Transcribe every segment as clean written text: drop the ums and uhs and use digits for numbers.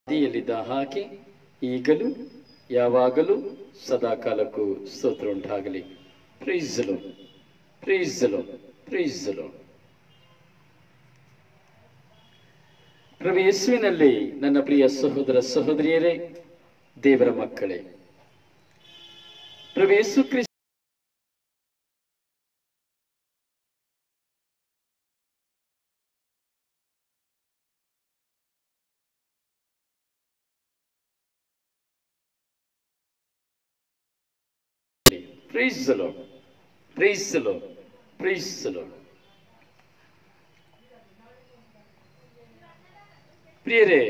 ಆದಿಯಲ್ಲಿದ್ದ ಹಾಗೆ ಈಗಲೂ ಯಾವಾಗಲೂ ಸದಾ ಕಾಲಕ್ಕೂ ಸ್ತೋತ್ರ ಉಂಟಾಗಲಿ. Praise the Lord, praise the Lord, praise the Lord. ಪ್ರಭು ಯೇಸುವಿನಲ್ಲಿ ನನ್ನ ಪ್ರಿಯ ಸಹೋದರ ಸಹೋದರಿಯರೇ, ದೇವರ ಮಕ್ಕಳೇ, ಪ್ರಭು Yesu Krista Praise the Lord. Praise the Lord. Praise the Lord. ಪ್ರಿಯರೇ,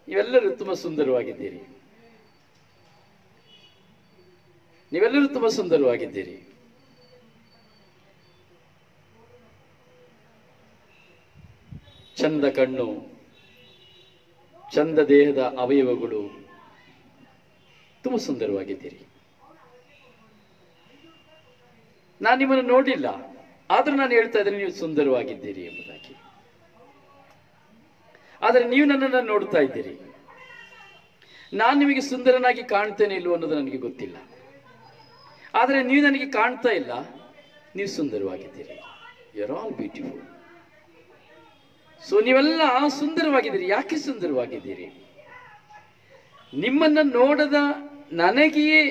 ನೀವೆಲ್ಲರೂ ತುಂಬಾ ಸುಂದರವಾಗಿದ್ದೀರಿ. ನೀವೆಲ್ಲರೂ ತುಂಬಾ ಸುಂದರವಾಗಿದ್ದೀರಿ. ಚಂದ ಕಣ್ಣು, ಚಂದ ದೇಹದ ಅವಯವಗಳು, ತುಂಬಾ ಸುಂದರವಾಗಿದ್ದೀರಿ. ನಾನು ನಿಮ್ಮನ್ನು ನೋಡಿಲ್ಲ, ಆದ್ರೂ ನಾನು ಹೇಳ್ತಾ ಇದ್ದೇನೆ ನೀವು ಸುಂದರವಾಗಿದ್ದೀರಿ ಎಂಬುದಾಗಿ. ಆದರೆ ನೀವು ನನ್ನನ್ನು ನೋಡ್ತಾ ಇದ್ದೀರಿ. ನಾನು ನಿಮಗೆ ಸುಂದರನಾಗಿ ಕಾಣ್ತೇನೆ ಇಲ್ವೋ ಅನ್ನೋದು ನನಗೆ ಗೊತ್ತಿಲ್ಲ, ಆದರೆ ನೀವು ನನಗೆ ಕಾಣ್ತಾ ಇಲ್ಲ. ನೀವು ಸುಂದರವಾಗಿದ್ದೀರಿ. You are all beautiful. So ನೀವೆಲ್ಲ ಸುಂದರವಾಗಿದ್ದೀರಿ. ಯಾಕೆ ಸುಂದರವಾಗಿದ್ದೀರಿ? ನಿಮ್ಮನ್ನ ನೋಡದ ನನಗೆಯೇ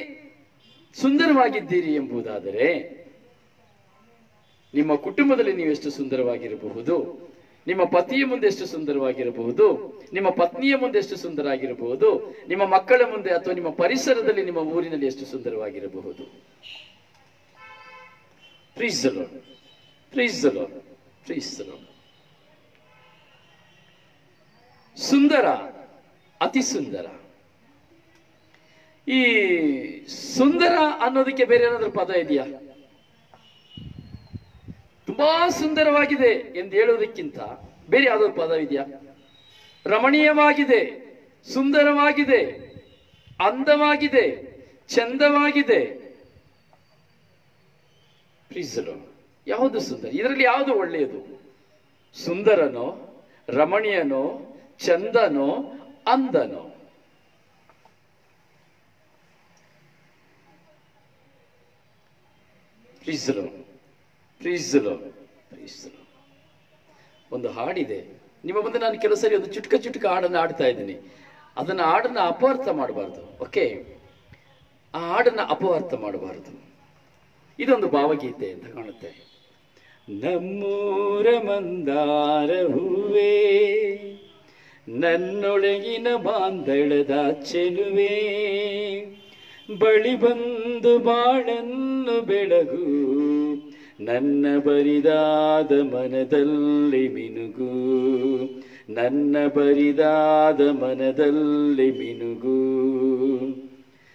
ಸುಂದರವಾಗಿದ್ದೀರಿ ಎಂಬುದಾದರೆ, ನಿಮ್ಮ ಕುಟುಂಬದಲ್ಲಿ ನೀವು ಎಷ್ಟು ಸುಂದರವಾಗಿರಬಹುದು, ನಿಮ್ಮ ಪತಿಯ ಮುಂದೆ ಎಷ್ಟು ಸುಂದರವಾಗಿರಬಹುದು, ನಿಮ್ಮ ಪತ್ನಿಯ ಮುಂದೆ ಎಷ್ಟು ಸುಂದರವಾಗಿರಬಹುದು, ನಿಮ್ಮ ಮಕ್ಕಳ ಮುಂದೆ ಅಥವಾ ನಿಮ್ಮ ಪರಿಸರದಲ್ಲಿ, ನಿಮ್ಮ ಊರಿನಲ್ಲಿ ಎಷ್ಟು ಸುಂದರವಾಗಿರಬಹುದು. Praise the Lord, praise the Lord, praise the Lord. ಸುಂದರ, ಅತಿ ಸುಂದರ. ಈ ಸುಂದರ ಅನ್ನೋದಕ್ಕೆ ಬೇರೆ ಏನಾದ್ರೂ ಪದ ಇದೆಯಾ? ತುಂಬಾ ಸುಂದರವಾಗಿದೆ ಎಂದು ಹೇಳುವುದಕ್ಕಿಂತ ಬೇರೆ ಯಾವ್ದಾದ್ರು ಪದ ಇದೆಯಾ? ರಮಣೀಯವಾಗಿದೆ, ಸುಂದರವಾಗಿದೆ, ಅಂದವಾಗಿದೆ, ಚಂದವಾಗಿದೆ. ಪ್ಲೀಸ್, ಯಾವುದು ಸುಂದರ? ಇದರಲ್ಲಿ ಯಾವುದು ಒಳ್ಳೆಯದು? ಸುಂದರನೋ, ರಮಣೀಯನೋ, ಚಂದನೋ, ಅಂದನೋ? Please, please, please. ಒಂದು ಹಾಡಿದೆ ನಿಮ್ಮ ಮುಂದೆ. ನಾನು ಕೆಲವು ಸರಿ ಒಂದು ಚುಟ್ಕ ಚುಟ್ಕ ಹಾಡನ್ನು ಆಡ್ತಾ ಇದ್ದೀನಿ. ಅದನ್ನ ಹಾಡನ್ನ ಅಪವರ್ಥ ಮಾಡಬಾರ್ದು. ಓಕೆ, ಆ ಹಾಡನ್ನ ಅಪವರ್ಥ ಮಾಡಬಾರದು. ಇದೊಂದು ಭಾವಗೀತೆ ಅಂತ ಕಾಣುತ್ತೆ. ನಮ್ಮೂರ ಮಂದಾರ ಹೂವೇ, ನನ್ನೊಳಗಿನ ಬಾಂಧಳದ ಚೆಲುವೆ, ಬಳಿ ಬಂದು ಬಾಳನ್ನು ಬೆಳಗು, ನನ್ನ ಬರಿದಾದ ಮನದಲ್ಲಿ ಮಿನುಗು, ನನ್ನ ಬರಿದಾದ ಮನದಲ್ಲಿ ಮಿನುಗು.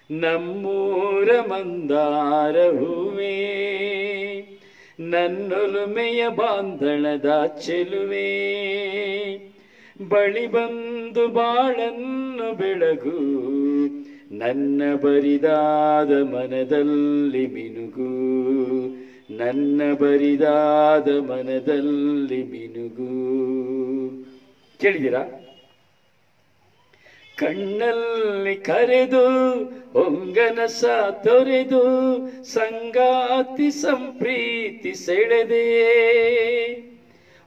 ನಮ್ಮೂರ ಮಂದಾರ ಹೂವೇ, ನನ್ನೊಲುಮೆಯ ಬಾಂಧಳದ ಚೆಲುವೆ, ಬಳಿ ಬಂದು ಬಾಳನ್ನು ಬೆಳಗು, ನನ್ನ ಬರಿದಾದ ಮನದಲ್ಲಿ ಮಿನುಗು, ನನ್ನ ಬರಿದಾದ ಮನದಲ್ಲಿ ಮಿನುಗು. ಕೇಳಿದ್ದೀರಾ? ಕಣ್ಣಲ್ಲಿ ಕರೆದು ಹೊಂಗನಸ ತೊರೆದು ಸಂಗಾತಿ ಸಂಪ್ರೀತಿ ಸೆಳೆದೆ,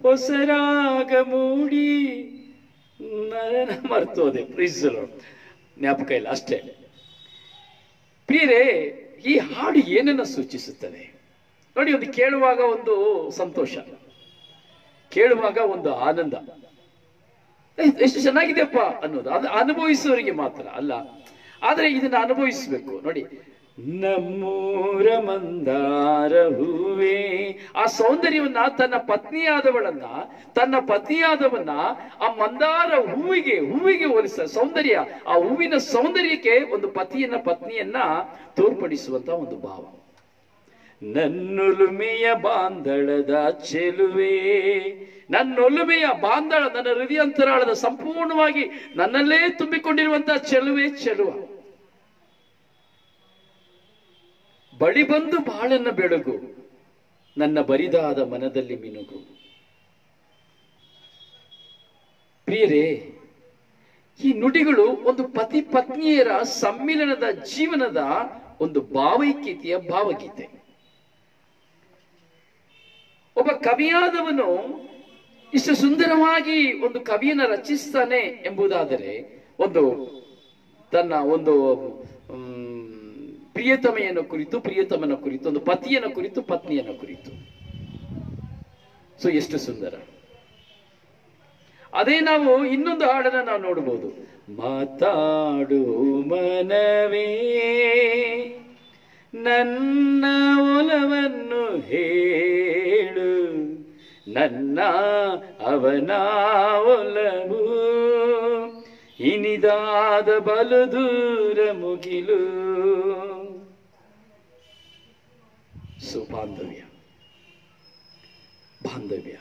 ಹೊಸರಾಗ ಮೂಡಿ ನನ್ನ ಮರ್ತೋದೆ. ಪ್ಲೀಸ್, ಜ್ಞಾಪಕ ಇಲ್ಲ ಅಷ್ಟೇ. ಪ್ರಿಯರೇ, ಈ ಹಾಡು ಏನನ್ನ ಸೂಚಿಸುತ್ತದೆ ನೋಡಿ. ಒಂದು ಕೇಳುವಾಗ ಒಂದು ಸಂತೋಷ, ಕೇಳುವಾಗ ಒಂದು ಆನಂದ, ಎಷ್ಟು ಚೆನ್ನಾಗಿದೆಯಪ್ಪ ಅನ್ನೋದು. ಅದು ಅನುಭವಿಸುವವರಿಗೆ ಮಾತ್ರ ಅಲ್ಲ, ಆದ್ರೆ ಇದನ್ನ ಅನುಭವಿಸಬೇಕು ನೋಡಿ. ನಮ್ಮೂರ ಮಂದಾರ ಹೂವೇ, ಆ ಸೌಂದರ್ಯವನ್ನ, ತನ್ನ ಪತ್ನಿಯಾದವಳನ್ನ, ತನ್ನ ಪತಿಯಾದವನ್ನ ಆ ಮಂದಾರ ಹೂವಿಗೆ ಹೋಲಿಸ ಸೌಂದರ್ಯ. ಆ ಹೂವಿನ ಸೌಂದರ್ಯಕ್ಕೆ ಒಂದು ಪತ್ನಿಯನ್ನ ತೋರ್ಪಡಿಸುವಂತ ಒಂದು ಭಾವ. ನನ್ನೊಲುಮೆಯ ಬಾಂಧಳದ ಚೆಲುವೆ, ನನ್ನೊಲುಮೆಯ ಬಾಂಧಳ, ನನ್ನ ಹೃದಯಾಂತರಾಳದ ಸಂಪೂರ್ಣವಾಗಿ ನನ್ನಲ್ಲೇ ತುಂಬಿಕೊಂಡಿರುವಂತಹ ಚೆಲುವೆ ಚೆಲುವ. ಬಳಿ ಬಂದು ಬಾಳನ್ನ ಬೆಳಗು, ನನ್ನ ಬರಿದಾದ ಮನದಲ್ಲಿ ಮಿನುಗು. ಪ್ರಿಯರೇ, ಈ ನುಡಿಗಳು ಒಂದು ಪತಿ ಪತ್ನಿಯರ ಸಮ್ಮಿಲನದ ಜೀವನದ ಒಂದು ಭಾವೈಕ್ಯತೆಯ ಭಾವಗೀತೆ. ಒಬ್ಬ ಕವಿಯಾದವನು ಇಷ್ಟು ಸುಂದರವಾಗಿ ಒಂದು ಕವಿಯನ್ನ ರಚಿಸ್ತಾನೆ ಎಂಬುದಾದರೆ ಒಂದು ತನ್ನ ಒಂದು ಪ್ರಿಯತಮೆಯನ್ನು ಕುರಿತು, ಪ್ರಿಯತಮನ ಕುರಿತು, ಒಂದು ಪತಿಯನ ಕುರಿತು, ಪತ್ನಿಯನ ಕುರಿತು. ಸೊ ಎಷ್ಟು ಸುಂದರ. ಅದೇ ನಾವು ಇನ್ನೊಂದು ಹಾಡನ್ನ ನಾವು ನೋಡಬಹುದು. ಮಾತಾಡು ಮನವೇ ನನ್ನ ಒಲವನ್ನು ಹೇಳು, ನನ್ನ ಅವನ ಒಲವು ಇನಿದಾದ ಬಲು ದೂರ ಮುಗಿಲು. ಸೊ ಬಾಂಧವ್ಯ, ಬಾಂಧವ್ಯ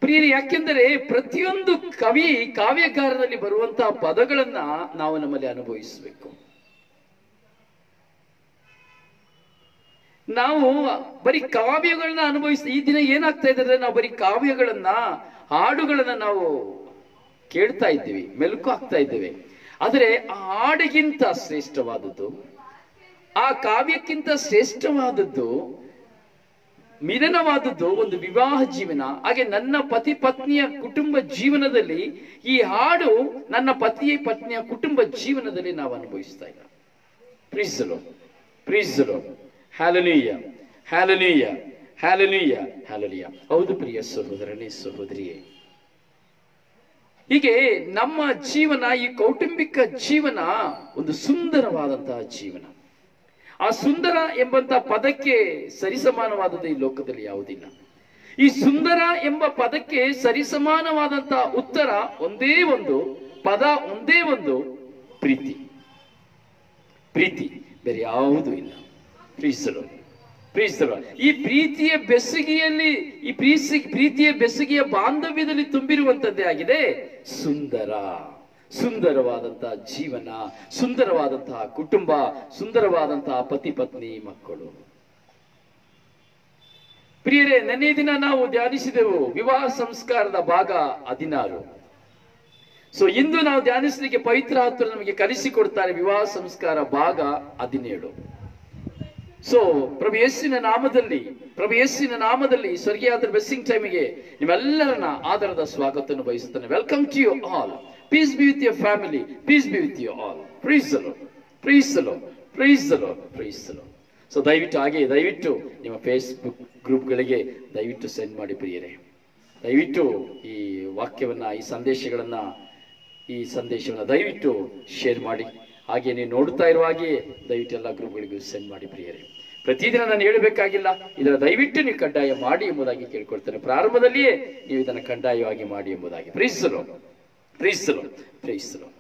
ಪ್ರಿಯರೇ, ಯಾಕೆಂದರೆ ಪ್ರತಿಯೊಂದು ಕವಿ ಕಾವ್ಯಗಾರದಲ್ಲಿ ಬರುವಂತಹ ಪದಗಳನ್ನ ನಾವು ನಮ್ಮಲ್ಲಿ ಅನುಭವಿಸಬೇಕು. ನಾವು ಬರೀ ಕಾವ್ಯಗಳನ್ನ ಈ ದಿನ ಏನಾಗ್ತಾ ಇದೆ, ನಾವು ಬರೀ ಕಾವ್ಯಗಳನ್ನ, ಹಾಡುಗಳನ್ನ ನಾವು ಕೇಳ್ತಾ ಇದ್ದೀವಿ, ಮೆಲುಕು ಆಗ್ತಾ ಇದ್ದೇವೆ. ಆದರೆ ಆ ಹಾಡಿಗಿಂತ ಶ್ರೇಷ್ಠವಾದದ್ದು, ಆ ಕಾವ್ಯಕ್ಕಿಂತ ಶ್ರೇಷ್ಠವಾದದ್ದು, ಮಿಲನವಾದದ್ದು ಒಂದು ವಿವಾಹ ಜೀವನ. ಹಾಗೆ ನನ್ನ ಪತಿ ಪತ್ನಿಯ ಕುಟುಂಬ ಜೀವನದಲ್ಲಿ ಈ ಹಾಡು ನನ್ನ ಪತಿಯ ಪತ್ನಿಯ ಕುಟುಂಬ ಜೀವನದಲ್ಲಿ ನಾವು ಅನುಭವಿಸ್ತಾ ಇಲ್ಲ. Praise the Lord, praise the Lord, hallelujah, hallelujah, hallelujah, hallelujah. ಹೌದು ಪ್ರಿಯ ಸಹೋದರನೇ, ಸಹೋದರಿಯೇ, ಹೀಗೆ ನಮ್ಮ ಜೀವನ, ಈ ಕೌಟುಂಬಿಕ ಜೀವನ ಒಂದು ಸುಂದರವಾದಂತಹ ಜೀವನ. ಆ ಸುಂದರ ಎಂಬಂತಹ ಪದಕ್ಕೆ ಸರಿಸಮಾನವಾದದ್ದು ಈ ಲೋಕದಲ್ಲಿ ಯಾವುದಿಲ್ಲ. ಈ ಸುಂದರ ಎಂಬ ಪದಕ್ಕೆ ಸರಿಸಮಾನವಾದಂತಹ ಉತ್ತರ ಒಂದೇ ಒಂದು ಪದ, ಒಂದೇ ಒಂದು ಪ್ರೀತಿ. ಪ್ರೀತಿ, ಬೇರೆ ಯಾವುದೂ ಇಲ್ಲ. ಪ್ರೀಸರು, ಪ್ರೀಸರು. ಈ ಪ್ರೀತಿಯ ಬೆಸುಗೆಯಲ್ಲಿ, ಈ ಪ್ರೀತಿಯ ಬೆಸುಗೆಯ ಬಾಂಧವ್ಯದಲ್ಲಿ ತುಂಬಿರುವಂತದ್ದೇ ಆಗಿದೆ ಸುಂದರ. ಸುಂದರವಾದಂತಹ ಜೀವನ, ಸುಂದರವಾದಂತಹ ಕುಟುಂಬ, ಸುಂದರವಾದಂತಹ ಪತಿ ಪತ್ನಿ, ಮಕ್ಕಳು. ಪ್ರಿಯರೇ, ನೆನ್ನೆ ದಿನ ನಾವು ಧ್ಯಾನಿಸಿದೆವು ವಿವಾಹ ಸಂಸ್ಕಾರದ ಭಾಗ 16. ಸೊ ಇಂದು ನಾವು ಧ್ಯಾನಿಸಲಿಕ್ಕೆ ಪವಿತ್ರ ಆತ್ಮ ನಮಗೆ ಕಲಿಸಿಕೊಡ್ತಾರೆ ವಿವಾಹ ಸಂಸ್ಕಾರ ಭಾಗ 17. ಸೊ ಪ್ರಭು ಯೇಸುವಿನ ನಾಮದಲ್ಲಿ ಸ್ವರ್ಗೀಯ ಬ್ಲೆಸ್ಸಿಂಗ್ ಟೈಮಿಗೆ ನಿಮ್ಮೆಲ್ಲರನ್ನ ಆದರದ ಸ್ವಾಗತವನ್ನು ಬಯಸುತ್ತಾನೆ. Welcome to you all. Peace be with your family. Peace be with you all. Praise the Lord. Praise the Lord. Praise the Lord. Praise the Lord. So ದಯವಿಟ್ಟು ನಿಮ್ಮ ಫೇಸ್ಬುಕ್ ಗ್ರೂಪ್ಗಳಿಗೆ ದಯವಿಟ್ಟು ಸೆಂಡ್ ಮಾಡಿ ಪ್ರಿಯರೇ. ದಯವಿಟ್ಟು ಈ ವಾಕ್ಯವನ್ನ, ಈ ಸಂದೇಶವನ್ನ ದಯವಿಟ್ಟು ಶೇರ್ ಮಾಡಿ. ಹಾಗೆ ನೀವು ನೋಡ್ತಾ ಇರುವ ಹಾಗೆ ದಯವಿಟ್ಟು ಎಲ್ಲ ಗ್ರೂಪ್ಗಳಿಗೂ ಸೆಂಡ್ ಮಾಡಿ ಪ್ರಿಯರೇ. ಪ್ರತಿದಿನ ನಾನು ಹೇಳಬೇಕಾಗಿಲ್ಲ, ಇದರ ದಯವಿಟ್ಟು ನೀವು ಕಡ್ಡಾಯ ಮಾಡಿ ಎಂಬುದಾಗಿ ಕೇಳ್ಕೊಳ್ತೇನೆ. ಪ್ರಾರಂಭದಲ್ಲಿಯೇ ನೀವು ಇದನ್ನು ಕಡ್ಡಾಯವಾಗಿ ಮಾಡಿ ಎಂಬುದಾಗಿ. Praise the Lord, praise the Lord, praise the Lord.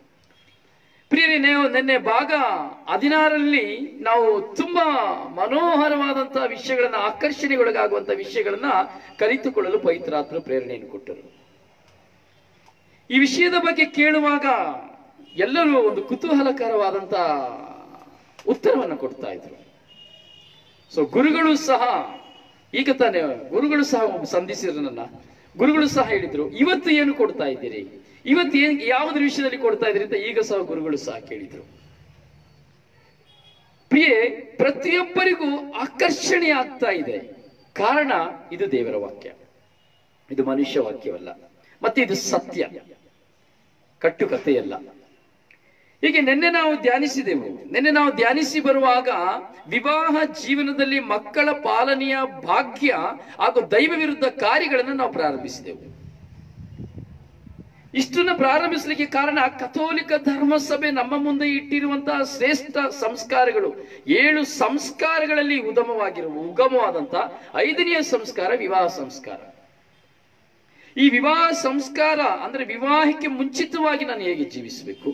ಪ್ರಿಯರೇ, ನಿನ್ನೆ ಭಾಗ 16ರಲ್ಲಿ ನಾವು ತುಂಬಾ ಮನೋಹರವಾದಂತಹ ವಿಷಯಗಳನ್ನ, ಆಕರ್ಷಣೆಗೊಳಗಾಗುವಂತಹ ವಿಷಯಗಳನ್ನ ಕಲಿತುಕೊಳ್ಳಲು ಪವಿತ್ರಾತ್ಮರು ಪ್ರೇರಣೆಯನ್ನು ಕೊಟ್ಟರು. ಈ ವಿಷಯದ ಬಗ್ಗೆ ಕೇಳುವಾಗ ಎಲ್ಲರೂ ಒಂದು ಕುತೂಹಲಕರವಾದಂತಹ ಉತ್ತರವನ್ನು ಕೊಡ್ತಾ ಇದ್ರು. ಸೊ ಗುರುಗಳು ಸಹ ಈಗ ತಾನೇ ಗುರುಗಳು ಸಹ ಸಂಧಿಸಿದ್ರು ನನ್ನ. ಗುರುಗಳು ಸಹ ಹೇಳಿದ್ರು, ಇವತ್ತು ಏನು ಕೊಡ್ತಾ ಇದ್ದೀರಿ, ಇವತ್ತು ಯಾವುದ್ರ ವಿಷಯದಲ್ಲಿ ಕೊಡ್ತಾ ಇದ್ದೀರಿ ಅಂತ ಈಗ ಸಹ ಗುರುಗಳು ಸಹ ಕೇಳಿದ್ರು. ಪ್ರಿಯೆ, ಪ್ರತಿಯೊಬ್ಬರಿಗೂ ಆಕರ್ಷಣೆ ಆಗ್ತಾ ಇದೆ. ಕಾರಣ ಇದು ದೇವರ ವಾಕ್ಯ, ಇದು ಮನುಷ್ಯ ವಾಕ್ಯವಲ್ಲ, ಮತ್ತೆ ಇದು ಸತ್ಯ, ಕಟ್ಟುಕತೆಯಲ್ಲ. ಹೀಗೆ ನಿನ್ನೆ ನಾವು ಧ್ಯಾನಿಸಿ ಬರುವಾಗ ವಿವಾಹ ಜೀವನದಲ್ಲಿ ಮಕ್ಕಳ ಪಾಲನೆಯ ಭಾಗ್ಯ ಹಾಗೂ ದೈವ ವಿರುದ್ಧ ಕಾರ್ಯಗಳನ್ನು ನಾವು ಪ್ರಾರಂಭಿಸಿದೆವು. ಇಷ್ಟನ್ನು ಪ್ರಾರಂಭಿಸಲಿಕ್ಕೆ ಕಾರಣ ಕಥೋಲಿಕ ಧರ್ಮಸಭೆ ನಮ್ಮ ಮುಂದೆ ಇಟ್ಟಿರುವಂತಹ ಶ್ರೇಷ್ಠ ಸಂಸ್ಕಾರಗಳು. 7 ಸಂಸ್ಕಾರಗಳಲ್ಲಿ ಉಗಮವಾದಂತಹ 5ನೆಯ ಸಂಸ್ಕಾರ ವಿವಾಹ ಸಂಸ್ಕಾರ. ಈ ವಿವಾಹ ಸಂಸ್ಕಾರ ಅಂದ್ರೆ ವಿವಾಹಕ್ಕೆ ಮುಂಚಿತವಾಗಿ ನಾನು ಹೇಗೆ ಜೀವಿಸಬೇಕು,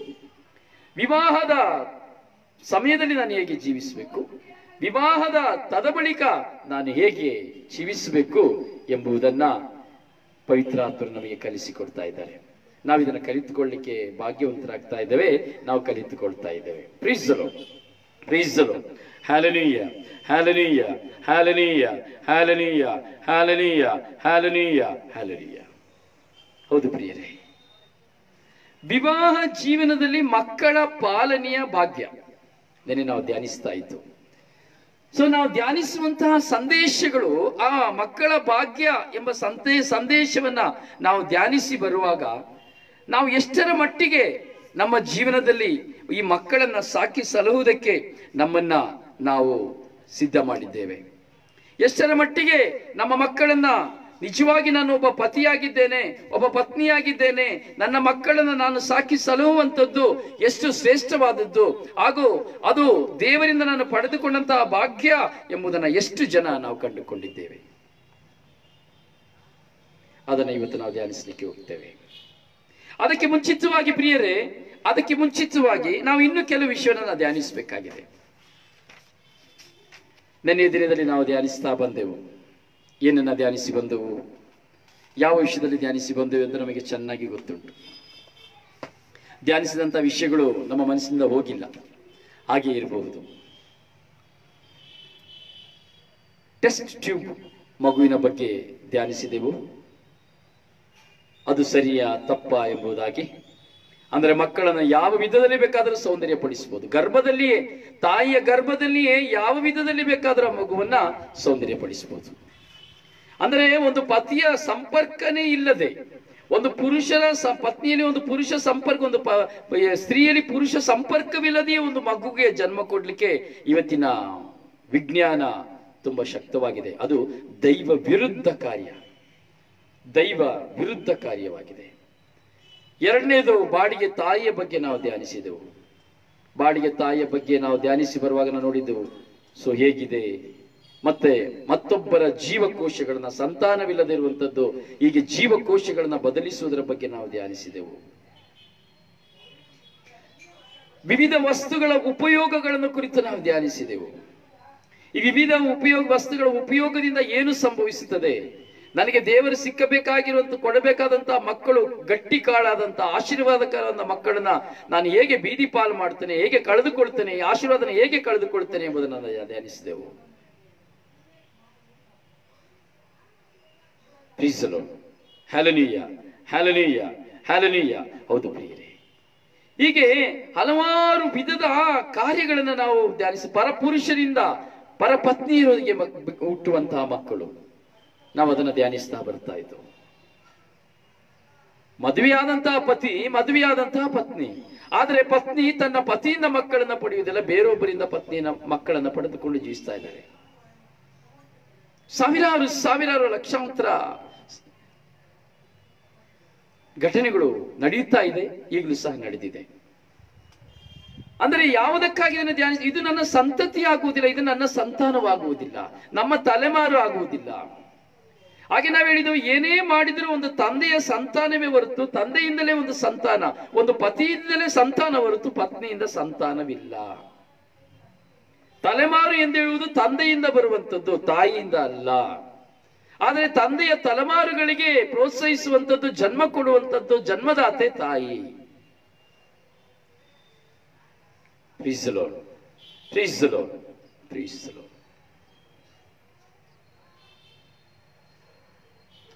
ವಿವಾಹದ ಸಮಯದಲ್ಲಿ ನಾನು ಹೇಗೆ ಜೀವಿಸಬೇಕು, ವಿವಾಹದ ತದಬಳಿಕ ನಾನು ಹೇಗೆ ಜೀವಿಸಬೇಕು ಎಂಬುದನ್ನ ಪವಿತ್ರಾತ್ಮರು ನಮಗೆ ಕಲಿಸಿಕೊಡ್ತಾ ಇದ್ದಾರೆ. ನಾವು ಇದನ್ನು ಕಲಿತುಕೊಳ್ಳಿಕ್ಕೆ ಭಾಗ್ಯವಂತರಾಗ್ತಾ ಇದ್ದೇವೆ, ನಾವು ಕಲಿತುಕೊಳ್ತಾ ಇದ್ದೇವೆ. Praise the Lord, Praise the Lord. Hallelujah. Hallelujah. Hallelujah. Hallelujah. Hallelujah. Hallelujah. Hallelujah. ಹೌದು ಪ್ರಿಯರೇ, ವಿವಾಹ ಜೀವನದಲ್ಲಿ ಮಕ್ಕಳ ಪಾಲನೆಯ ಭಾಗ್ಯ ನೆನೆ ನಾವು ಧ್ಯಾನಿಸ್ತಾ ಇತ್ತು. ಸೊ ನಾವು ಧ್ಯಾನಿಸುವಂತಹ ಸಂದೇಶಗಳು ಆ ಮಕ್ಕಳ ಭಾಗ್ಯ ಎಂಬ ಸಂದೇಶವನ್ನ ನಾವು ಧ್ಯಾನಿಸಿ ಬರುವಾಗ ನಾವು ಎಷ್ಟರ ಮಟ್ಟಿಗೆ ನಮ್ಮ ಜೀವನದಲ್ಲಿ ಈ ಮಕ್ಕಳನ್ನ ಸಾಕಿ ಸಲಹುವುದಕ್ಕೆ ನಮ್ಮನ್ನ ನಾವು ಸಿದ್ಧ ಮಾಡಿದ್ದೇವೆ, ಎಷ್ಟರ ಮಟ್ಟಿಗೆ ನಮ್ಮ ಮಕ್ಕಳನ್ನ ನಿಜವಾಗಿ ನಾನು ಒಬ್ಬ ಪತಿಯಾಗಿದ್ದೇನೆ, ಒಬ್ಬ ಪತ್ನಿಯಾಗಿದ್ದೇನೆ, ನನ್ನ ಮಕ್ಕಳನ್ನು ನಾನು ಸಾಕಿ ಸಲಹುವಂಥದ್ದು ಎಷ್ಟು ಶ್ರೇಷ್ಠವಾದದ್ದು, ಹಾಗೂ ಅದು ದೇವರಿಂದ ನಾನು ಪಡೆದುಕೊಂಡಂತಹ ಭಾಗ್ಯ ಎಂಬುದನ್ನು ಎಷ್ಟು ಜನ ನಾವು ಕಂಡುಕೊಂಡಿದ್ದೇವೆ. ಅದನ್ನು ಇವತ್ತು ನಾವು ಧ್ಯಾನಿಸಲಿಕ್ಕೆ ಹೋಗ್ತೇವೆ. ಅದಕ್ಕೆ ಮುಂಚಿತವಾಗಿ ಪ್ರಿಯರೇ, ಅದಕ್ಕೆ ಮುಂಚಿತವಾಗಿ ನಾವು ಇನ್ನೂ ಕೆಲವು ವಿಷಯವನ್ನು ಧ್ಯಾನಿಸಬೇಕಾಗಿದೆ. ನೆನ್ನೆಯ ದಿನದಲ್ಲಿ ನಾವು ಧ್ಯಾನಿಸ್ತಾ ಬಂದೆವು. ಏನನ್ನ ಧ್ಯಾನಿಸಿ ಬಂದೆವು, ಯಾವ ವಿಷಯದಲ್ಲಿ ಧ್ಯಾನಿಸಿ ಬಂದೆವು ಎಂದು ನಮಗೆ ಚೆನ್ನಾಗಿ ಗೊತ್ತುಂಟು. ಧ್ಯಾನಿಸಿದಂಥ ವಿಷಯಗಳು ನಮ್ಮ ಮನಸ್ಸಿನಿಂದ ಹೋಗಿಲ್ಲ, ಹಾಗೆ ಇರಬಹುದು. ಟೆಸ್ಟ್ ಟ್ಯೂಬ್ ಮಗುವಿನ ಬಗ್ಗೆ ಧ್ಯಾನಿಸಿದೆವು. ಅದು ಸರಿಯಾ ತಪ್ಪಾ ಎಂಬುದಾಗಿ, ಅಂದರೆ ಮಕ್ಕಳನ್ನು ಯಾವ ವಿಧದಲ್ಲಿ ಬೇಕಾದರೂ ಸೌಂದರ್ಯಪಡಿಸಬಹುದು. ಗರ್ಭದಲ್ಲಿಯೇ, ತಾಯಿಯ ಗರ್ಭದಲ್ಲಿಯೇ ಯಾವ ವಿಧದಲ್ಲಿ ಬೇಕಾದರೂ ಮಗುವನ್ನ ಸೌಂದರ್ಯಪಡಿಸಬಹುದು. ಅಂದರೆ ಒಂದು ಪತಿಯ ಸಂಪರ್ಕನೇ ಇಲ್ಲದೆ, ಒಂದು ಪುರುಷರ ಪತ್ನಿಯಲ್ಲಿ ಒಂದು ಪುರುಷ ಸಂಪರ್ಕ, ಒಂದು ಸ್ತ್ರೀಯಲ್ಲಿ ಪುರುಷ ಸಂಪರ್ಕವಿಲ್ಲದೆಯೇ ಒಂದು ಮಗುಗೆ ಜನ್ಮ ಕೊಡ್ಲಿಕ್ಕೆ ಇವತ್ತಿನ ವಿಜ್ಞಾನ ತುಂಬಾ ಶಕ್ತವಾಗಿದೆ. ಅದು ದೈವ ವಿರುದ್ಧ ಕಾರ್ಯ, ದೈವ ವಿರುದ್ಧ ಕಾರ್ಯವಾಗಿದೆ. ಎರಡನೇದು, ಬಾಡಿಗೆ ತಾಯಿಯ ಬಗ್ಗೆ ನಾವು ಧ್ಯಾನಿಸಿದೆವು. ಬಾಡಿಗೆ ತಾಯಿಯ ಬಗ್ಗೆ ನಾವು ಧ್ಯಾನಿಸಿ ಬರುವಾಗ ನಾವು ನೋಡಿದ್ದೆವು, ಸೊ ಹೇಗಿದೆ, ಮತ್ತೆ ಮತ್ತೊಬ್ಬರ ಜೀವಕೋಶಗಳನ್ನ, ಸಂತಾನವಿಲ್ಲದಿರುವಂಥದ್ದು, ಹೀಗೆ ಜೀವಕೋಶಗಳನ್ನ ಬದಲಿಸುವುದರ ಬಗ್ಗೆ ನಾವು ಧ್ಯಾನಿಸಿದೆವು. ವಿವಿಧ ವಸ್ತುಗಳ ಉಪಯೋಗಗಳನ್ನು ಕುರಿತು ನಾವು ಧ್ಯಾನಿಸಿದೆವು. ಈ ವಿವಿಧ ವಸ್ತುಗಳ ಉಪಯೋಗದಿಂದ ಏನು ಸಂಭವಿಸುತ್ತದೆ, ನನಗೆ ದೇವರು ಸಿಕ್ಕಬೇಕಾಗಿರುವಂತ ಕೊಡಬೇಕಾದಂತಹ ಮಕ್ಕಳು ಗಟ್ಟಿ ಕಾಳಾದಂತಹ ಆಶೀರ್ವಾದಕರಾದ ಮಕ್ಕಳನ್ನ ನಾನು ಹೇಗೆ ಬೀದಿ ಪಾಲು ಮಾಡ್ತೇನೆ, ಹೇಗೆ ಕಳೆದುಕೊಳ್ತೇನೆ, ಈ ಆಶೀರ್ವಾದನ ಹೇಗೆ ಕಳೆದುಕೊಳ್ತೇನೆ ಎಂಬುದನ್ನು ಧ್ಯಾನಿಸಿದೆವು. Praise the Lord. Hallelujah. Hallelujah. Hallelujah. ಹೌದು ಪ್ರಿಯರೇ, ಹೀಗೆ ಹಲವಾರು ವಿಧದ ಕಾರ್ಯಗಳನ್ನು ನಾವು ಧ್ಯಾನಿಸಿ, ಪರಪುರುಷರಿಂದ ಪರಪತ್ನಿಯರಿಗೆ ಹುಟ್ಟುವಂತಹ ಮಕ್ಕಳು, ನಾವು ಅದನ್ನು ಧ್ಯಾನಿಸ್ತಾ ಬರ್ತಾ ಇದ್ದೆವು. ಮದುವೆಯಾದಂತಹ ಪತಿ, ಮದುವೆಯಾದಂತಹ ಪತ್ನಿ, ಆದರೆ ಪತ್ನಿ ತನ್ನ ಪತಿಯಿಂದ ಮಕ್ಕಳನ್ನ ಪಡೆಯುವುದಿಲ್ಲ, ಬೇರೊಬ್ಬರಿಂದ ಪತ್ನಿಯ ಮಕ್ಕಳನ್ನ ಪಡೆದುಕೊಂಡು ಜೀವಿಸ್ತಾ ಇದ್ದಾರೆ. ಸಾವಿರಾರು ಲಕ್ಷಾಂತರ ಘಟನೆಗಳು ನಡೆಯುತ್ತಾ ಇದೆ, ಈಗಲೂ ಸಹ ನಡೆದಿದೆ. ಅಂದರೆ ಯಾವುದಕ್ಕಾಗಿ ಇದನ್ನು ಧ್ಯಾನಿಸಿ, ಇದು ನನ್ನ ಸಂತತಿ ಆಗುವುದಿಲ್ಲ, ಇದು ನನ್ನ ಸಂತಾನವಾಗುವುದಿಲ್ಲ, ನಮ್ಮ ತಲೆಮಾರು ಆಗುವುದಿಲ್ಲ. ಹಾಗೆ ನಾವು ಹೇಳಿದೆವು, ಏನೇ ಮಾಡಿದರೂ ಒಂದು ತಂದೆಯ ಸಂತಾನವೇ ಹೊರತು, ತಂದೆಯಿಂದಲೇ ಒಂದು ಸಂತಾನ, ಒಂದು ಪತಿಯಿಂದಲೇ ಸಂತಾನ ಹೊರತು ಪತ್ನಿಯಿಂದ ಸಂತಾನವಿಲ್ಲ. ತಲೆಮಾರು ಎಂದು ಹೇಳುವುದು ತಂದೆಯಿಂದ ಬರುವಂಥದ್ದು, ತಾಯಿಯಿಂದ ಅಲ್ಲ. ಆದರೆ ತಂದೆಯ ತಲೆಮಾರುಗಳಿಗೆ ಪ್ರೋತ್ಸಾಹಿಸುವಂಥದ್ದು, ಜನ್ಮ ಕೊಡುವಂಥದ್ದು ಜನ್ಮದಾತೆ ತಾಯಿ. Praise the Lord. Praise the Lord. Praise the Lord.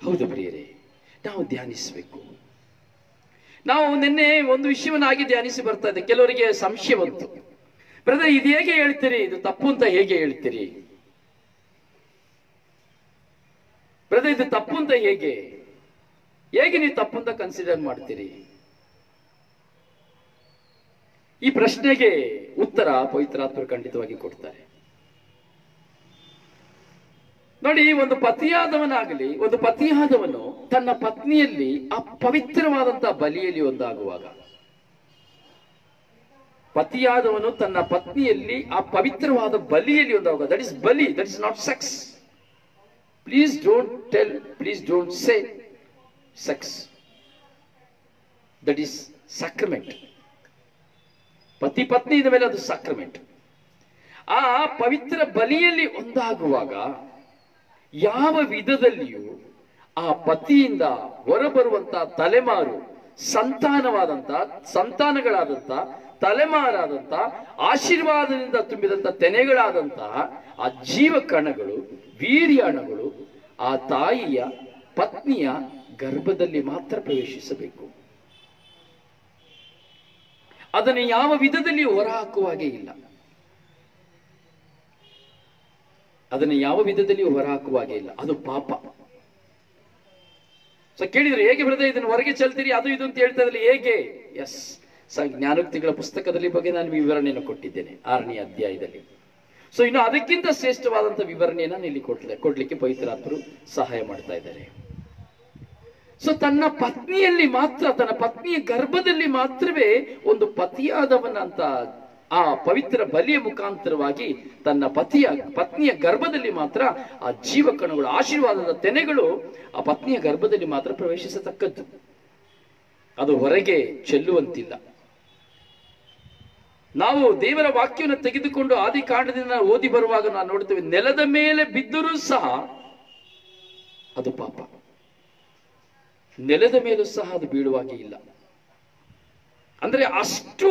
ಹೌದು ಪ್ರಿಯರೇ, ನಾವು ಧ್ಯಾನಿಸಬೇಕು. ನಾವು ನಿನ್ನೆ ಒಂದು ವಿಷಯವನ್ನಾಗಿ ಧ್ಯಾನಿಸಿ ಬರ್ತಾ ಇದ್ದೆ. ಕೆಲವರಿಗೆ ಸಂಶಯ ಬಂತು, ಬ್ರದರ್ ಇದು ಹೇಗೆ ಹೇಳ್ತೀರಿ, ಇದು ತಪ್ಪು ಅಂತ ಹೇಗೆ ಹೇಳ್ತೀರಿ ಬ್ರದರ್, ಇದು ತಪ್ಪು ಅಂತ ಹೇಗೆ ನೀವು ತಪ್ಪು ಅಂತ ಕನ್ಸಿಡರ್ ಮಾಡ್ತೀರಿ? ಈ ಪ್ರಶ್ನೆಗೆ ಉತ್ತರ ಪವಿತ್ರಾತ್ಮರು ಖಂಡಿತವಾಗಿ ಕೊಡ್ತಾರೆ. ನೋಡಿ, ಒಂದು ಪತಿಯಾದವನಾಗಲಿ, ಒಂದು ಪತಿಯಾದವನು ತನ್ನ ಪತ್ನಿಯಲ್ಲಿ ಆ ಪವಿತ್ರವಾದಂತಹ ಬಲಿಯಲ್ಲಿ ಒಂದಾಗುವಾಗ, ಪತಿಯಾದವನು ತನ್ನ ಪತ್ನಿಯಲ್ಲಿ ಆ ಪವಿತ್ರವಾದ ಬಲಿಯಲ್ಲಿ ಒಂದಾಗುವಾಗ, ದಟ್ ಇಸ್ ಬಲಿ, that is not sex. Please don't say sex, that is sacrament. ಪತಿ ಪತ್ನಿ ಇದ ಮೇಲೆ ಅದು ಸಕ್ರಮೆಂಟ್. ಆ ಪವಿತ್ರ ಬಲಿಯಲ್ಲಿ ಒಂದಾಗುವಾಗ ಯಾವ ವಿಧದಲ್ಲಿಯೂ ಆ ಪತಿಯಿಂದ ಹೊರಬರುವಂತಹ ತಲೆಮಾರು ಸಂತಾನಗಳಾದಂತ ತಲೆಮಾರಾದಂತ ಆಶೀರ್ವಾದದಿಂದ ತುಂಬಿದಂತ ತೆನೆಗಳಾದಂತಹ ಆ ಜೀವ ಕಣಗಳು, ವೀರ್ಯಾಣಗಳು ಆ ತಾಯಿಯ ಪತ್ನಿಯ ಗರ್ಭದಲ್ಲಿ ಮಾತ್ರ ಪ್ರವೇಶಿಸಬೇಕು. ಅದನ್ನು ಯಾವ ವಿಧದಲ್ಲಿ ಹೊರಹಾಕುವ ಹಾಗೆ ಇಲ್ಲ. ಅದನ್ನು ಯಾವ ವಿಧದಲ್ಲಿ ಹೊರಹಾಕುವ ಹಾಗೆ ಇಲ್ಲ. ಅದು ಪಾಪ. ಸೊ ಕೇಳಿದ್ರೆ ಹೇಗೆ ಬ್ರದರ್ ಇದನ್ನು ಹೊರಗೆ ಚೆಲ್ತೀರಿ ಅದು ಇದು ಅಂತ ಹೇಳ್ತಾ ಇದ್ರಲ್ಲಿ ಹೇಗೆ? ಎಸ್, ಜ್ಞಾನೋಕ್ತಿಗಳ ಪುಸ್ತಕದಲ್ಲಿ ಬಗ್ಗೆ ನಾನು ವಿವರಣೆಯನ್ನು ಕೊಟ್ಟಿದ್ದೇನೆ 6ನೇ ಅಧ್ಯಾಯದಲ್ಲಿ. ಸೊ ಇನ್ನು ಅದಕ್ಕಿಂತ ಶ್ರೇಷ್ಠವಾದಂತಹ ವಿವರಣೆಯನ್ನು ನಾನು ಇಲ್ಲಿ ಕೊಡ್ಲಿಕ್ಕೆ ಪವಿತ್ರಾತ್ಮರು ಸಹಾಯ ಮಾಡ್ತಾ ಇದ್ದಾರೆ. ಸೊ ತನ್ನ ಪತ್ನಿಯಲ್ಲಿ ಮಾತ್ರ, ತನ್ನ ಪತ್ನಿಯ ಗರ್ಭದಲ್ಲಿ ಮಾತ್ರವೇ ಒಂದು ಪತಿಯಾದವನಂತ ಆ ಪವಿತ್ರ ಬಲಿಯ ಮುಖಾಂತರವಾಗಿ ತನ್ನ ಪತ್ನಿಯ ಗರ್ಭದಲ್ಲಿ ಮಾತ್ರ ಆ ಜೀವಕಣಗಳು, ಆಶೀರ್ವಾದದ ತೆನೆಗಳು ಆ ಪತ್ನಿಯ ಗರ್ಭದಲ್ಲಿ ಮಾತ್ರ ಪ್ರವೇಶಿಸತಕ್ಕದ್ದು. ಅದು ಹೊರಗೆ ಚೆಲ್ಲುವಂತಿಲ್ಲ. ನಾವು ದೇವರ ವಾಕ್ಯವನ್ನು ತೆಗೆದುಕೊಂಡು ಆದಿಕಾಂಡದಿಂದ ಓದಿ ಬರುವಾಗ ನಾವು ನೋಡ್ತೇವೆ, ನೆಲದ ಮೇಲೆ ಬಿದ್ದರೂ ಸಹ ಅದು ಪಾಪ. ನೆಲದ ಮೇಲೂ ಸಹ ಅದು ಬೀಳುವಾಗೆ ಇಲ್ಲ. ಅಂದ್ರೆ ಅಷ್ಟು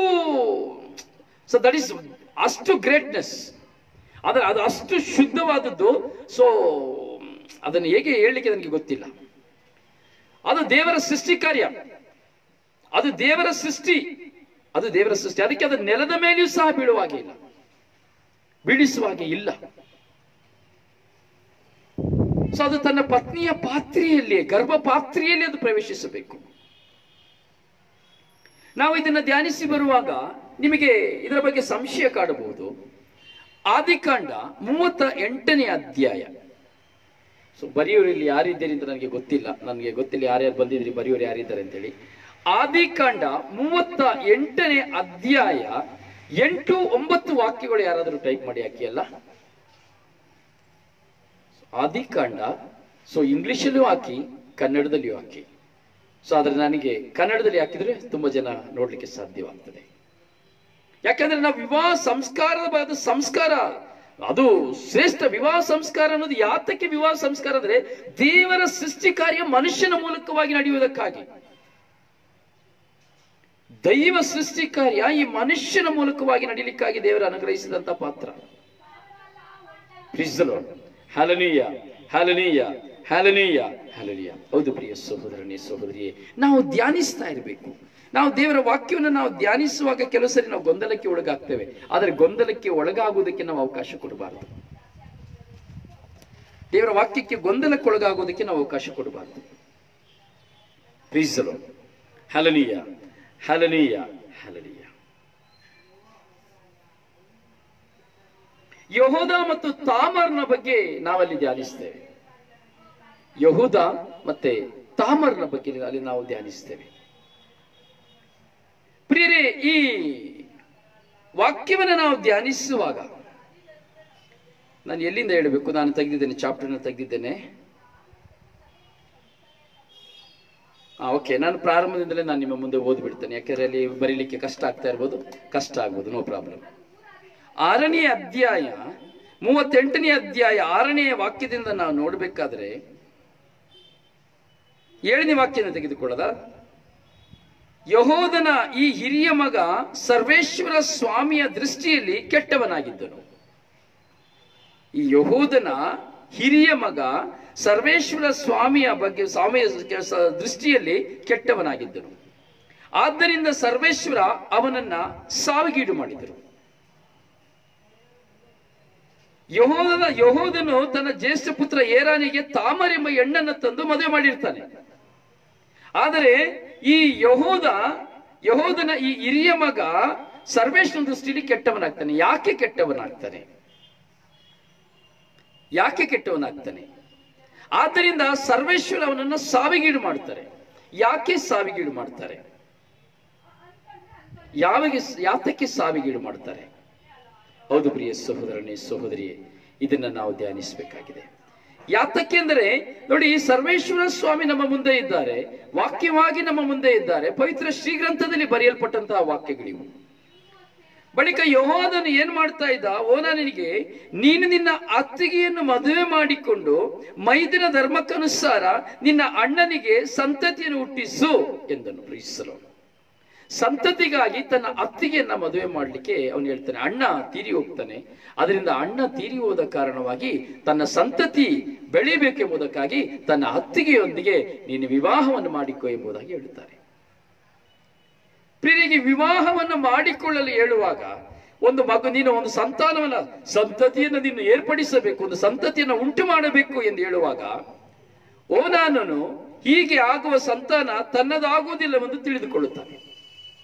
ಗ್ರೇಟ್ನೆಸ್, ಆದ್ರೆ ಅದು ಅಷ್ಟು ಶುದ್ಧವಾದದ್ದು. ಸೊ ಅದನ್ನು ಹೇಗೆ ಹೇಳಲಿಕ್ಕೆ ನನಗೆ ಗೊತ್ತಿಲ್ಲ. ಅದು ದೇವರ ಸೃಷ್ಟಿ ಕಾರ್ಯ, ಅದು ದೇವರ ಸೃಷ್ಟಿ. ಅದಕ್ಕೆ ಅದು ನೆಲದ ಮೇಲೆಯೂ ಸಹ ಬೀಳುವಾಗೆ ಇಲ್ಲ, ಬೀಳಿಸುವಾಗೆ ಇಲ್ಲ. ಸೊ ಅದು ತನ್ನ ಪತ್ನಿಯ ಪಾತ್ರೆಯಲ್ಲಿ, ಗರ್ಭ ಪಾತ್ರೆಯಲ್ಲಿ ಅದು ಪ್ರವೇಶಿಸಬೇಕು. ನಾವು ಇದನ್ನ ಧ್ಯಾನಿಸಿ ಬರುವಾಗ ನಿಮಗೆ ಇದರ ಬಗ್ಗೆ ಸಂಶಯ ಕಾಡಬಹುದು. ಆದಿಕಾಂಡ 38ನೇ ಅಧ್ಯಾಯ. ಸೊ ಬರೆಯೋರಲ್ಲಿ ಯಾರಿದ್ದೀರಿ ಅಂತ ನನಗೆ ಗೊತ್ತಿಲ್ಲ ಯಾರ್ಯಾರು ಬಂದಿದ್ರಿ, ಬರೆಯೋರು ಯಾರಿದ್ದಾರೆ ಅಂತೇಳಿ. ಆದಿಕಾಂಡ 38ನೇ ಅಧ್ಯಾಯ 8-9 ವಾಕ್ಯಗಳು ಯಾರಾದರೂ ಟೈಪ್ ಮಾಡಿ ಹಾಕಿ ಅಲ್ಲ. ಆದಿಕಾಂಡ, ಸೊ ಇಂಗ್ಲಿಷಲ್ಲೂ ಹಾಕಿ, ಕನ್ನಡದಲ್ಲಿಯೂ ಹಾಕಿ. ಸೊ ಆದ್ರೆ ನನಗೆ ಕನ್ನಡದಲ್ಲಿ ಹಾಕಿದ್ರೆ ತುಂಬಾ ಜನ ನೋಡ್ಲಿಕ್ಕೆ ಸಾಧ್ಯವಾಗ್ತದೆ. ಯಾಕಂದ್ರೆ ನಾವು ವಿವಾಹ ಸಂಸ್ಕಾರ ಅದು ಶ್ರೇಷ್ಠ. ವಿವಾಹ ಸಂಸ್ಕಾರ ಅನ್ನೋದು ಯಾತಕ್ಕೆ ವಿವಾಹ ಸಂಸ್ಕಾರ ಅಂದ್ರೆ ದೇವರ ಸೃಷ್ಟಿ ಕಾರ್ಯ ಮನುಷ್ಯನ ಮೂಲಕವಾಗಿ ನಡೆಯುವುದಕ್ಕಾಗಿ. ದೈವ ಸೃಷ್ಟಿ ಕಾರ್ಯ ಈ ಮನುಷ್ಯನ ಮೂಲಕವಾಗಿ ನಡೀಲಿಕ್ಕಾಗಿ ದೇವರು ಅನುಗ್ರಹಿಸಿದಂತ ಪಾತ್ರ. Praise the Lord. Hallelujah, hallelujah, hallelujah, hallelujah. ಹೌದು ಪ್ರಿಯ ಸಹೋದರನೇ, ಸಹೋದರಿಯೇ, ನಾವು ಧ್ಯಾನಿಸ್ತಾ ಇರಬೇಕು. ನಾವು ದೇವರ ವಾಕ್ಯವನ್ನು ನಾವು ಧ್ಯಾನಿಸುವಾಗ ಕೆಲವು ಸರಿ ನಾವು ಗೊಂದಲಕ್ಕೆ ಒಳಗಾಗ್ತೇವೆ. ಆದರೆ ಗೊಂದಲಕ್ಕೆ ಒಳಗಾಗುವುದಕ್ಕೆ ನಾವು ಅವಕಾಶ ಕೊಡಬಾರದು. ದೇವರ ವಾಕ್ಯಕ್ಕೆ ಗೊಂದಲಕ್ಕೆ ಒಳಗಾಗುವುದಕ್ಕೆ ನಾವು ಅವಕಾಶ ಕೊಡಬಾರದು. Praise the Lord. Hallelujah, hallelujah, hallelujah. ಯೆಹೂದ ಮತ್ತು ತಾಮಾರನ ಬಗ್ಗೆ ನಾವಲ್ಲಿ ಧ್ಯಾನಿಸ್ತೇವೆ. ಯೆಹೂದ ಮತ್ತೆ ತಾಮಾರನ ಬಗ್ಗೆ ಅಲ್ಲಿ ನಾವು ಧ್ಯಾನಿಸ್ತೇವೆ. ಪ್ರಿಯರೇ, ಈ ವಾಕ್ಯವನ್ನು ನಾವು ಧ್ಯಾನಿಸುವಾಗ ನಾನು ಎಲ್ಲಿಂದ ಹೇಳಬೇಕು? ನಾನು ತೆಗೆದಿದ್ದೇನೆ, ಚಾಪ್ಟರ್ನ ತೆಗೆದಿದ್ದೇನೆ. ಓಕೆ, ನಾನು ಪ್ರಾರಂಭದಿಂದಲೇ ನಾನು ನಿಮ್ಮ ಮುಂದೆ ಓದ್ಬಿಡ್ತೇನೆ. ಯಾಕೆಂದ್ರೆ ಅಲ್ಲಿ ಬರೀಲಿಕ್ಕೆ ಕಷ್ಟ ಆಗ್ಬೋದು, ನೋ ಪ್ರಾಬ್ಲಮ್. 6ನೇ ಅಧ್ಯಾಯ 38ನೇ ಅಧ್ಯಾಯ 6ನೇ ವಾಕ್ಯದಿಂದ ನಾವು ನೋಡ್ಬೇಕಾದ್ರೆ 7ನೇ ವಾಕ್ಯನ ತೆಗೆದುಕೊಳ್ಳದ. ಯೆಹೂದನ ಈ ಹಿರಿಯ ಮಗ ಸರ್ವೇಶ್ವರ ಸ್ವಾಮಿಯ ದೃಷ್ಟಿಯಲ್ಲಿ ಕೆಟ್ಟವನಾಗಿದ್ದನು. ಈ ಯೆಹೂದನ ಹಿರಿಯ ಮಗ ಸರ್ವೇಶ್ವರ ಸ್ವಾಮಿಯ ದೃಷ್ಟಿಯಲ್ಲಿ ಕೆಟ್ಟವನಾಗಿದ್ದನು. ಆದ್ದರಿಂದ ಸರ್ವೇಶ್ವರ ಅವನನ್ನ ಸಾವಿಗೀಡು ಮಾಡಿದರು. ಯೆಹೂದನು ತನ್ನ ಜ್ಯೇಷ್ಠ ಪುತ್ರ ಏರಾನಿಗೆ ತಾಮರ್ ಎಂಬ ಹೆಣ್ಣನ್ನು ತಂದು ಮದುವೆ ಮಾಡಿರ್ತಾನೆ. ಆದರೆ ಈ ಯೆಹೂದನ ಈ ಹಿರಿಯ ಮಗ ಸರ್ವೇಶ್ವರನ ದೃಷ್ಟಿಯಲ್ಲಿ ಕೆಟ್ಟವನಾಗ್ತಾನೆ. ಯಾಕೆ ಕೆಟ್ಟವನಾಗ್ತಾನೆ? ಆದ್ದರಿಂದ ಸರ್ವೇಶ್ವರ ಅವನನ್ನು ಸಾವಿಗೀಡು ಮಾಡ್ತಾರೆ. ಯಾಕೆ ಸಾವಿಗೀಡು ಮಾಡ್ತಾರೆ? ಯಾತಕ್ಕೆ ಸಾವಿಗೀಡು ಮಾಡ್ತಾರೆ? ಹೌದು ಪ್ರಿಯ ಸಹೋದರನೇ, ಸಹೋದರಿಯೇ, ಇದನ್ನ ನಾವು ಧ್ಯಾನಿಸಬೇಕಾಗಿದೆ. ಯಾತಕ್ಕೆ ಅಂದರೆ ನೋಡಿ, ಸರ್ವೇಶ್ವರ ಸ್ವಾಮಿ ನಮ್ಮ ಮುಂದೆ ಇದ್ದಾರೆ, ವಾಕ್ಯವಾಗಿ ನಮ್ಮ ಮುಂದೆ ಇದ್ದಾರೆ. ಪವಿತ್ರ ಶ್ರೀಗ್ರಂಥದಲ್ಲಿ ಬರೆಯಲ್ಪಟ್ಟಂತಹ ವಾಕ್ಯಗಳಿವು. ಬಳಿಕ ಯೆಹೋವನು ಏನ್ ಮಾಡ್ತಾ ಇದ್ದ? ಓನಾನನಿಗೆ, ನೀನು ನಿನ್ನ ಅತ್ತಿಗೆಯನ್ನು ಮದುವೆ ಮಾಡಿಕೊಂಡು ಮೈದಿನ ಧರ್ಮಕ್ಕನುಸಾರ ನಿನ್ನ ಅಣ್ಣನಿಗೆ ಸಂತತಿಯನ್ನು ಹುಟ್ಟಿಸು ಎಂದನು. ಪ್ರೀಸಲು ಸಂತತಿಗಾಗಿ ತನ್ನ ಅತ್ತಿಗೆಯನ್ನ ಮದುವೆ ಮಾಡಲಿಕ್ಕೆ ಅವನು ಹೇಳ್ತಾನೆ. ಅಣ್ಣ ತೀರಿ ಹೋಗ್ತಾನೆ, ಅದರಿಂದ ಅಣ್ಣ ತೀರಿ ಹೋದ ಕಾರಣವಾಗಿ ತನ್ನ ಸಂತತಿ ಬೆಳಿಬೇಕೆಂಬುದಕ್ಕಾಗಿ ತನ್ನ ಅತ್ತಿಗೆಯೊಂದಿಗೆ ನೀನು ವಿವಾಹವನ್ನು ಮಾಡಿಕೊ ಎಂಬುದಾಗಿ ಹೇಳುತ್ತಾರೆ. ಪ್ರಿಯರಿಗೆ, ವಿವಾಹವನ್ನು ಮಾಡಿಕೊಳ್ಳಲು ಹೇಳುವಾಗ ಒಂದು ಮಗು, ನೀನು ಒಂದು ಸಂತತಿಯನ್ನು ನೀನು ಏರ್ಪಡಿಸಬೇಕು, ಒಂದು ಸಂತತಿಯನ್ನು ಉಂಟು ಮಾಡಬೇಕು ಎಂದು ಹೇಳುವಾಗ ಓನಾನನು ಹೀಗೆ ಆಗುವ ಸಂತಾನ ತನ್ನದಾಗುವುದಿಲ್ಲವೆಂದು ತಿಳಿದುಕೊಳ್ಳುತ್ತಾನೆ.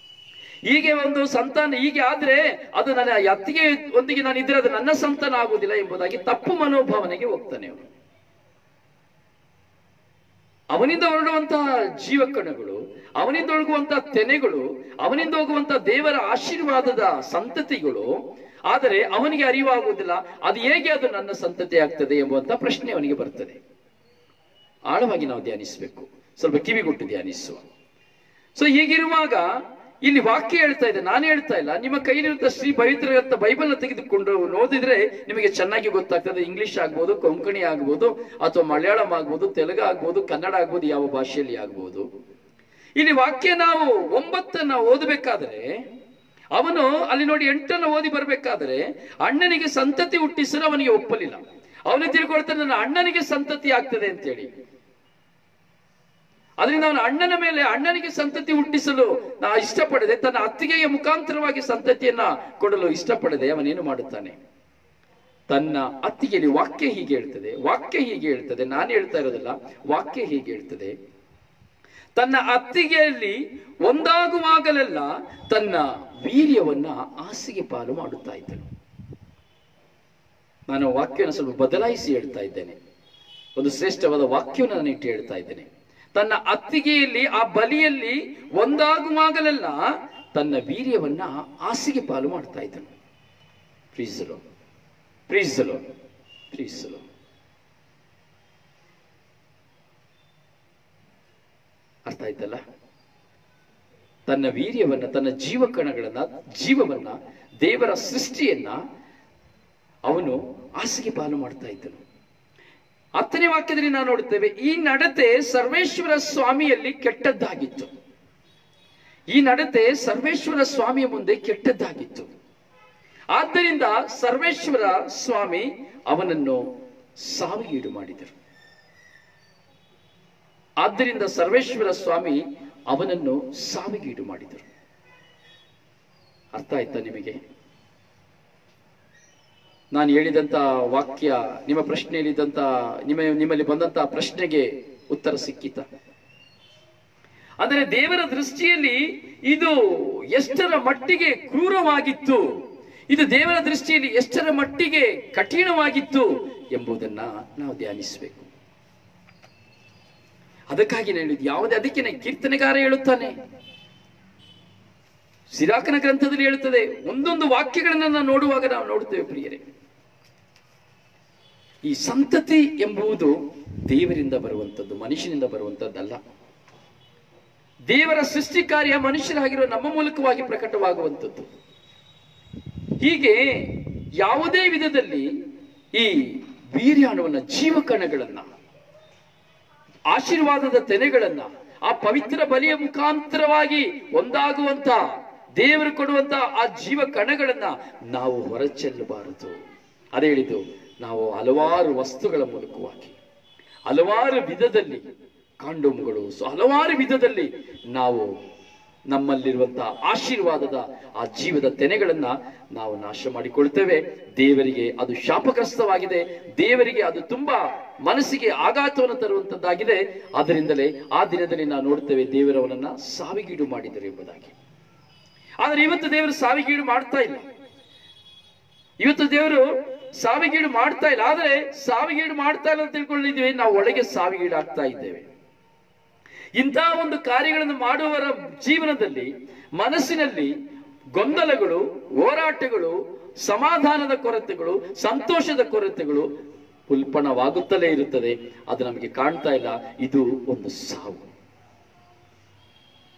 ಹೀಗೆ ಒಂದು ಸಂತಾನ ಹೀಗೆ ಆದ್ರೆ ಅದು ನನ್ನ ಅತ್ತಿಗೆ ಒಂದಿಗೆ ನಾನು ಇದ್ರೆ ಅದು ನನ್ನ ಸಂತಾನ ಆಗುವುದಿಲ್ಲ ಎಂಬುದಾಗಿ ತಪ್ಪು ಮನೋಭಾವನೆಗೆ ಹೋಗ್ತಾನೆ. ಅವನಿಂದ ಹೊರಡುವಂತಹ ಜೀವಕಣಗಳು, ಅವನಿಂದ ಹೋಗುವಂತಹ ತೆನೆಗಳು, ಅವನಿಂದ ಹೋಗುವಂತಹ ದೇವರ ಆಶೀರ್ವಾದದ ಸಂತತಿಗಳು, ಆದರೆ ಅವನಿಗೆ ಅರಿವಾಗುವುದಿಲ್ಲ ಅದು ಹೇಗೆ ಅದು ನನ್ನ ಸಂತತಿ ಆಗ್ತದೆ ಎಂಬುವಂತಹ ಪ್ರಶ್ನೆ ಅವನಿಗೆ ಬರ್ತದೆ. ಆಳವಾಗಿ ನಾವು ಧ್ಯಾನಿಸಬೇಕು, ಸ್ವಲ್ಪ ಕಿವಿಗೊಟ್ಟು ಧ್ಯಾನಿಸುವ. ಸೊ ಹೀಗಿರುವಾಗ ಇಲ್ಲಿ ವಾಕ್ಯ ಹೇಳ್ತಾ ಇದೆ, ನಾನು ಹೇಳ್ತಾ ಇಲ್ಲ. ನಿಮ್ಮ ಕೈಲಿರುವಂತಹ ಶ್ರೀ ಪವಿತ್ರ ಬೈಬಲ್ ತೆಗೆದುಕೊಂಡು ಓದಿದ್ರೆ ನಿಮಗೆ ಚೆನ್ನಾಗಿ ಗೊತ್ತಾಗ್ತದೆ. ಇಂಗ್ಲಿಷ್ ಆಗ್ಬೋದು, ಕೊಂಕಣಿ ಆಗ್ಬೋದು, ಅಥವಾ ಮಲಯಾಳಂ ಆಗ್ಬೋದು, ತೆಲುಗು ಆಗ್ಬೋದು, ಕನ್ನಡ ಆಗ್ಬೋದು, ಯಾವ ಭಾಷೆಯಲ್ಲಿ ಆಗ್ಬೋದು. ಇಲ್ಲಿ ವಾಕ್ಯ ನಾವು 9 ಓದಬೇಕಾದ್ರೆ, ಅವನು ಅಲ್ಲಿ ನೋಡಿ 8 ಓದಿ ಬರ್ಬೇಕಾದ್ರೆ ಅಣ್ಣನಿಗೆ ಸಂತತಿ ಹುಟ್ಟಿಸಲು ಅವನಿಗೆ ಒಪ್ಪಲಿಲ್ಲ. ಅವನು ತಿಳ್ಕೊಳ್ತಾನೆ ನನ್ನ ಅಣ್ಣನಿಗೆ ಸಂತತಿ ಆಗ್ತದೆ ಅಂತೇಳಿ. ಅದರಿಂದ ಅವನ ಅಣ್ಣನಿಗೆ ಸಂತತಿ ಹುಟ್ಟಿಸಲು ಇಷ್ಟಪಡದೆ, ತನ್ನ ಅತ್ತಿಗೆಯ ಮುಖಾಂತರವಾಗಿ ಸಂತತಿಯನ್ನ ಕೊಡಲು ಇಷ್ಟಪಡದೆ ಅವನೇನು ಮಾಡುತ್ತಾನೆ, ತನ್ನ ಅತ್ತಿಗೆಯಲ್ಲಿ ವಾಕ್ಯ ಹೀಗೆ ಹೇಳ್ತದೆ, ನಾನು ಹೇಳ್ತಾ ಇರೋದಿಲ್ಲ, ವಾಕ್ಯ ಹೀಗೆ ಹೇಳ್ತದೆ. ತನ್ನ ಅತ್ತಿಗೆಯಲ್ಲಿ ಒಂದಾಗುವಾಗಲೆಲ್ಲ ತನ್ನ ವೀರ್ಯವನ್ನ ಹಾಸಿಗೆ ಪಾಲು ಮಾಡುತ್ತಾ ಇದ್ದನು. ನಾನು ವಾಕ್ಯವನ್ನು ಸ್ವಲ್ಪ ಬದಲಾಯಿಸಿ ಹೇಳ್ತಾ ಇದ್ದೇನೆ, ಒಂದು ಶ್ರೇಷ್ಠವಾದ ವಾಕ್ಯವನ್ನು ನಾನು ಇಟ್ಟು ಹೇಳ್ತಾ ಇದ್ದೇನೆ. ತನ್ನ ಅತ್ತಿಗೆಯಲ್ಲಿ, ಆ ಬಲಿಯಲ್ಲಿ ಒಂದಾಗುವಾಗಲೆಲ್ಲ ತನ್ನ ವೀರ್ಯವನ್ನ ಹಾಸಿಗೆ ಪಾಲು ಮಾಡ್ತಾ ಇದ್ದನು. ಪ್ರೀಸ್ ದ ಲಾರ್ಡ್. ಅರ್ಥ ಆಯ್ತಲ್ಲ? ತನ್ನ ವೀರ್ಯವನ್ನ, ತನ್ನ ಜೀವವನ್ನ, ದೇವರ ಸೃಷ್ಟಿಯನ್ನ ಅವನು ಹಾಸಿಗೆ ಪಾಲು ಮಾಡ್ತಾ ಇದ್ದನು. 10ನೇ ವಾಕ್ಯದಲ್ಲಿ ನಾವು ನೋಡುತ್ತೇವೆ, ಈ ನಡತೆ ಸರ್ವೇಶ್ವರ ಸ್ವಾಮಿಯಲ್ಲಿ ಕೆಟ್ಟದ್ದಾಗಿತ್ತು. ಈ ನಡತೆ ಸರ್ವೇಶ್ವರ ಸ್ವಾಮಿಯ ಮುಂದೆ ಕೆಟ್ಟದ್ದಾಗಿತ್ತು. ಆದ್ದರಿಂದ ಸರ್ವೇಶ್ವರ ಸ್ವಾಮಿ ಅವನನ್ನು ಸಾವಿಗೀಡು ಮಾಡಿದರು. ಅರ್ಥ ಆಯ್ತಾ ನಿಮಗೆ? ನಾನು ಹೇಳಿದಂತ ವಾಕ್ಯ ನಿಮ್ಮ ಪ್ರಶ್ನೆಯಲ್ಲಿದ್ದಂತ ನಿಮ್ಮಲ್ಲಿ ಬಂದಂತಹ ಪ್ರಶ್ನೆಗೆ ಉತ್ತರ ಸಿಕ್ಕಿತ? ಅಂದರೆ ದೇವರ ದೃಷ್ಟಿಯಲ್ಲಿ ಇದು ಎಷ್ಟರ ಮಟ್ಟಿಗೆ ಕ್ರೂರವಾಗಿತ್ತು, ಇದು ದೇವರ ದೃಷ್ಟಿಯಲ್ಲಿ ಎಷ್ಟರ ಮಟ್ಟಿಗೆ ಕಠಿಣವಾಗಿತ್ತು ಎಂಬುದನ್ನ ನಾವು ಧ್ಯಾನಿಸಬೇಕು. ಅದಕ್ಕಾಗಿ ನಾನು ಹೇಳಿದ್ದು, ಅದಕ್ಕೆ ಕೀರ್ತನೆಗಾರ ಹೇಳುತ್ತಾನೆ, ಸಿರಾಕನ ಗ್ರಂಥದಲ್ಲಿ ಹೇಳುತ್ತದೆ. ಒಂದೊಂದು ವಾಕ್ಯಗಳನ್ನ ನಾವು ನೋಡುವಾಗ ನಾವು ನೋಡುತ್ತೇವೆ ಪ್ರಿಯರೇ, ಈ ಸಂತತಿ ಎಂಬುದು ದೇವರಿಂದ ಬರುವಂಥದ್ದು, ಮನುಷ್ಯನಿಂದ ಬರುವಂಥದ್ದಲ್ಲ. ದೇವರ ಸೃಷ್ಟಿ ಕಾರ್ಯ ಮನುಷ್ಯರಾಗಿರುವ ನಮ್ಮ ಮೂಲಕವಾಗಿ ಪ್ರಕಟವಾಗುವಂಥದ್ದು. ಹೀಗೆ ಯಾವುದೇ ವಿಧದಲ್ಲಿ ಈ ವೀರ್ಯಾಣುವನ್ನ, ಜೀವಕಣಗಳನ್ನ, ಆಶೀರ್ವಾದದ ತೆನೆಗಳನ್ನ, ಆ ಪವಿತ್ರ ಬಲಿಯ ಮುಖಾಂತರವಾಗಿ ಒಂದಾಗುವಂತ ದೇವರು ಕೊಡುವಂತ ಆ ಜೀವ ಕಣಗಳನ್ನ ನಾವು ಹೊರಚೆಲ್ಲಬಾರದು. ಅದೇ ಹೇಳಿದ್ದು, ನಾವು ಹಲವಾರು ವಸ್ತುಗಳ ಮೂಲಕವಾಗಿ, ಹಲವಾರು ವಿಧದಲ್ಲಿ ಕಾಂಡೋಮ್ಗಳು, ಹಲವಾರು ವಿಧದಲ್ಲಿ ನಾವು ನಮ್ಮಲ್ಲಿರುವಂತಹ ಆಶೀರ್ವಾದದ ಆ ಜೀವದ ತೆನೆಗಳನ್ನ ನಾವು ನಾಶ ಮಾಡಿಕೊಳ್ತೇವೆ. ದೇವರಿಗೆ ಅದು ಶಾಪಗ್ರಸ್ತವಾಗಿದೆ, ದೇವರಿಗೆ ಅದು ತುಂಬಾ ಮನಸ್ಸಿಗೆ ಆಘಾತವನ್ನು ತರುವಂತದ್ದಾಗಿದೆ. ಅದರಿಂದಲೇ ಆ ದಿನದಲ್ಲಿ ನಾವು ನೋಡ್ತೇವೆ, ದೇವರವನನ್ನ ಸಾವಿಗೀಡು ಮಾಡಿದರು ಎಂಬುದಾಗಿ. ಆದರೆ ಇವತ್ತು ದೇವರು ಸಾವಿಗೀಡು ಮಾಡ್ತಾ ಇಲ್ಲ. ಆದರೆ ಸಾವಿಗೀಡು ಮಾಡ್ತಾ ಇಲ್ಲ ಅಂತ ತಿಳ್ಕೊಂಡಿದ್ವಿ, ನಾವು ಒಳಗೆ ಸಾವಿಗೀಡಾಗ್ತಾ ಇದ್ದೇವೆ. ಇಂತಹ ಒಂದು ಕಾರ್ಯಗಳನ್ನು ಮಾಡುವವರ ಜೀವನದಲ್ಲಿ, ಮನಸ್ಸಿನಲ್ಲಿ ಗೊಂದಲಗಳು, ಹೋರಾಟಗಳು, ಸಮಾಧಾನದ ಕೊರತೆಗಳು, ಸಂತೋಷದ ಕೊರತೆಗಳು ಉಲ್ಪಣವಾಗುತ್ತಲೇ ಇರುತ್ತದೆ. ಅದು ನಮಗೆ ಕಾಣ್ತಾ ಇಲ್ಲ. ಇದು ಒಂದು ಸಾವು.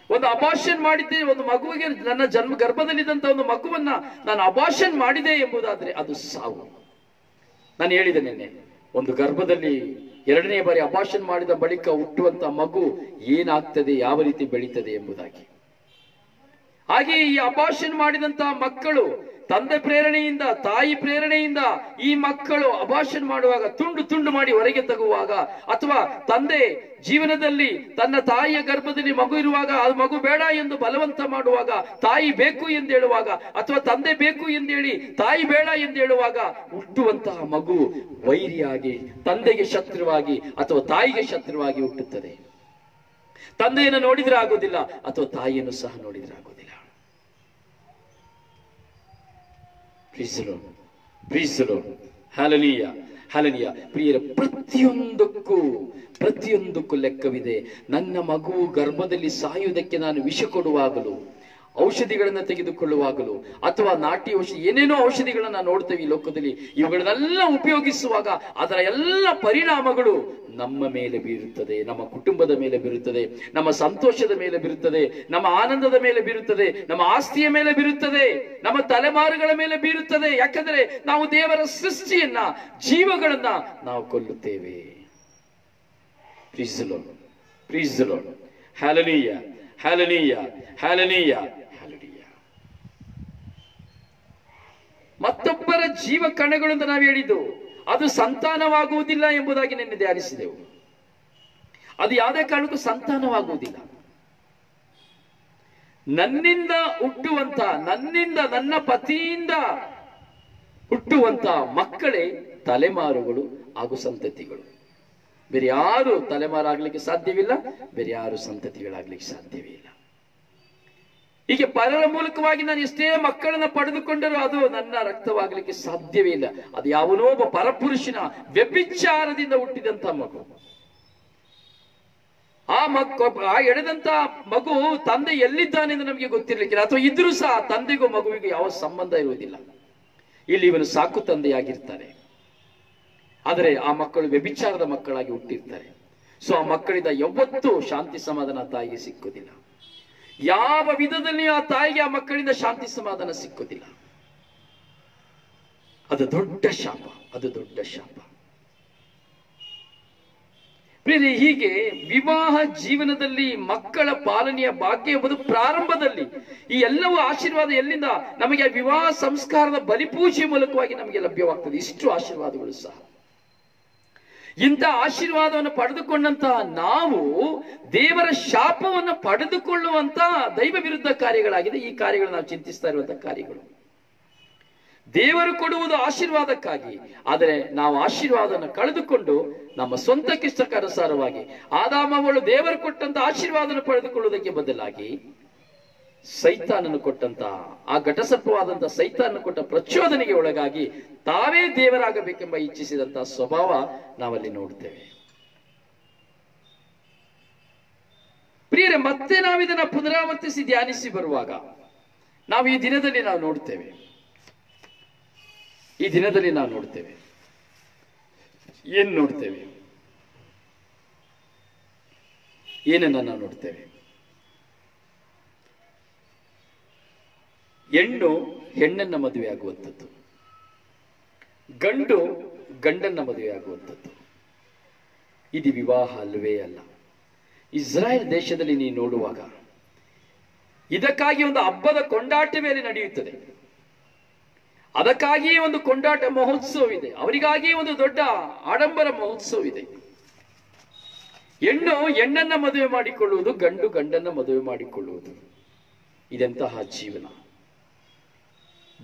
ಒಂದು ಅಬಾರ್ಷನ್ ಮಾಡಿದ್ದೆ, ಒಂದು ಮಗುವಿಗೆ, ನನ್ನ ಗರ್ಭದಲ್ಲಿದ್ದಂತ ಒಂದು ಮಗುವನ್ನ ನಾನು ಅಬಾರ್ಷನ್ ಮಾಡಿದೆ ಎಂಬುದಾದ್ರೆ ಅದು ಸಾವು. ನಾನು ಹೇಳಿದೆ ನಿನ್ನೆ, ಒಂದು ಗರ್ಭದಲ್ಲಿ 2ನೇ ಬಾರಿ ಅಬಾರ್ಷನ್ ಮಾಡಿದ ಬಳಿಕ ಹುಟ್ಟುವಂತ ಮಗು ಏನಾಗ್ತದೆ, ಯಾವ ರೀತಿ ಬೆಳೀತದೆ ಎಂಬುದಾಗಿ. ಹಾಗೆ ಈ ಅಬಾರ್ಷನ್ ಮಾಡಿದಂತಹ ಮಕ್ಕಳು ತಂದೆ ಪ್ರೇರಣೆಯಿಂದ, ತಾಯಿ ಪ್ರೇರಣೆಯಿಂದ ಈ ಮಕ್ಕಳು ಅಬಾರ್ಷನ್ ಮಾಡುವಾಗ, ತುಂಡು ತುಂಡು ಮಾಡಿ ಹೊರಗೆ ತಗುವಾಗ, ಅಥವಾ ತಂದೆ ಜೀವನದಲ್ಲಿ ತನ್ನ ತಾಯಿಯ ಗರ್ಭದಲ್ಲಿ ಮಗು ಇರುವಾಗ ಅದು ಮಗು ಬೇಡ ಎಂದು ಬಲವಂತ ಮಾಡುವಾಗ, ತಾಯಿ ಬೇಕು ಎಂದು ಹೇಳುವಾಗ, ಅಥವಾ ತಂದೆ ಬೇಕು ಎಂದೇಳಿ ತಾಯಿ ಬೇಡ ಎಂದು ಹೇಳುವಾಗ ಹುಟ್ಟುವಂತಹ ಮಗು ವೈರಿಯಾಗಿ, ತಂದೆಗೆ ಶತ್ರುವಾಗಿ ಅಥವಾ ತಾಯಿಗೆ ಶತ್ರುವಾಗಿ ಹುಟ್ಟುತ್ತದೆ. ತಂದೆಯನ್ನು ನೋಡಿದ್ರೆ ಆಗೋದಿಲ್ಲ, ಅಥವಾ ತಾಯಿಯನ್ನು ಸಹ ನೋಡಿದ್ರೆ ಆಗೋದಿಲ್ಲ. Hallelujah, hallelujah. ಪ್ರಿಯರ, ಪ್ರತಿಯೊಂದಕ್ಕೂ ಲೆಕ್ಕವಿದೆ. ನನ್ನ ಮಗು ಗರ್ಭದಲ್ಲಿ ಸಾಯುವುದಕ್ಕೆ ನಾನು ವಿಷ ಕೊಡುವಾಗಲೂ, ಔಷಧಿಗಳನ್ನ ತೆಗೆದುಕೊಳ್ಳುವಾಗಲೂ, ಅಥವಾ ನಾಟಿ ಔಷಧಿ, ಏನೇನೋ ಔಷಧಿಗಳನ್ನ ನೋಡ್ತೇವೆ ಈ ಲೋಕದಲ್ಲಿ. ಇವುಗಳನ್ನೆಲ್ಲ ಉಪಯೋಗಿಸುವಾಗ ಅದರ ಎಲ್ಲ ಪರಿಣಾಮಗಳು ನಮ್ಮ ಮೇಲೆ ಬೀರುತ್ತದೆ, ನಮ್ಮ ಕುಟುಂಬದ ಮೇಲೆ ಬೀರುತ್ತದೆ, ನಮ್ಮ ಸಂತೋಷದ ಮೇಲೆ ಬೀರುತ್ತದೆ, ನಮ್ಮ ಆನಂದದ ಮೇಲೆ ಬೀರುತ್ತದೆ, ನಮ್ಮ ಆಸ್ತಿಯ ಮೇಲೆ ಬೀರುತ್ತದೆ, ನಮ್ಮ ತಲೆಮಾರುಗಳ ಮೇಲೆ ಬೀರುತ್ತದೆ. ಯಾಕಂದ್ರೆ ನಾವು ದೇವರ ಸೃಷ್ಟಿಯನ್ನ, ಜೀವಗಳನ್ನ ನಾವು ಕೊಲ್ಲುತ್ತೇವೆ. Praise the Lord, praise the Lord. Hallelujah, hallelujah, hallelujah, hallelujah. ಮತ್ತೊಬ್ಬರ ಜೀವ ಕಣಗಳು ಅಂತ ನಾವು ಹೇಳಿದ್ದು, ಅದು ಸಂತಾನವಾಗುವುದಿಲ್ಲ ಎಂಬುದಾಗಿ ನಿನ್ನೆ ಧ್ಯಾನಿಸಿದೆವು. ಅದು ಯಾವುದೇ ಕಾರಣಕ್ಕೂ ಸಂತಾನವಾಗುವುದಿಲ್ಲ. ನನ್ನಿಂದ ಹುಟ್ಟುವಂತ, ನನ್ನ ಪತಿಯಿಂದ ಹುಟ್ಟುವಂತ ಮಕ್ಕಳೇ ತಲೆಮಾರುಗಳು ಹಾಗೂ ಸಂತತಿಗಳು. ಬೇರೆ ಯಾರು ತಲೆಮಾರಾಗ್ಲಿಕ್ಕೆ ಸಾಧ್ಯವಿಲ್ಲ, ಬೇರೆ ಯಾರು ಸಂತತಿಗಳಾಗ್ಲಿಕ್ಕೆ ಸಾಧ್ಯವೇ ಇಲ್ಲ. ಹೀಗೆ ಪರರ ಮೂಲಕವಾಗಿ ನಾನು ಎಷ್ಟೇ ಮಕ್ಕಳನ್ನ ಪಡೆದುಕೊಂಡರೂ ಅದು ನನ್ನ ರಕ್ತವಾಗಲಿಕ್ಕೆ ಸಾಧ್ಯವೇ ಇಲ್ಲ. ಅದು ಯಾವನೋ ಒಬ್ಬ ಪರಪುರುಷನ ವ್ಯಭಿಚಾರದಿಂದ ಹುಟ್ಟಿದಂತ ಮಗು. ಆ ಎಳೆದಂತ ಮಗು ತಂದೆ ಎಲ್ಲಿದ್ದಾನೆ ಎಂದು ನಮಗೆ ಗೊತ್ತಿರ್ಲಿಕ್ಕಿಲ್ಲ, ಅಥವಾ ಇದ್ರೂ ಸಹ ತಂದೆಗೂ ಮಗುವಿಗೂ ಯಾವ ಸಂಬಂಧ ಇರುವುದಿಲ್ಲ. ಇಲ್ಲಿ ಇವನು ಸಾಕು ತಂದೆಯಾಗಿರ್ತಾನೆ, ಆದರೆ ಆ ಮಕ್ಕಳು ವ್ಯಭಿಚಾರದ ಮಕ್ಕಳಾಗಿ ಹುಟ್ಟಿರ್ತಾರೆ. ಸೊ ಆ ಮಕ್ಕಳಿಂದ ಯಾವತ್ತೂ ಶಾಂತಿ ಸಮಾಧಾನ ತಾಯಿಗೆ ಸಿಕ್ಕುವುದಿಲ್ಲ. ಯಾವ ವಿಧದಲ್ಲಿ ಆ ತಾಯಿಗೆ ಆ ಮಕ್ಕಳಿಂದ ಶಾಂತಿ ಸಮಾಧಾನ ಸಿಕ್ಕುವುದಿಲ್ಲ. ಅದು ದೊಡ್ಡ ಶಾಪ, ಅದು ದೊಡ್ಡ ಶಾಪ. ಪ್ರಿಯರೇ, ಹೀಗೆ ವಿವಾಹ ಜೀವನದಲ್ಲಿ ಮಕ್ಕಳ ಪಾಲನೆಯ ಭಾಗ್ಯ ಎಂಬುದು ಪ್ರಾರಂಭದಲ್ಲಿ ಈ ಎಲ್ಲವೂ ಆಶೀರ್ವಾದ ಎಲ್ಲಿಂದ ನಮಗೆ ವಿವಾಹ ಸಂಸ್ಕಾರದ ಬಲಿಪೂಜೆ ಮೂಲಕವಾಗಿ ನಮಗೆ ಲಭ್ಯವಾಗ್ತದೆ. ಇಷ್ಟು ಆಶೀರ್ವಾದಗಳು ಸಹ. ಇಂಥ ಆಶೀರ್ವಾದವನ್ನು ಪಡೆದುಕೊಂಡಂತಹ ನಾವು ದೇವರ ಶಾಪವನ್ನು ಪಡೆದುಕೊಳ್ಳುವಂತಹ ದೈವ ವಿರುದ್ಧ ಕಾರ್ಯಗಳಾಗಿದೆ ಈ ಕಾರ್ಯಗಳು. ನಾವು ಚಿಂತಿಸ್ತಾ ಇರುವಂತಹ ಕಾರ್ಯಗಳು. ದೇವರು ಕೊಡುವುದು ಆಶೀರ್ವಾದಕ್ಕಾಗಿ, ಆದರೆ ನಾವು ಆಶೀರ್ವಾದವನ್ನು ಕಳೆದುಕೊಂಡು ನಮ್ಮ ಸ್ವಂತಕ್ಕಿಷ್ಟಕ್ಕನುಸಾರವಾಗಿ ಆದಾಮವಳು ದೇವರು ಕೊಟ್ಟಂತ ಆಶೀರ್ವಾದವನ್ನು ಪಡೆದುಕೊಳ್ಳುವುದಕ್ಕೆ ಬದಲಾಗಿ ಸೈತಾನನು ಕೊಟ್ಟಂತ, ಆ ಘಟಸರ್ಪವಾದಂತ ಸೈತಾನನು ಕೊಟ್ಟ ಪ್ರಚೋದನೆಗೆ ಒಳಗಾಗಿ ತಾವೇ ದೇವರಾಗಬೇಕೆಂಬ ಇಚ್ಛಿಸಿದಂತಹ ಸ್ವಭಾವ ನಾವಲ್ಲಿ ನೋಡ್ತೇವೆ. ಪ್ರಿಯರೇ, ಮತ್ತೆ ನಾವಿದನ್ನ ಪುನರಾವರ್ತಿಸಿ ಧ್ಯಾನಿಸಿ ಬರುವಾಗ ನಾವು ಈ ದಿನದಲ್ಲಿ ನಾವು ನೋಡ್ತೇವೆ, ಏನ್ ನೋಡ್ತೇವೆ? ಏನನ್ನ ನಾವು ನೋಡ್ತೇವೆ? ಹೆಣ್ಣು ಹೆಣ್ಣನ್ನ ಮದುವೆ ಆಗುವಂಥದ್ದು, ಗಂಡು ಗಂಡನ್ನ ಮದುವೆ ಆಗುವಂಥದ್ದು. ಇದು ವಿವಾಹ ಅಲ್ಲವೇ ಅಲ್ಲ. ಇಸ್ರಾಯೇಲ್ ದೇಶದಲ್ಲಿ ನೀವು ನೋಡುವಾಗ ಇದಕ್ಕಾಗಿ ಒಂದು ಹಬ್ಬದ ಕೊಂಡಾಟವೇ ನಡೆಯುತ್ತದೆ. ಅದಕ್ಕಾಗಿಯೇ ಒಂದು ಕೊಂಡಾಟ ಮಹೋತ್ಸವ ಇದೆ, ಅವರಿಗಾಗಿಯೇ ಒಂದು ದೊಡ್ಡ ಆಡಂಬರ ಮಹೋತ್ಸವ ಇದೆ. ಹೆಣ್ಣು ಹೆಣ್ಣನ್ನ ಮದುವೆ ಮಾಡಿಕೊಳ್ಳುವುದು, ಗಂಡು ಗಂಡನ್ನ ಮದುವೆ ಮಾಡಿಕೊಳ್ಳುವುದು. ಇದೆಂತಹ ಜೀವನ!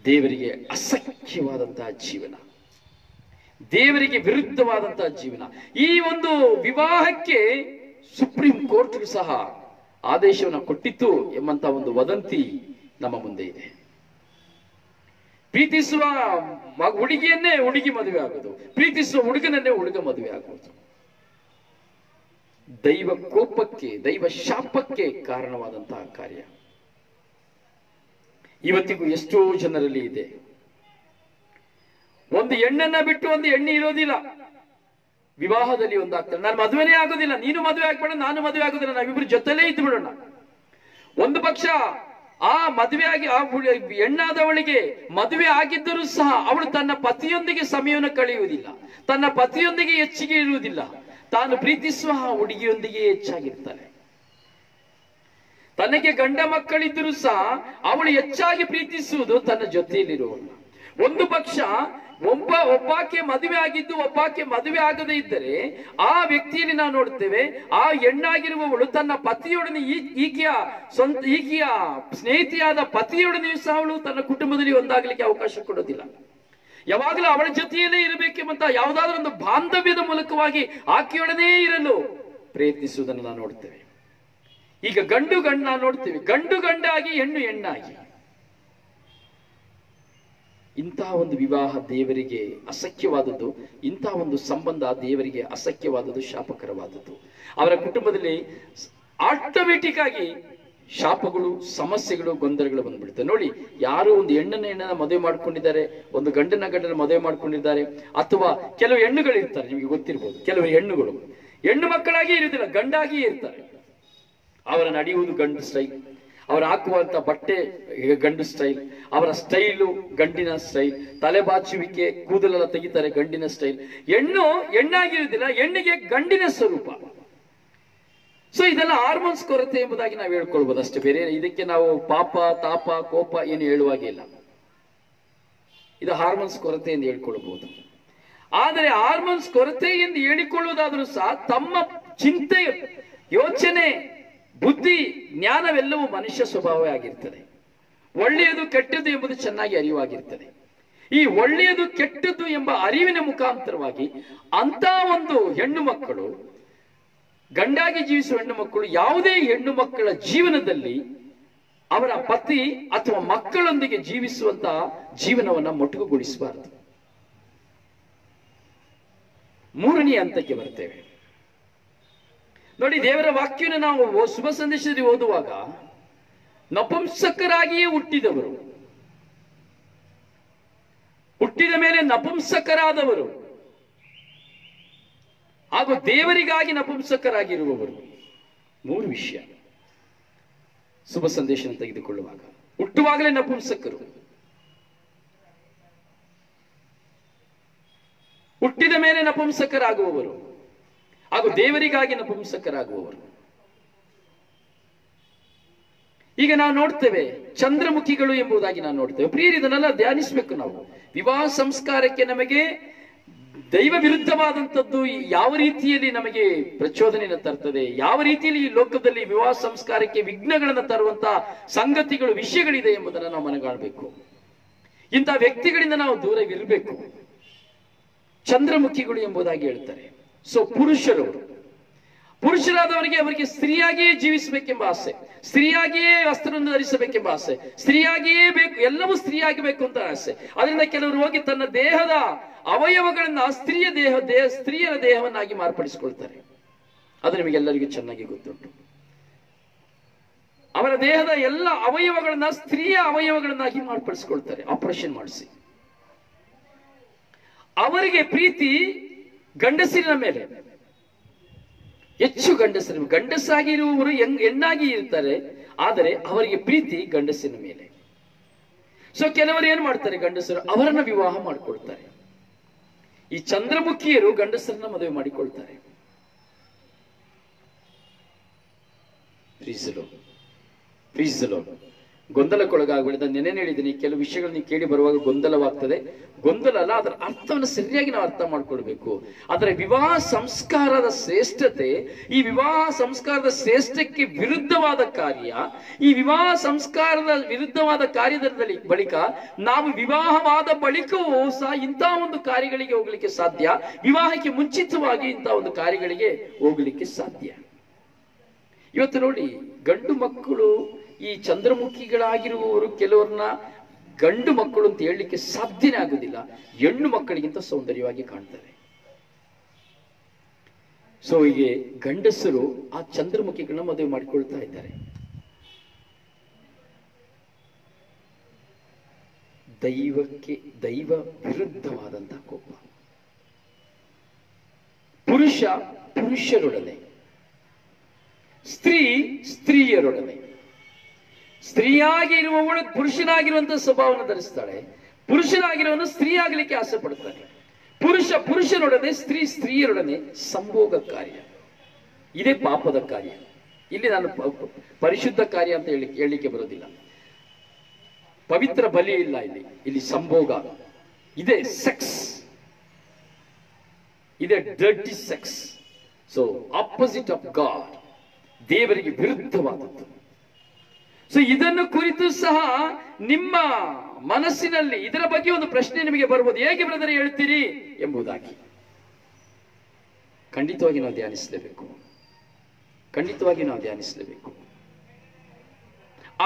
ದೇವರಿಗೆ ಅಸಖ್ಯವಾದಂತಹ ಜೀವನ, ದೇವರಿಗೆ ವಿರುದ್ಧವಾದಂತಹ ಜೀವನ. ಈ ಒಂದು ವಿವಾಹಕ್ಕೆ ಸುಪ್ರೀಂ ಕೋರ್ಟ್ ಸಹ ಆದೇಶವನ್ನು ಕೊಟ್ಟಿತ್ತು ಎಂಬಂತ ಒಂದು ವದಂತಿ ನಮ್ಮ ಮುಂದೆ ಇದೆ. ಪ್ರೀತಿಸುವ ಹುಡುಗಿಯನ್ನೇ ಹುಡುಗಿ ಮದುವೆ ಆಗುವುದು, ಪ್ರೀತಿಸುವ ಹುಡುಗನನ್ನೇ ಹುಡುಗ ಮದುವೆ ಆಗುವುದು. ದೈವ ಕೋಪಕ್ಕೆ, ದೈವ ಶಾಪಕ್ಕೆ ಕಾರಣವಾದಂತಹ ಕಾರ್ಯ ಇವತ್ತಿಗೂ ಎಷ್ಟೋ ಜನರಲ್ಲಿ ಇದೆ. ಒಂದು ಹೆಣ್ಣನ್ನ ಬಿಟ್ಟು ಒಂದು ಹೆಣ್ಣು ಇರೋದಿಲ್ಲ. ವಿವಾಹದಲ್ಲಿ ಒಂದಾಗ್ತಾರೆ, ನಾನು ಮದುವೆನೇ ಆಗೋದಿಲ್ಲ, ನೀನು ಮದುವೆ ಆಗ್ಬೇಡ, ನಾನು ಮದುವೆ ಆಗೋದಿಲ್ಲ, ನಾವಿಬ್ರು ಜೊತೆಲೇ ಇದ್ದು ಬಿಡೋಣ. ಒಂದು ಪಕ್ಷ ಆ ಮದುವೆಯಾಗಿ ಆ ಹೆಣ್ಣಾದವಳಿಗೆ ಮದುವೆ ಆಗಿದ್ದರೂ ಸಹ ಅವಳು ತನ್ನ ಪತಿಯೊಂದಿಗೆ ಸಮಯವನ್ನು ಕಳೆಯುವುದಿಲ್ಲ, ತನ್ನ ಪತಿಯೊಂದಿಗೆ ಹೆಚ್ಚಿಗೆ ಇರುವುದಿಲ್ಲ, ತಾನು ಪ್ರೀತಿಸುವ ಹುಡುಗಿಯೊಂದಿಗೆ ಹೆಚ್ಚಾಗಿರ್ತಾಳೆ. ತನಗೆ ಗಂಡ ಮಕ್ಕಳಿದ್ದರೂ ಸಹ ಅವಳು ಹೆಚ್ಚಾಗಿ ಪ್ರೀತಿಸುವುದು ತನ್ನ ಜೊತೆಯಲ್ಲಿರುವವನ್ನ. ಒಂದು ಪಕ್ಷ ಒಬ್ಬಾಕೆ ಮದುವೆ ಆಗಿದ್ದು ಒಬ್ಬಾಕೆ ಮದುವೆ ಆಗದೇ ಇದ್ದರೆ ಆ ವ್ಯಕ್ತಿಯಲ್ಲಿ ನಾವು ನೋಡ್ತೇವೆ, ಆ ಹೆಣ್ಣಾಗಿರುವವಳು ತನ್ನ ಪತಿಯೊಡನೆ ಈಕೆಯ ಸ್ನೇಹಿತಿಯಾದ ಪತಿಯೊಡನೆಯೂ ಸಹ ಅವಳು ತನ್ನ ಕುಟುಂಬದಲ್ಲಿ ಒಂದಾಗಲಿಕ್ಕೆ ಅವಕಾಶ ಕೊಡೋದಿಲ್ಲ. ಯಾವಾಗಲೂ ಅವಳ ಜೊತೆಯಲ್ಲೇ ಇರಬೇಕೆಂಬಂತ ಯಾವುದಾದ್ರೂ ಒಂದು ಬಾಂಧವ್ಯದ ಮೂಲಕವಾಗಿ ಆಕೆಯೊಡನೆ ಇರಲು ಪ್ರಯತ್ನಿಸುವುದನ್ನು ನಾವು ನೋಡ್ತೇವೆ. ಈಗ ಗಂಡು ನಾವು ನೋಡ್ತೇವೆ, ಗಂಡು ಗಂಡಾಗಿ ಹೆಣ್ಣು ಹೆಣ್ಣಾಗಿ. ಇಂತಹ ಒಂದು ವಿವಾಹ ದೇವರಿಗೆ ಅಸಖ್ಯವಾದದ್ದು, ಇಂತಹ ಒಂದು ಸಂಬಂಧ ದೇವರಿಗೆ ಅಸಖ್ಯವಾದದ್ದು, ಶಾಪಕರವಾದದ್ದು. ಅವರ ಕುಟುಂಬದಲ್ಲಿ ಆಟೋಮೆಟಿಕ್ ಆಗಿ ಶಾಪಗಳು, ಸಮಸ್ಯೆಗಳು, ಗೊಂದಲಗಳು ಬಂದ್ಬಿಡುತ್ತೆ. ನೋಡಿ, ಯಾರು ಒಂದು ಹೆಣ್ಣನ್ನ ಮದುವೆ ಮಾಡ್ಕೊಂಡಿದ್ದಾರೆ, ಒಂದು ಗಂಡನ ಮದುವೆ ಮಾಡ್ಕೊಂಡಿದ್ದಾರೆ, ಅಥವಾ ಕೆಲವು ಹೆಣ್ಣುಗಳು ಇರ್ತಾರೆ, ನಿಮಗೆ ಗೊತ್ತಿರ್ಬೋದು, ಕೆಲವು ಹೆಣ್ಣು ಮಕ್ಕಳಾಗಿ ಇರುವುದಿಲ್ಲ, ಗಂಡಾಗಿ ಇರ್ತಾರೆ. ಅವರ ನಡೆಯುವುದು ಗಂಡು ಸ್ಟೈಲ್, ಅವರು ಹಾಕುವಂತ ಬಟ್ಟೆ ಗಂಡು ಸ್ಟೈಲ್, ಅವರ ಸ್ಟೈಲು ಗಂಡಿನ ಸ್ಟೈಲ್, ತಲೆ ಬಾಚುವಿಕೆ, ಕೂದಲೆಲ್ಲ ತೆಗಿತಾರೆ ಗಂಡಿನ ಸ್ಟೈಲ್. ಹೆಣ್ಣಾಗಿರುವುದಿಲ್ಲ, ಹೆಣ್ಣಿಗೆ ಗಂಡಿನ ಸ್ವರೂಪ. ಸೊ ಇದೆಲ್ಲ ಹಾರ್ಮೋನ್ಸ್ ಕೊರತೆ ಎಂಬುದಾಗಿ ನಾವು ಹೇಳ್ಕೊಳ್ಬಹುದು ಅಷ್ಟೇ. ಬೇರೆ ಇದಕ್ಕೆ ನಾವು ಪಾಪ, ತಾಪ, ಕೋಪ ಏನು ಹೇಳುವಾಗೆ ಇಲ್ಲ. ಇದು ಹಾರ್ಮೋನ್ಸ್ ಕೊರತೆ ಎಂದು ಹೇಳ್ಕೊಳ್ಬಹುದು. ಆದರೆ ಹಾರ್ಮೋನ್ಸ್ ಕೊರತೆ ಎಂದು ಹೇಳಿಕೊಳ್ಳುವುದಾದರೂ ಸಹ ತಮ್ಮ ಚಿಂತೆ, ಯೋಚನೆ, ಬುದ್ಧಿ, ಜ್ಞಾನವೆಲ್ಲವೂ ಮನುಷ್ಯ ಸ್ವಭಾವವೇ ಆಗಿರ್ತದೆ. ಒಳ್ಳೆಯದು ಕೆಟ್ಟದ್ದು ಎಂಬುದು ಚೆನ್ನಾಗಿ ಅರಿವಾಗಿರ್ತದೆ. ಈ ಒಳ್ಳೆಯದು ಕೆಟ್ಟದ್ದು ಎಂಬ ಅರಿವಿನ ಮುಖಾಂತರವಾಗಿ ಅಂತ ಒಂದು ಹೆಣ್ಣು ಮಕ್ಕಳು, ಗಂಡಾಗಿ ಜೀವಿಸುವ ಹೆಣ್ಣು ಮಕ್ಕಳು, ಯಾವುದೇ ಹೆಣ್ಣು ಮಕ್ಕಳ ಜೀವನದಲ್ಲಿ ಅವರ ಪತಿ ಅಥವಾ ಮಕ್ಕಳೊಂದಿಗೆ ಜೀವಿಸುವಂತಹ ಜೀವನವನ್ನ ಮೊಟಕುಗೊಳಿಸಬಾರದು. ಮೂರನೇ ಹಂತಕ್ಕೆ ಬರ್ತೇವೆ. ನೋಡಿ, ದೇವರ ವಾಕ್ಯವನ್ನು ನಾವು ಶುಭ ಸಂದೇಶದಲ್ಲಿ ಓದುವಾಗ ನಪುಂಸಕರಾಗಿಯೇ ಹುಟ್ಟಿದವರು, ಹುಟ್ಟಿದ ಮೇಲೆ ನಪುಂಸಕರಾದವರು ಹಾಗೂ ದೇವರಿಗಾಗಿ ನಪುಂಸಕರಾಗಿರುವವರು. ಮೂರು ವಿಷಯ ಶುಭ ಸಂದೇಶ ತೆಗೆದುಕೊಳ್ಳುವಾಗ. ಹುಟ್ಟುವಾಗಲೇ ನಪುಂಸಕರು, ಹುಟ್ಟಿದ ಮೇಲೆ ನಪುಂಸಕರಾಗುವವರು ಹಾಗೂ ದೇವರಿಗಾಗಿ ನಪುಂಸಕರಾಗುವವರು. ಈಗ ನಾವು ನೋಡ್ತೇವೆ ಚಂದ್ರಮುಖಿಗಳು ಎಂಬುದಾಗಿ ನಾವು ನೋಡ್ತೇವೆ. ಪ್ರಿಯರು, ಇದನ್ನೆಲ್ಲ ಧ್ಯಾನಿಸಬೇಕು ನಾವು. ವಿವಾಹ ಸಂಸ್ಕಾರಕ್ಕೆ ನಮಗೆ ದೈವ ವಿರುದ್ಧವಾದಂಥದ್ದು ಯಾವ ರೀತಿಯಲ್ಲಿ ನಮಗೆ ಪ್ರಚೋದನೆಯನ್ನು ತರ್ತದೆ, ಯಾವ ರೀತಿಯಲ್ಲಿ ಈ ಲೋಕದಲ್ಲಿ ವಿವಾಹ ಸಂಸ್ಕಾರಕ್ಕೆ ವಿಘ್ನಗಳನ್ನು ತರುವಂತಹ ಸಂಗತಿಗಳು, ವಿಷಯಗಳಿದೆ ಎಂಬುದನ್ನು ನಾವು ಮನಗಾಣಬೇಕು. ಇಂತಹ ವ್ಯಕ್ತಿಗಳಿಂದ ನಾವು ದೂರವಿರಬೇಕು. ಚಂದ್ರಮುಖಿಗಳು ಎಂಬುದಾಗಿ ಹೇಳ್ತಾರೆ. ಸೊ ಪುರುಷರಾದವರಿಗೆ ಅವರಿಗೆ ಸ್ತ್ರೀಯಾಗಿಯೇ ಜೀವಿಸಬೇಕೆಂಬ ಆಸೆ, ಸ್ತ್ರೀಯಾಗಿಯೇ ವಸ್ತ್ರವನ್ನು ಧರಿಸಬೇಕೆಂಬ ಆಸೆ, ಸ್ತ್ರೀಯಾಗಿಯೇ ಬೇಕು, ಎಲ್ಲವೂ ಸ್ತ್ರೀಯಾಗಬೇಕು ಅಂತ ಆಸೆ. ಅದರಿಂದ ಕೆಲವರು ಹೋಗಿ ತನ್ನ ದೇಹದ ಅವಯವಗಳನ್ನ ಸ್ತ್ರೀಯರ ದೇಹವನ್ನಾಗಿ ಮಾರ್ಪಡಿಸಿಕೊಳ್ತಾರೆ. ಅದು ನಿಮಗೆಲ್ಲರಿಗೂ ಚೆನ್ನಾಗಿ ಗೊತ್ತುಂಟು. ಅವರ ದೇಹದ ಎಲ್ಲ ಅವಯವಗಳನ್ನ ಸ್ತ್ರೀಯ ಅವಯವಗಳನ್ನಾಗಿ ಮಾರ್ಪಡಿಸಿಕೊಳ್ತಾರೆ, ಆಪರೇಷನ್ ಮಾಡಿಸಿ. ಅವರಿಗೆ ಪ್ರೀತಿ ಗಂಡಸಿನ ಮೇಲೆ ಹೆಚ್ಚು. ಗಂಡಸಾಗಿರುವವರು ಹೆಣ್ಣಾಗಿ ಇರ್ತಾರೆ, ಆದರೆ ಅವರಿಗೆ ಪ್ರೀತಿ ಗಂಡಸಿನ ಮೇಲೆ. ಸೊ ಕೆಲವರು ಏನ್ ಮಾಡ್ತಾರೆ, ಗಂಡಸರು ಅವರನ್ನ ವಿವಾಹ ಮಾಡಿಕೊಳ್ತಾರೆ. ಈ ಚಂದ್ರಮುಖಿಯರು ಗಂಡಸರನ್ನ ಮದುವೆ ಮಾಡಿಕೊಳ್ತಾರೆ. ಗೊಂದಲಕ್ಕೊಳಗಾಗಬೇಡ. ನೆನೆ ಹೇಳಿದ್ದೀನಿ, ಕೆಲವು ವಿಷಯಗಳು ನೀವು ಕೇಳಿ ಬರುವಾಗ ಗೊಂದಲವಾಗ್ತದೆ. ಗೊಂದಲ ಅಲ್ಲ, ಅದರ ಅರ್ಥವನ್ನು ಸರಿಯಾಗಿ ನಾವು ಅರ್ಥ ಮಾಡ್ಕೊಳ್ಬೇಕು. ಆದರೆ ವಿವಾಹ ಸಂಸ್ಕಾರದ ಶ್ರೇಷ್ಠತೆ, ಈ ವಿವಾಹ ಸಂಸ್ಕಾರದ ಶ್ರೇಷ್ಠಕ್ಕೆ ವಿರುದ್ಧವಾದ ಕಾರ್ಯ, ಈ ವಿವಾಹ ಸಂಸ್ಕಾರದ ವಿರುದ್ಧವಾದ ಕಾರ್ಯದ ಬಳಿಕ ನಾವು ವಿವಾಹವಾದ ಬಳಿಕವೂ ಸಹ ಇಂತಹ ಒಂದು ಕಾರ್ಯಗಳಿಗೆ ಹೋಗ್ಲಿಕ್ಕೆ ಸಾಧ್ಯ. ವಿವಾಹಕ್ಕೆ ಮುಂಚಿತವಾಗಿ ಇಂತಹ ಒಂದು ಕಾರ್ಯಗಳಿಗೆ ಹೋಗ್ಲಿಕ್ಕೆ ಸಾಧ್ಯ. ಇವತ್ತು ನೋಡಿ, ಗಂಡು ಮಕ್ಕಳು ಈ ಚಂದ್ರಮುಖಿಗಳಾಗಿರುವವರು ಕೆಲವರನ್ನ ಗಂಡು ಮಕ್ಕಳು ಅಂತ ಹೇಳಲಿಕ್ಕೆ ಸಾಧ್ಯನೇ ಆಗುದಿಲ್ಲ. ಹೆಣ್ಣು ಮಕ್ಕಳಿಗಿಂತ ಸೌಂದರ್ಯವಾಗಿ ಕಾಣ್ತಾರೆ. ಸೊ ಹೀಗೆ ಗಂಡಸರು ಆ ಚಂದ್ರಮುಖಿಗಳನ್ನ ಮದುವೆ ಮಾಡಿಕೊಳ್ತಾ ಇದ್ದಾರೆ. ದೈವ ವಿರುದ್ಧವಾದಂತಹ ಕೋಪ. ಪುರುಷರೊಡನೆ, ಸ್ತ್ರೀಯರೊಡನೆ. ಸ್ತ್ರೀಯಾಗಿ ಇರುವವಳು ಪುರುಷನಾಗಿರುವಂತಹ ಸ್ವಭಾವವನ್ನು ಧರಿಸ್ತಾಳೆ, ಪುರುಷನಾಗಿರುವವನು ಸ್ತ್ರೀ ಆಗಲಿಕ್ಕೆ ಆಸೆ ಪಡ್ತಾನೆ. ಪುರುಷನೊಡನೆ, ಸ್ತ್ರೀಯರೊಡನೆ ಸಂಭೋಗ ಕಾರ್ಯ, ಇದೇ ಪಾಪದ ಕಾರ್ಯ. ಇಲ್ಲಿ ನಾನು ಪರಿಶುದ್ಧ ಕಾರ್ಯ ಅಂತ ಹೇಳಲಿಕ್ಕೆ ಬರೋದಿಲ್ಲ. ಪವಿತ್ರ ಬಲಿ ಇಲ್ಲ ಇಲ್ಲಿ, ಇಲ್ಲಿ ಸಂಭೋಗ ಇದೆ, ಸೆಕ್ಸ್ ಇದೆ, dirty sex. So opposite of god, ದೇವರಿಗೆ ವಿರುದ್ಧವಾದದ್ದು. ಸೊ ಇದನ್ನು ಕುರಿತು ಸಹ ನಿಮ್ಮ ಮನಸ್ಸಿನಲ್ಲಿ ಇದರ ಬಗ್ಗೆ ಒಂದು ಪ್ರಶ್ನೆ ನಿಮಗೆ ಬರ್ಬೋದು, ಹೇಗೆ ಬ್ರದರ್ ಹೇಳ್ತೀರಿ ಎಂಬುದಾಗಿ. ಖಂಡಿತವಾಗಿ ನಾವು ಧ್ಯಾನಿಸಲೇಬೇಕು, ಖಂಡಿತವಾಗಿ ನಾವು ಧ್ಯಾನಿಸಲೇಬೇಕು.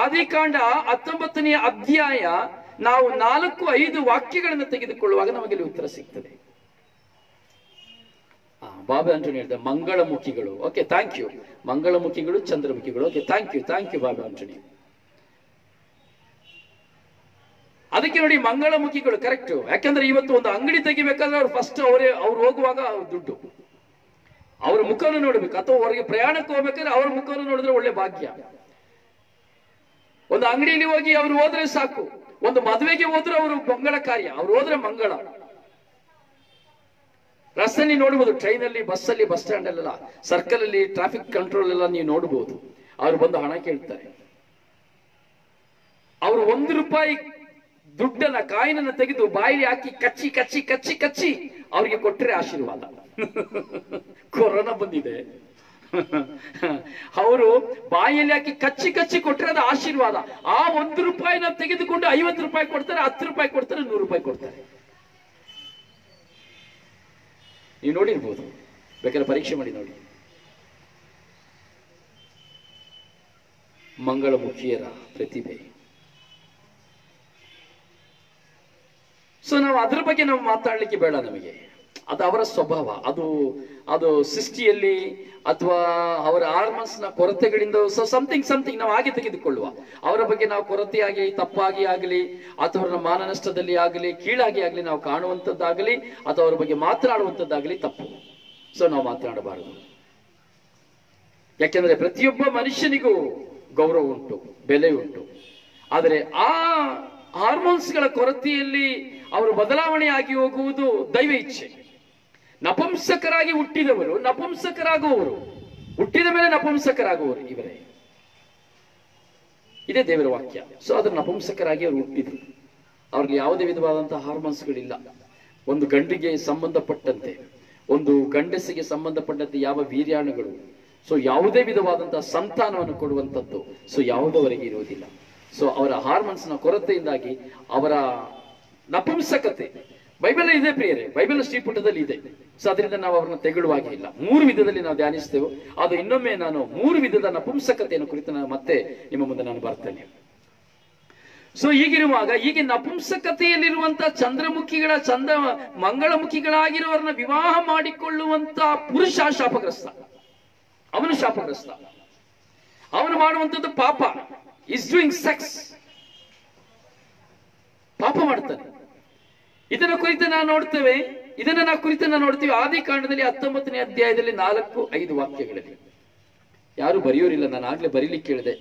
ಆದಿಕಾಂಡ 19ನೇ ಅಧ್ಯಾಯ ನಾವು 4-5 ವಾಕ್ಯಗಳನ್ನು ತೆಗೆದುಕೊಳ್ಳುವಾಗ ನಮಗೆ ಉತ್ತರ ಸಿಗ್ತದೆ. ಬಾಬಾ ಆಂಟೋನಿ ಹೇಳಿದ ಮಂಗಳಮುಖಿಗಳು. Okay, thank you. ಮಂಗಳಮುಖಿಗಳು, ಚಂದ್ರಮುಖಿಗಳು. Okay, thank you Baba Antony. ಅದಕ್ಕೆ ನೋಡಿ, ಮಂಗಳಮುಖಿಗಳು ಕರೆಕ್ಟ್. ಯಾಕಂದ್ರೆ ಇವತ್ತು ಒಂದು ಅಂಗಡಿ ತೆಗಿಬೇಕಾದ್ರೆ ಅವ್ರು ಫಸ್ಟ್ ಅವ್ರು ಹೋಗುವಾಗ ದುಡ್ಡು, ಅವ್ರ ಮುಖವನ್ನು ನೋಡ್ಬೇಕು. ಅಥವಾ ಅವರಿಗೆ ಪ್ರಯಾಣಕ್ಕೆ ಹೋಗ್ಬೇಕಾದ್ರೆ ಅವ್ರ ಮುಖವನ್ನು ನೋಡಿದ್ರೆ ಒಳ್ಳೆ ಭಾಗ್ಯ. ಒಂದು ಅಂಗಡಿಯಲ್ಲಿ ಹೋಗಿ ಅವ್ರು ಹೋದ್ರೆ ಸಾಕು, ಒಂದು ಮದುವೆಗೆ ಹೋದ್ರೆ ಅವರು ಮಂಗಳ ಕಾರ್ಯ, ಅವ್ರು ಹೋದ್ರೆ ಮಂಗಳ. ರಸ್ತೆಯಲ್ಲಿ ನೋಡ್ಬೋದು, ಟ್ರೈನಲ್ಲಿ, ಬಸ್ಸಲ್ಲಿ, ಬಸ್ ಸ್ಟ್ಯಾಂಡ್ ಅಲ್ಲೆಲ್ಲ, ಸರ್ಕಲ್ ಅಲ್ಲಿ, ಟ್ರಾಫಿಕ್ ಕಂಟ್ರೋಲ್ ಎಲ್ಲ ನೀವು ನೋಡ್ಬೋದು. ಅವ್ರು ಬಂದು ಹಣ ಕೇಳ್ತಾರೆ. ಅವ್ರು 1 ರೂಪಾಯಿ ದುಡ್ಡನ್ನ, ಕಾಯಿನನ್ನ ತೆಗೆದು ಬಾಯಿಲಿ ಹಾಕಿ ಕಚ್ಚಿ ಕಚ್ಚಿ ಕಚ್ಚಿ ಕಚ್ಚಿ ಅವ್ರಿಗೆ ಕೊಟ್ಟರೆ ಆಶೀರ್ವಾದ. ಕೊರೋನಾ ಬಂದಿದೆ, ಅವರು ಬಾಯಲ್ಲಿ ಹಾಕಿ ಕಚ್ಚಿ ಕಚ್ಚಿ ಕೊಟ್ಟರೆ ಅದು ಆಶೀರ್ವಾದ. ಆ 1 ರೂಪಾಯಿನ ತೆಗೆದುಕೊಂಡು 50 ರೂಪಾಯಿ ಕೊಡ್ತಾರೆ, 10 ರೂಪಾಯಿ ಕೊಡ್ತಾರೆ, 100 ರೂಪಾಯಿ ಕೊಡ್ತಾರೆ. ನೀವು ನೋಡಿರ್ಬೋದು, ಬೇಕಾದ್ರೆ ಪರೀಕ್ಷೆ ಮಾಡಿ ನೋಡಿ. ಮಂಗಳಮುಖಿಯರ ಪ್ರತಿಭೆ. ಸೊ ನಾವು ಅದ್ರ ಬಗ್ಗೆ ನಾವು ಮಾತಾಡ್ಲಿಕ್ಕೆ ಬೇಡ. ನಮಗೆ ಅದು ಅವರ ಸ್ವಭಾವ, ಅದು ಸೃಷ್ಟಿಯಲ್ಲಿ ಅಥವಾ ಅವರ ಹಾರ್ಮೋನ್ಸ್ ನ ಕೊರತೆಗಳಿಂದ ಸಮಥಿಂಗ್ ನಾವು ಹಾಗೆ ತೆಗೆದುಕೊಳ್ಳುವ. ಅವರ ಬಗ್ಗೆ ನಾವು ಕೊರತೆಯಾಗಿ, ತಪ್ಪಾಗಿ ಆಗಲಿ, ಅಥವಾ ಅವರ ಮಾನನಷ್ಟದಲ್ಲಿ ಆಗಲಿ, ಕೀಳಾಗಿ ಆಗಲಿ ನಾವು ಕಾಣುವಂಥದ್ದಾಗಲಿ, ಅಥವಾ ಅವರ ಬಗ್ಗೆ ಮಾತನಾಡುವಂಥದ್ದಾಗಲಿ ತಪ್ಪು. ಸೊ ನಾವು ಮಾತನಾಡಬಾರದು. ಯಾಕೆಂದ್ರೆ ಪ್ರತಿಯೊಬ್ಬ ಮನುಷ್ಯನಿಗೂ ಗೌರವ ಉಂಟು, ಬೆಲೆ ಉಂಟು. ಆದರೆ ಆ ಹಾರ್ಮೋನ್ಸ್ಗಳ ಕೊರತೆಯಲ್ಲಿ ಅವರು ಬದಲಾವಣೆ ಆಗಿ ಹೋಗುವುದು ದೈವ ಇಚ್ಛೆ. ನಪುಂಸಕರಾಗಿ ಹುಟ್ಟಿದವರು ನಪುಂಸಕರಾಗುವವರು, ಹುಟ್ಟಿದ ಮೇಲೆ ನಪುಂಸಕರಾಗುವವರು ಇವರೇ. ಇದೇ ದೇವರ ವಾಕ್ಯ. ಸೊ ಅದರ ನಪುಂಸಕರಾಗಿ ಅವರು ಹುಟ್ಟಿದ್ರು. ಅವ್ರಿಗೆ ಯಾವುದೇ ವಿಧವಾದಂತಹ ಹಾರ್ಮೋನ್ಸ್ಗಳಿಲ್ಲ. ಒಂದು ಗಂಡಿಗೆ ಸಂಬಂಧಪಟ್ಟಂತೆ, ಒಂದು ಗಂಡಸಿಗೆ ಸಂಬಂಧಪಟ್ಟಂತೆ ಯಾವ ವೀರ್ಯಾಣುಗಳು, ಸೊ ಯಾವುದೇ ವಿಧವಾದಂತಹ ಸಂತಾನವನ್ನು ಕೊಡುವಂಥದ್ದು ಸೊ ಯಾವುದವರೆಗೆ ಇರುವುದಿಲ್ಲ. ಸೊ ಅವರ ಹಾರ್ಮೋನ್ಸ್ ನ ಕೊರತೆಯಿಂದಾಗಿ ಅವರ ನಪುಂಸಕತೆ ಬೈಬಲ್ ಇದೆ ಪ್ರಿಯರೇ, ಬೈಬಲ್ ಶ್ರೀಪುಟದಲ್ಲಿ ಇದೆ. ಸೊ ಅದರಿಂದ ನಾವು ಅವ್ರನ್ನ ತೆಗೊಳ್ಳುವಾಗೆ ಇಲ್ಲ. 3 ವಿಧದಲ್ಲಿ ನಾವು ಧ್ಯಾನಿಸ್ತೇವೆ. ಅದು ಇನ್ನೊಮ್ಮೆ ನಾನು 3 ವಿಧದ ನಪುಂಸಕತೆಯನ್ನು ಕುರಿತು ನಾನು ಮತ್ತೆ ನಿಮ್ಮ ಮುಂದೆ ನಾನು ಬರ್ತೇನೆ. ಸೊ ಹೀಗಿರುವಾಗ, ಹೀಗೆ ನಪುಂಸಕತೆಯಲ್ಲಿರುವಂತಹ ಮಂಗಳಮುಖಿಗಳಾಗಿರುವವರನ್ನ ವಿವಾಹ ಮಾಡಿಕೊಳ್ಳುವಂತ ಪುರುಷ ಶಾಪಗ್ರಸ್ತ. ಅವನು ಶಾಪಗ್ರಸ್ತ. ಅವನು ಮಾಡುವಂಥದ್ದು ಪಾಪ. Is doing sex. ಪಾಪ ಮಾಡ್ತಾನೆ. ಇದನ್ನ ಕುರಿತು ನಾವು ನೋಡ್ತೇವೆ ಆದಿಕಾಂಡದಲ್ಲಿ 19ನೇ ಅಧ್ಯಾಯದಲ್ಲಿ 4-5 ವಾಕ್ಯಗಳಲ್ಲಿ. ಯಾರು ಬರೆಯೋರಿಲ್ಲ. ನಾನು ಆಗ್ಲೇ ಬರೀಲಿಕ್ಕೆ ಹೇಳಿದೆ.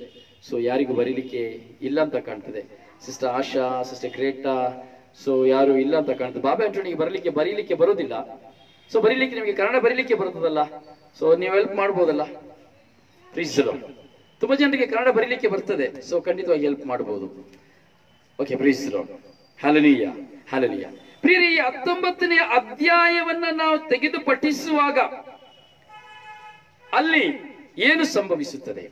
ಸೊ ಯಾರಿಗೂ ಬರೀಲಿಕ್ಕೆ ಇಲ್ಲ ಅಂತ ಕಾಣ್ತದೆ. ಸಿಸ್ಟರ್ ಆಶಾ, ಸಿಸ್ಟರ್ ಗ್ರೇಟಾ, ಸೊ ಯಾರು ಇಲ್ಲ ಅಂತ ಕಾಣ್ತದೆ. ಬಾಬಾ ಆಂಟೋನಿಗೆ ಬರೀಲಿಕ್ಕೆ ಬರೋದಿಲ್ಲ. ಸೊ ಬರೀಲಿಕ್ಕೆ ನಿಮಗೆ ಕನ್ನಡ ಬರೀಲಿಕ್ಕೆ ಬರ್ತದಲ್ಲ, ಸೊ ನೀವು ಹೆಲ್ಪ್ ಮಾಡ್ಬೋದಲ್ಲ. ಪ್ಲೀಸ್. ತುಂಬಾ ಜನರಿಗೆ ಕನ್ನಡ ಬರೀಲಿಕ್ಕೆ ಬರ್ತದೆ. ಸೊ ಖಂಡಿತವಾಗಿ ಹೆಲ್ಪ್ ಮಾಡಬಹುದು. Okay, please. Hallelujah, hallelujah. ಪ್ರಿಯರೇ, ಈ 19ನೇ ಅಧ್ಯಾಯವನ್ನ ನಾವು ತೆಗೆದು ಪಠಿಸುವಾಗ ಅಲ್ಲಿ ಏನು ಸಂಭವಿಸುತ್ತದೆ?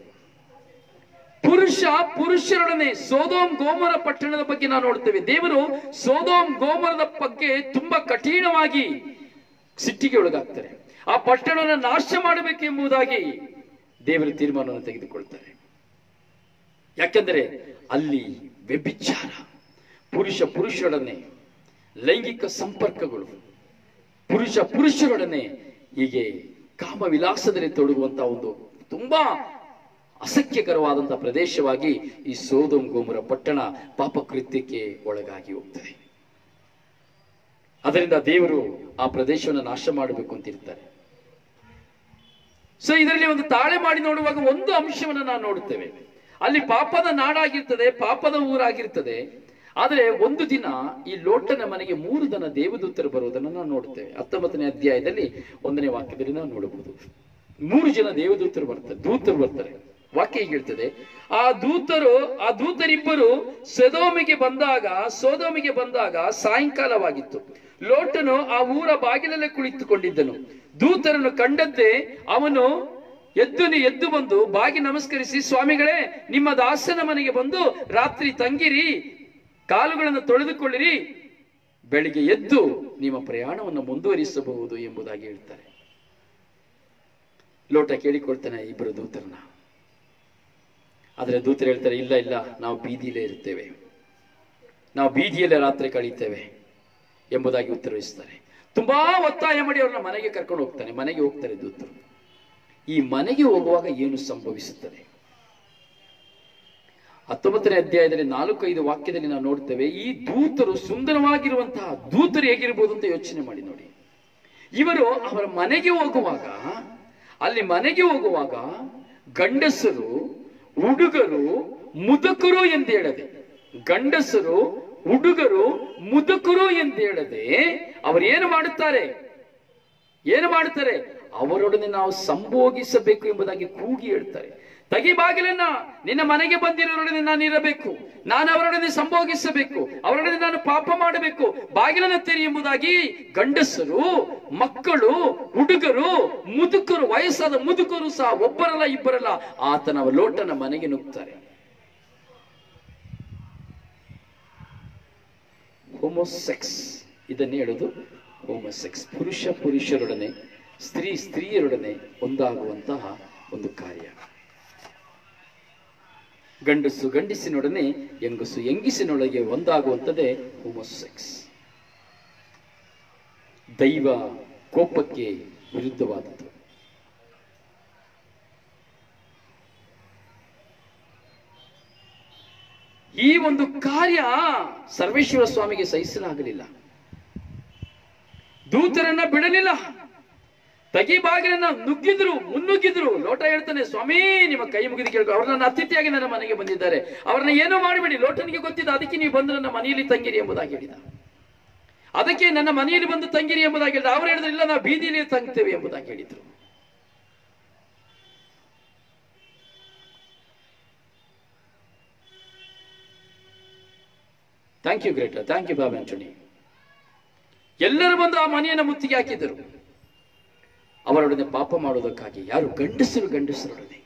ಪುರುಷರೊಡನೆ ಸೋದೋಮ್ ಗೋಮರ ಪಟ್ಟಣದ ಬಗ್ಗೆ ನಾವು ನೋಡ್ತೇವೆ. ದೇವರು ಸೋದೋಮ್ ಗೋಮರದ ಬಗ್ಗೆ ತುಂಬಾ ಕಠಿಣವಾಗಿ ಸಿಟ್ಟಿಗೆ ಒಳಗಾಗ್ತಾರೆ. ಆ ಪಟ್ಟಣವನ್ನು ನಾಶ ಮಾಡಬೇಕೆಂಬುದಾಗಿ ದೇವರ ತೀರ್ಮಾನವನ್ನು ತೆಗೆದುಕೊಳ್ತಾರೆ. ಯಾಕೆಂದರೆ ಅಲ್ಲಿ ವ್ಯಭಿಚಾರ, ಪುರುಷರೊಡನೆ ಲೈಂಗಿಕ ಸಂಪರ್ಕಗಳು, ಪುರುಷರೊಡನೆ ಹೀಗೆ ಕಾಮ ವಿಲಾಸದಲ್ಲಿ ತೊಡಗುವಂತಹ ಒಂದು ತುಂಬಾ ಅಸಖ್ಯಕರವಾದಂತಹ ಪ್ರದೇಶವಾಗಿ ಈ ಸೋದೋಮ್ ಗೋಮರ ಪಟ್ಟಣ ಪಾಪಕೃತ್ಯಕ್ಕೆ ಒಳಗಾಗಿ ಹೋಗ್ತದೆ. ಅದರಿಂದ ದೇವರು ಆ ಪ್ರದೇಶವನ್ನು ನಾಶ ಮಾಡಬೇಕು ಅಂತಿರ್ತಾರೆ. ಸೊ ಇದರಲ್ಲಿ ಒಂದು ತಾಳೆ ಮಾಡಿ ನೋಡುವಾಗ ಒಂದು ಅಂಶವನ್ನು ನಾವು ನೋಡುತ್ತೇವೆ. ಅಲ್ಲಿ ಪಾಪದ ನಾಡಾಗಿರ್ತದೆ, ಪಾಪದ ಊರಾಗಿರ್ತದೆ. ಆದರೆ ಒಂದು ದಿನ ಈ ಲೋಟನ ಮನೆಗೆ 3 ಜನ ದೇವದೂತರು ಬರುವುದನ್ನು ನಾವು ನೋಡುತ್ತೇವೆ. 19ನೇ ಅಧ್ಯಾಯದಲ್ಲಿ 1ನೇ ವಾಕ್ಯದಲ್ಲಿ ನಾವು ನೋಡಬಹುದು. 3 ಜನ ದೇವದೂತರು ಬರ್ತಾರೆ. ವಾಕ್ಯ ಹೀಗೆ ಹೇಳ್ತದೆ, ಆ ದೂತರಿಬ್ಬರು ಸೊದೋಮಿಗೆ ಬಂದಾಗ ಸಾಯಂಕಾಲವಾಗಿತ್ತು. ಲೋಟನು ಆ ಊರ ಬಾಗಿಲಲ್ಲೇ ಕುಳಿತುಕೊಂಡಿದ್ದನು. ದೂತರನ್ನು ಕಂಡದ್ದೇ ಅವನು ಎದ್ದು ಬಂದು ಬಾಗಿ ನಮಸ್ಕರಿಸಿ, ಸ್ವಾಮಿಗಳೇ, ನಿಮ್ಮ ದಾಸನ ಮನೆಗೆ ಬಂದು ರಾತ್ರಿ ತಂಗಿರಿ, ಕಾಲುಗಳನ್ನು ತೊಳೆದುಕೊಳ್ಳಿರಿ, ಬೆಳಿಗ್ಗೆ ಎದ್ದು ನಿಮ್ಮ ಪ್ರಯಾಣವನ್ನು ಮುಂದುವರಿಸಬಹುದು ಎಂಬುದಾಗಿ ಹೇಳ್ತಾರೆ. ಲೋಟ ಕೇಳಿಕೊಳ್ತಾನೆ ಇಬ್ಬರು ದೂತರನ್ನ. ಆದ್ರೆ ದೂತರು ಹೇಳ್ತಾರೆ, ಇಲ್ಲ, ನಾವು ಬೀದಿಯಲ್ಲೇ ಇರ್ತೇವೆ, ನಾವು ಬೀದಿಯಲ್ಲೇ ರಾತ್ರಿ ಕಳೀತೇವೆ ಎಂಬುದಾಗಿ ಉತ್ತರಿಸ್ತಾರೆ. ತುಂಬಾ ಒತ್ತಾಯ ಮಾಡಿ ಅವ್ರನ್ನ ಮನೆಗೆ ಕರ್ಕೊಂಡು ಹೋಗ್ತಾನೆ. ಮನೆಗೆ ಹೋಗ್ತಾರೆ ದೂತರು. ಈ ಮನೆಗೆ ಹೋಗುವಾಗ ಏನು ಸಂಭವಿಸುತ್ತದೆ? 19ನೇ ಅಧ್ಯಾಯದಲ್ಲಿ 4-5 ವಾಕ್ಯದಲ್ಲಿ ನಾವು ನೋಡ್ತೇವೆ. ಈ ದೂತರು, ಸುಂದರವಾಗಿರುವಂತಹ ದೂತರು ಹೇಗಿರ್ಬೋದು ಅಂತ ಯೋಚನೆ ಮಾಡಿ ನೋಡಿ. ಇವರು ಅವರ ಮನೆಗೆ ಹೋಗುವಾಗ ಗಂಡಸರು, ಹುಡುಗರು, ಮುದುಕರು ಎಂದೇಳದೆ, ಗಂಡಸರು, ಹುಡುಗರು, ಮುದುಕರು ಎಂದೇಳದೆ ಅವರೇನು ಮಾಡುತ್ತಾರೆ? ಅವರೊಡನೆ ನಾವು ಸಂಭೋಗಿಸಬೇಕು ಎಂಬುದಾಗಿ ಕೂಗಿ ಹೇಳ್ತಾರೆ. ತಗಿ ಬಾಗಿಲನ್ನ, ನಿನ್ನ ಮನೆಗೆ ಬಂದಿರೋರೊಡನೆ ನಾನು ಇರಬೇಕು, ನಾನು ಅವರೊಡನೆ ಸಂಭೋಗಿಸಬೇಕು, ಅವರೊಡನೆ ನಾನು ಪಾಪ ಮಾಡಬೇಕು, ಬಾಗಿಲನ್ನು ತೆರಿ ಎಂಬುದಾಗಿ ಗಂಡಸರು, ಮಕ್ಕಳು, ಹುಡುಗರು, ಮುದುಕರು, ವಯಸ್ಸಾದ ಮುದುಕರು ಸಹ ಒಬ್ಬರಲ್ಲ ಇಬ್ಬರಲ್ಲ ಆತನ ಲೋಟನ ಮನೆಗೆ ನುಗ್ತಾರೆ. ಹೋಮೋಸೆಕ್ಸ್, ಇದನ್ನೇ ಹೇಳೋದು ಹೋಮೋಸೆಕ್ಸ್. ಪುರುಷರೊಡನೆ, ಸ್ತ್ರೀಯರೊಡನೆ ಒಂದಾಗುವಂತಹ ಒಂದು ಕಾರ್ಯ. ಗಂಡಸು ಗಂಡಸಿನೊಡನೆ, ಹೆಂಗಸು ಹೆಂಗಸಿನೊಳಗೆ ಒಂದಾಗುವಂಥದ್ದೇ ಹೋಮೋಸೆಕ್ಸ್. ದೈವ ಕೋಪಕ್ಕೆ ವಿರುದ್ಧವಾದದ್ದು. ಈ ಒಂದು ಕಾರ್ಯ ಸರ್ವೇಶ್ವರ ಸ್ವಾಮಿಗೆ ಸಹಿಸಲಾಗಲಿಲ್ಲ. ದೂತರನ್ನ ಬಿಡಲಿಲ್ಲ. ತಗಿ ಬಾಗಿಲನ್ನ ಮುನ್ನುಗ್ಗಿದ್ರು. ಲೋಟ ಹೇಳ್ತಾನೆ, ಸ್ವಾಮಿ ನಿಮ್ಮ ಕೈ ಮುಗಿದು ಕೇಳ್ಕೊ, ಅವ್ರು ನನ್ನ ಅತಿಥಿಯಾಗಿ ನನ್ನ ಮನೆಗೆ ಬಂದಿದ್ದಾರೆ, ಅವ್ರನ್ನ ಏನೋ ಮಾಡಬೇಡಿ. ಲೋಟನಿಗೆ ಗೊತ್ತಿದ್ದ, ಅದಕ್ಕೆ ನೀವು ಬಂದು ನನ್ನ ಮನೆಯಲ್ಲಿ ತಂಗಿರಿ ಎಂಬುದಾಗಿ ಹೇಳಿದ. ಅದಕ್ಕೆ ನನ್ನ ಮನೆಯಲ್ಲಿ ಬಂದು ತಂಗಿರಿ ಎಂಬುದಾಗಿ ಹೇಳಿದ. ಅವ್ರು ಹೇಳಿದ್ರು, ಇಲ್ಲ, ನಾವು ಬೀದಿಯಲ್ಲಿ ತಂಗ್ತೇವೆ ಎಂಬುದಾಗಿ ಹೇಳಿದ್ರು. Thank you greater, thank you Baba Antony. ಎಲ್ಲರೂ ಬಂದು ಆ ಮನೆಯನ್ನು ಮುತ್ತಿಗೆ ಹಾಕಿದರು. ಅವರೊಡನೆ ಪಾಪ ಮಾಡುವುದಕ್ಕಾಗಿ. ಯಾರು? ಗಂಡಸರೊಡನೆ.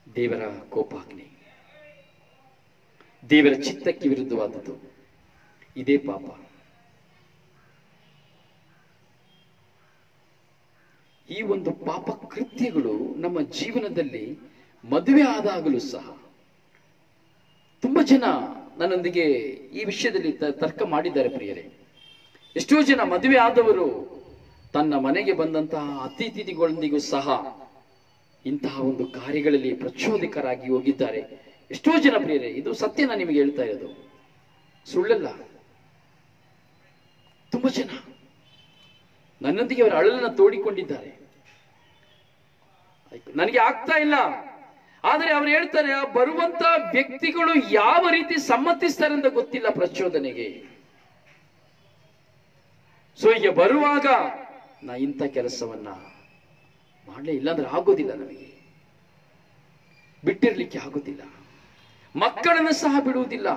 ದೇವರ ಕೋಪಾಗ್ನಿ, ದೇವರ ಚಿತ್ತಕ್ಕೆ ವಿರುದ್ಧವಾದದ್ದು ಇದೇ ಪಾಪ. ಈ ಒಂದು ಪಾಪ ಕೃತ್ಯಗಳು ನಮ್ಮ ಜೀವನದಲ್ಲಿ ಮದುವೆ ಆದಾಗಲೂ ಸಹ ತುಂಬಾ ಜನ ನನ್ನೊಂದಿಗೆ ಈ ವಿಷಯದಲ್ಲಿ ತರ್ಕ ಮಾಡಿದ್ದಾರೆ ಪ್ರಿಯರೇ. ಎಷ್ಟೋ ಜನ ಮದುವೆ ಆದವರು ತನ್ನ ಮನೆಗೆ ಬಂದಂತಹ ಅತಿಥಿಗಳೊಂದಿಗೂ ಸಹ ಇಂತಹ ಒಂದು ಕಾರ್ಯಗಳಲ್ಲಿ ಪ್ರಚೋದಕರಾಗಿ ಹೋಗಿದ್ದಾರೆ. ಎಷ್ಟೋ ಜನ ಪ್ರಿಯರೇ, ಇದು ಸತ್ಯ. ನಾನು ನಿಮಗೆ ಹೇಳ್ತಾ ಇರೋದು ಸುಳ್ಳಲ್ಲ. ತುಂಬಾ ಜನ ನನ್ನೊಂದಿಗೆ ಅವರ ಅಳಲನ್ನ ತೋಡಿಕೊಂಡಿದ್ದಾರೆ. ನನಗೆ ಆಗ್ತಾ ಇಲ್ಲ, ಆದರೆ ಅವ್ರು ಹೇಳ್ತಾರೆ, ಬರುವಂತ ವ್ಯಕ್ತಿಗಳು ಯಾವ ರೀತಿ ಸಮ್ಮತಿಸ್ತಾರೆ ಅಂತ ಗೊತ್ತಿಲ್ಲ ಪ್ರಚೋದನೆಗೆ. ಸೊ ಈಗ ಬರುವಾಗ ನಾ ಇಂಥ ಕೆಲಸವನ್ನ ಮಾಡಲೇ ಇಲ್ಲ ಅಂದ್ರೆ ಆಗೋದಿಲ್ಲ, ನಮಗೆ ಬಿಟ್ಟಿರ್ಲಿಕ್ಕೆ ಆಗೋದಿಲ್ಲ. ಮಕ್ಕಳನ್ನು ಸಹ ಬಿಡುವುದಿಲ್ಲ.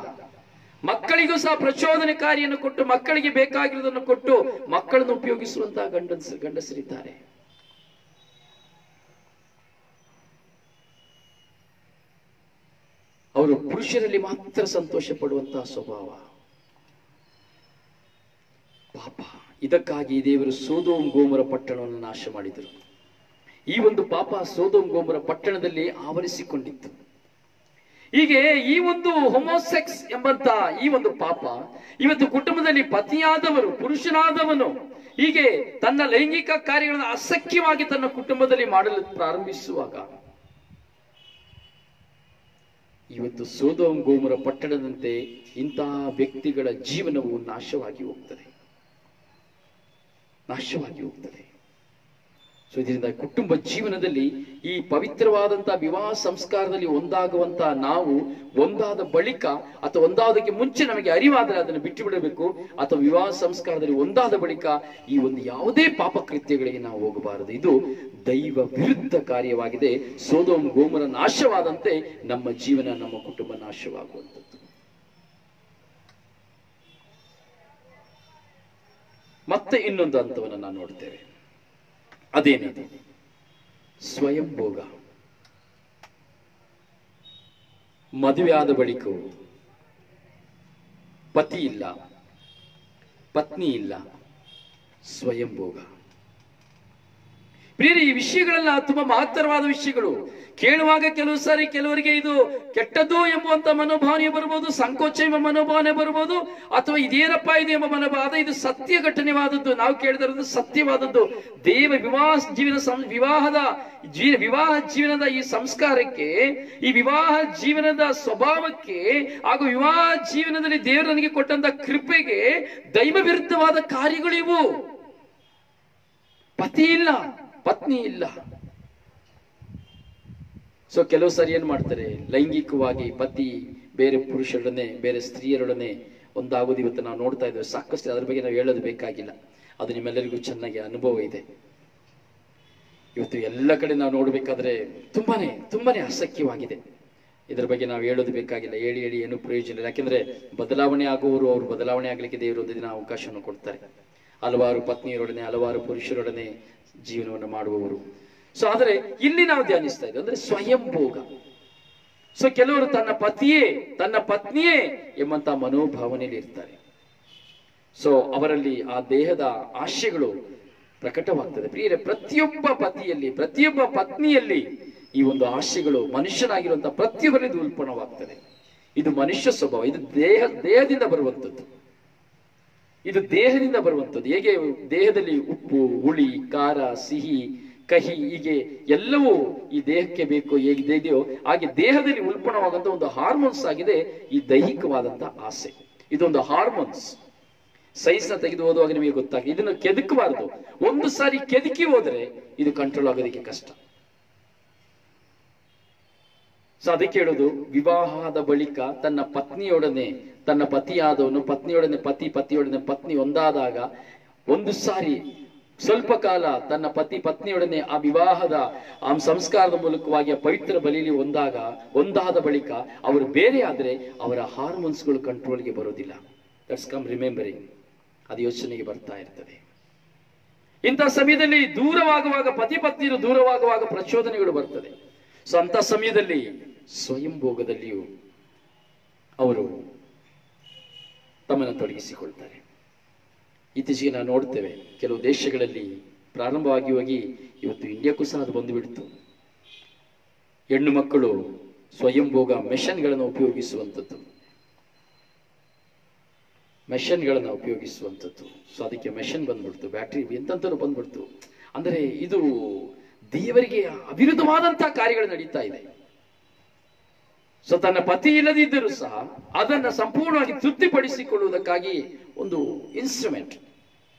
ಮಕ್ಕಳಿಗೂ ಸಹ ಪ್ರಚೋದನಕಾರಿಯನ್ನು ಕೊಟ್ಟು, ಮಕ್ಕಳಿಗೆ ಬೇಕಾಗಿರುವುದನ್ನು ಕೊಟ್ಟು ಮಕ್ಕಳನ್ನು ಉಪಯೋಗಿಸುವಂತಹ ಗಂಡಸರಿದ್ದಾರೆ. ಅವರು ಪುರುಷರಲ್ಲಿ ಮಾತ್ರ ಸಂತೋಷ ಪಡುವಂತಹ ಸ್ವಭಾವ. ಪಾಪ. ಇದಕ್ಕಾಗಿ ದೇವರು ಸೊದೋಮ್ ಗೋಮರ ಪಟ್ಟಣವನ್ನು ನಾಶ ಮಾಡಿದರು. ಈ ಒಂದು ಪಾಪ ಸೊದೋಮ್ ಗೋಮರ ಪಟ್ಟಣದಲ್ಲಿ ಆವರಿಸಿಕೊಂಡಿತ್ತು. ಹೀಗೆ ಈ ಒಂದು ಹೋಮೋಸೆಕ್ಸ್ ಎಂಬಂತ ಈ ಒಂದು ಪಾಪ ಇವತ್ತು ಕುಟುಂಬದಲ್ಲಿ ಪತಿಯಾದವರು, ಪುರುಷನಾದವನು ಹೀಗೆ ತನ್ನ ಲೈಂಗಿಕ ಕಾರ್ಯಗಳನ್ನು ಅಸಖ್ಯವಾಗಿ ತನ್ನ ಕುಟುಂಬದಲ್ಲಿ ಮಾಡಲು ಪ್ರಾರಂಭಿಸುವಾಗ ಇವತ್ತು ಸೊದೋಮ್ ಗೋಮರ ಪಟ್ಟಣದಂತೆ ಇಂತಹ ವ್ಯಕ್ತಿಗಳ ಜೀವನವು ನಾಶವಾಗಿ ಹೋಗ್ತದೆ. ಸೊ ಇದರಿಂದ ಕುಟುಂಬ ಜೀವನದಲ್ಲಿ ಈ ಪವಿತ್ರವಾದಂತಹ ವಿವಾಹ ಸಂಸ್ಕಾರದಲ್ಲಿ ಒಂದಾಗುವಂತ ನಾವು ಒಂದಾದ ಬಳಿಕ ಅಥವಾ ಒಂದಾದಕ್ಕೆ ಮುಂಚೆ ನಮಗೆ ಅರಿವಾದರೆ ಅದನ್ನು ಬಿಟ್ಟು ಬಿಡಬೇಕು, ಅಥವಾ ವಿವಾಹ ಸಂಸ್ಕಾರದಲ್ಲಿ ಒಂದಾದ ಬಳಿಕ ಈ ಒಂದು ಯಾವುದೇ ಪಾಪ ಕೃತ್ಯಗಳಿಗೆ ನಾವು ಹೋಗಬಾರದು. ಇದು ದೈವ ವಿರುದ್ಧ ಕಾರ್ಯವಾಗಿದೆ. ಸೊದೋಮ್ ಗೋಮರ ನಾಶವಾದಂತೆ ನಮ್ಮ ಜೀವನ, ನಮ್ಮ ಕುಟುಂಬ ನಾಶವಾಗುವಂಥದ್ದು. ಮತ್ತೆ ಇನ್ನೊಂದು ಹಂತವನ್ನು ನಾವು ನೋಡ್ತೇವೆ. ಅದೇನದು? ಸ್ವಯಂ ಭೋಗ. ಮದುವೆ ಆದ ಬಳಿಕವೂ ಪತಿ ಇಲ್ಲ, ಪತ್ನಿ ಇಲ್ಲ, ಸ್ವಯಂ ಭೋಗ. ಪ್ರಿಯರೇ, ಈ ವಿಷಯಗಳೆಲ್ಲ ತುಂಬಾ ಮಹತ್ತರವಾದ ವಿಷಯಗಳು. ಕೇಳುವಾಗ ಕೆಲವು ಸಾರಿ ಕೆಲವರಿಗೆ ಇದು ಕೆಟ್ಟದ್ದು ಎಂಬುವಂತ ಮನೋಭಾವನೆ ಬರ್ಬೋದು, ಸಂಕೋಚ ಎಂಬ ಮನೋಭಾವನೆ ಬರ್ಬೋದು, ಅಥವಾ ಇದೇನಪ್ಪ ಇದು ಎಂಬ ಮನೋಭಾವ. ಇದು ಸತ್ಯ ಘಟನೆವಾದದ್ದು, ನಾವು ಕೇಳಿದಿರೋದು ಸತ್ಯವಾದದ್ದು. ವಿವಾಹ ಜೀವನದ ಈ ಸಂಸ್ಕಾರಕ್ಕೆ, ಈ ವಿವಾಹ ಜೀವನದ ಸ್ವಭಾವಕ್ಕೆ ಹಾಗೂ ವಿವಾಹ ಜೀವನದಲ್ಲಿ ದೇವರು ನನಗೆ ಕೊಟ್ಟಂತ ಕೃಪೆಗೆ ದೈವ ವಿರುದ್ಧವಾದ ಕಾರ್ಯಗಳು ಇವು. ಪತಿ ಇಲ್ಲ, ಪತ್ನಿ ಇಲ್ಲ. ಸೊ ಕೆಲವು ಸಾರಿ ಏನ್ ಮಾಡ್ತಾರೆ, ಲೈಂಗಿಕವಾಗಿ ಪತಿ ಬೇರೆ ಪುರುಷರೊಡನೆ, ಬೇರೆ ಸ್ತ್ರೀಯರೊಡನೆ ಒಂದಾಗೋದು ಇವತ್ತು ನಾವು ನೋಡ್ತಾ ಇದ್ದೇವೆ ಸಾಕಷ್ಟು. ಅದ್ರ ಬಗ್ಗೆ ನಾವು ಹೇಳೋದು ಬೇಕಾಗಿಲ್ಲ, ಅದು ನಿಮ್ಮೆಲ್ಲರಿಗೂ ಚೆನ್ನಾಗಿ ಅನುಭವ ಇದೆ. ಇವತ್ತು ಎಲ್ಲ ಕಡೆ ನಾವು ನೋಡ್ಬೇಕಾದ್ರೆ ತುಂಬಾನೇ ಅಸಖ್ಯವಾಗಿದೆ. ಇದರ ಬಗ್ಗೆ ನಾವು ಹೇಳೋದು ಬೇಕಾಗಿಲ್ಲ, ಹೇಳಿ ಏನು ಪ್ರಯೋಜನ ಇಲ್ಲ. ಯಾಕೆಂದ್ರೆ ಬದಲಾವಣೆ ಆಗುವವರು ಅವರು ಬದಲಾವಣೆ ಆಗ್ಲಿಕ್ಕೆ ದೇವರು ದಿನ ಅವಕಾಶವನ್ನು ಕೊಡ್ತಾರೆ. ಹಲವಾರು ಪತ್ನಿಯರೊಡನೆ, ಹಲವಾರು ಪುರುಷರೊಡನೆ ಜೀವನವನ್ನು ಮಾಡುವವರು. ಸೊ ಆದರೆ ಇಲ್ಲಿ ನಾವು ಧ್ಯಾನಿಸ್ತಾ ಇದ್ದೇವೆ ಅಂದ್ರೆ ಸ್ವಯಂ ಭೋಗ. ಸೊ ಕೆಲವರು ತನ್ನ ಪತ್ನಿಯೇ ಎಂಬಂತ ಮನೋಭಾವನೆಯಲ್ಲಿ ಇರ್ತಾರೆ. ಸೊ ಅವರಲ್ಲಿ ಆ ದೇಹದ ಆಶೆಗಳು ಪ್ರಕಟವಾಗ್ತದೆ. ಪ್ರಿಯರೇ, ಪ್ರತಿಯೊಬ್ಬ ಪತಿಯಲ್ಲಿ, ಪ್ರತಿಯೊಬ್ಬ ಪತ್ನಿಯಲ್ಲಿ ಈ ಒಂದು ಆಶೆಗಳು ಮನುಷ್ಯನಾಗಿರುವಂತಹ ಪ್ರತಿಯೊಬ್ಬರಲ್ಲಿ ಉಲ್ಪಣವಾಗ್ತದೆ. ಇದು ಮನುಷ್ಯ ಸ್ವಭಾವ, ಇದು ದೇಹದಿಂದ ಬರುವಂಥದ್ದು. ಇದು ದೇಹದಿಂದ ಬರುವಂಥದ್ದು. ಹೇಗೆ ದೇಹದಲ್ಲಿ ಉಪ್ಪು, ಹುಳಿ, ಖಾರ, ಸಿಹಿ, ಕಹಿ ಹೀಗೆ ಎಲ್ಲವೂ ಈ ದೇಹಕ್ಕೆ ಬೇಕು ಹೇಗಿದೆಯೋ ಹಾಗೆ ದೇಹದಲ್ಲಿ ಉಲ್ಪಣವಾದಂತ ಒಂದು ಹಾರ್ಮೋನ್ಸ್ ಆಗಿದೆ ಈ ದೈಹಿಕವಾದಂತಹ ಆಸೆ. ಇದೊಂದು ಹಾರ್ಮೋನ್ಸ್. ಸೈನ್ಸ್ ನ ತೆಗೆದು ಓದುವಾಗ ನಿಮಗೆ ಗೊತ್ತಾಗಿದೆ. ಇದನ್ನು ಕೆದಕಬಾರದು. ಒಂದು ಸಾರಿ ಕೆದಕಿ ಹೋದ್ರೆ ಇದು ಕಂಟ್ರೋಲ್ ಆಗೋದಕ್ಕೆ ಕಷ್ಟ. ಸೊ ಅದಕ್ಕೆ ಹೇಳೋದು, ವಿವಾಹದ ಬಳಿಕ ತನ್ನ ಪತ್ನಿಯೊಡನೆ, ತನ್ನ ಪತಿಯಾದವನು ಪತ್ನಿಯೊಡನೆ ಪತಿಯೊಡನೆ ಪತ್ನಿ ಒಂದಾದಾಗ ಒಂದು ಸಾರಿ ಸ್ವಲ್ಪ ಕಾಲ ತನ್ನ ಪತ್ನಿಯೊಡನೆ ಆ ವಿವಾಹದ ಆ ಸಂಸ್ಕಾರದ ಮೂಲಕವಾಗಿ ಆ ಪವಿತ್ರ ಬಲಿಯಲ್ಲಿ ಒಂದಾದ ಬಳಿಕ ಅವರು ಬೇರೆ ಆದ್ರೆ ಅವರ ಹಾರ್ಮೋನ್ಸ್ಗಳು ಕಂಟ್ರೋಲ್ಗೆ ಬರೋದಿಲ್ಲ. That's come remembering. ಅದು ಯೋಚನೆಗೆ ಬರ್ತಾ ಇರ್ತದೆ. ಇಂತಹ ಸಮಯದಲ್ಲಿ ದೂರವಾಗುವಾಗ, ಪತ್ನಿಯರು ದೂರವಾಗುವಾಗ ಪ್ರಚೋದನೆಗಳು ಬರ್ತದೆ. ಸೊ ಅಂತ ಸಮಯದಲ್ಲಿ ಸ್ವಯಂ ಭೋಗದಲ್ಲಿಯೂ ಅವರು ತಮ್ಮನ್ನು ತೊಡಗಿಸಿಕೊಳ್ತಾರೆ. ಇತ್ತೀಚೆಗೆ ನಾವು ನೋಡ್ತೇವೆ ಕೆಲವು ದೇಶಗಳಲ್ಲಿ ಪ್ರಾರಂಭವಾಗಿ ಹೋಗಿ ಇವತ್ತು ಇಂಡಿಯಾಕ್ಕೂ ಸಹ ಅದು ಬಂದುಬಿಡ್ತು. ಹೆಣ್ಣು ಮಕ್ಕಳು ಸ್ವಯಂ ಭೋಗ ಮೆಷನ್ಗಳನ್ನು ಉಪಯೋಗಿಸುವಂಥದ್ದು. ಸೊ ಅದಕ್ಕೆ ಮೆಷನ್ ಬಂದ್ಬಿಡ್ತು, ಬ್ಯಾಟ್ರಿ ಎಂತಂತರೂ ಬಂದ್ಬಿಡ್ತು. ಅಂದರೆ ಇದು ದೇವರಿಗೆ ಅವಿರುದ್ಧವಾದಂತಹ ಕಾರ್ಯಗಳು ನಡೀತಾ ಇದೆ. ಸೊ ತನ್ನ ಪತಿ ಇಲ್ಲದಿದ್ದರೂ ಸಹ ಅದನ್ನ ಸಂಪೂರ್ಣವಾಗಿ ತೃಪ್ತಿಪಡಿಸಿಕೊಳ್ಳುವುದಕ್ಕಾಗಿ ಒಂದು ಇನ್ಸ್ಟ್ರೂಮೆಂಟ್.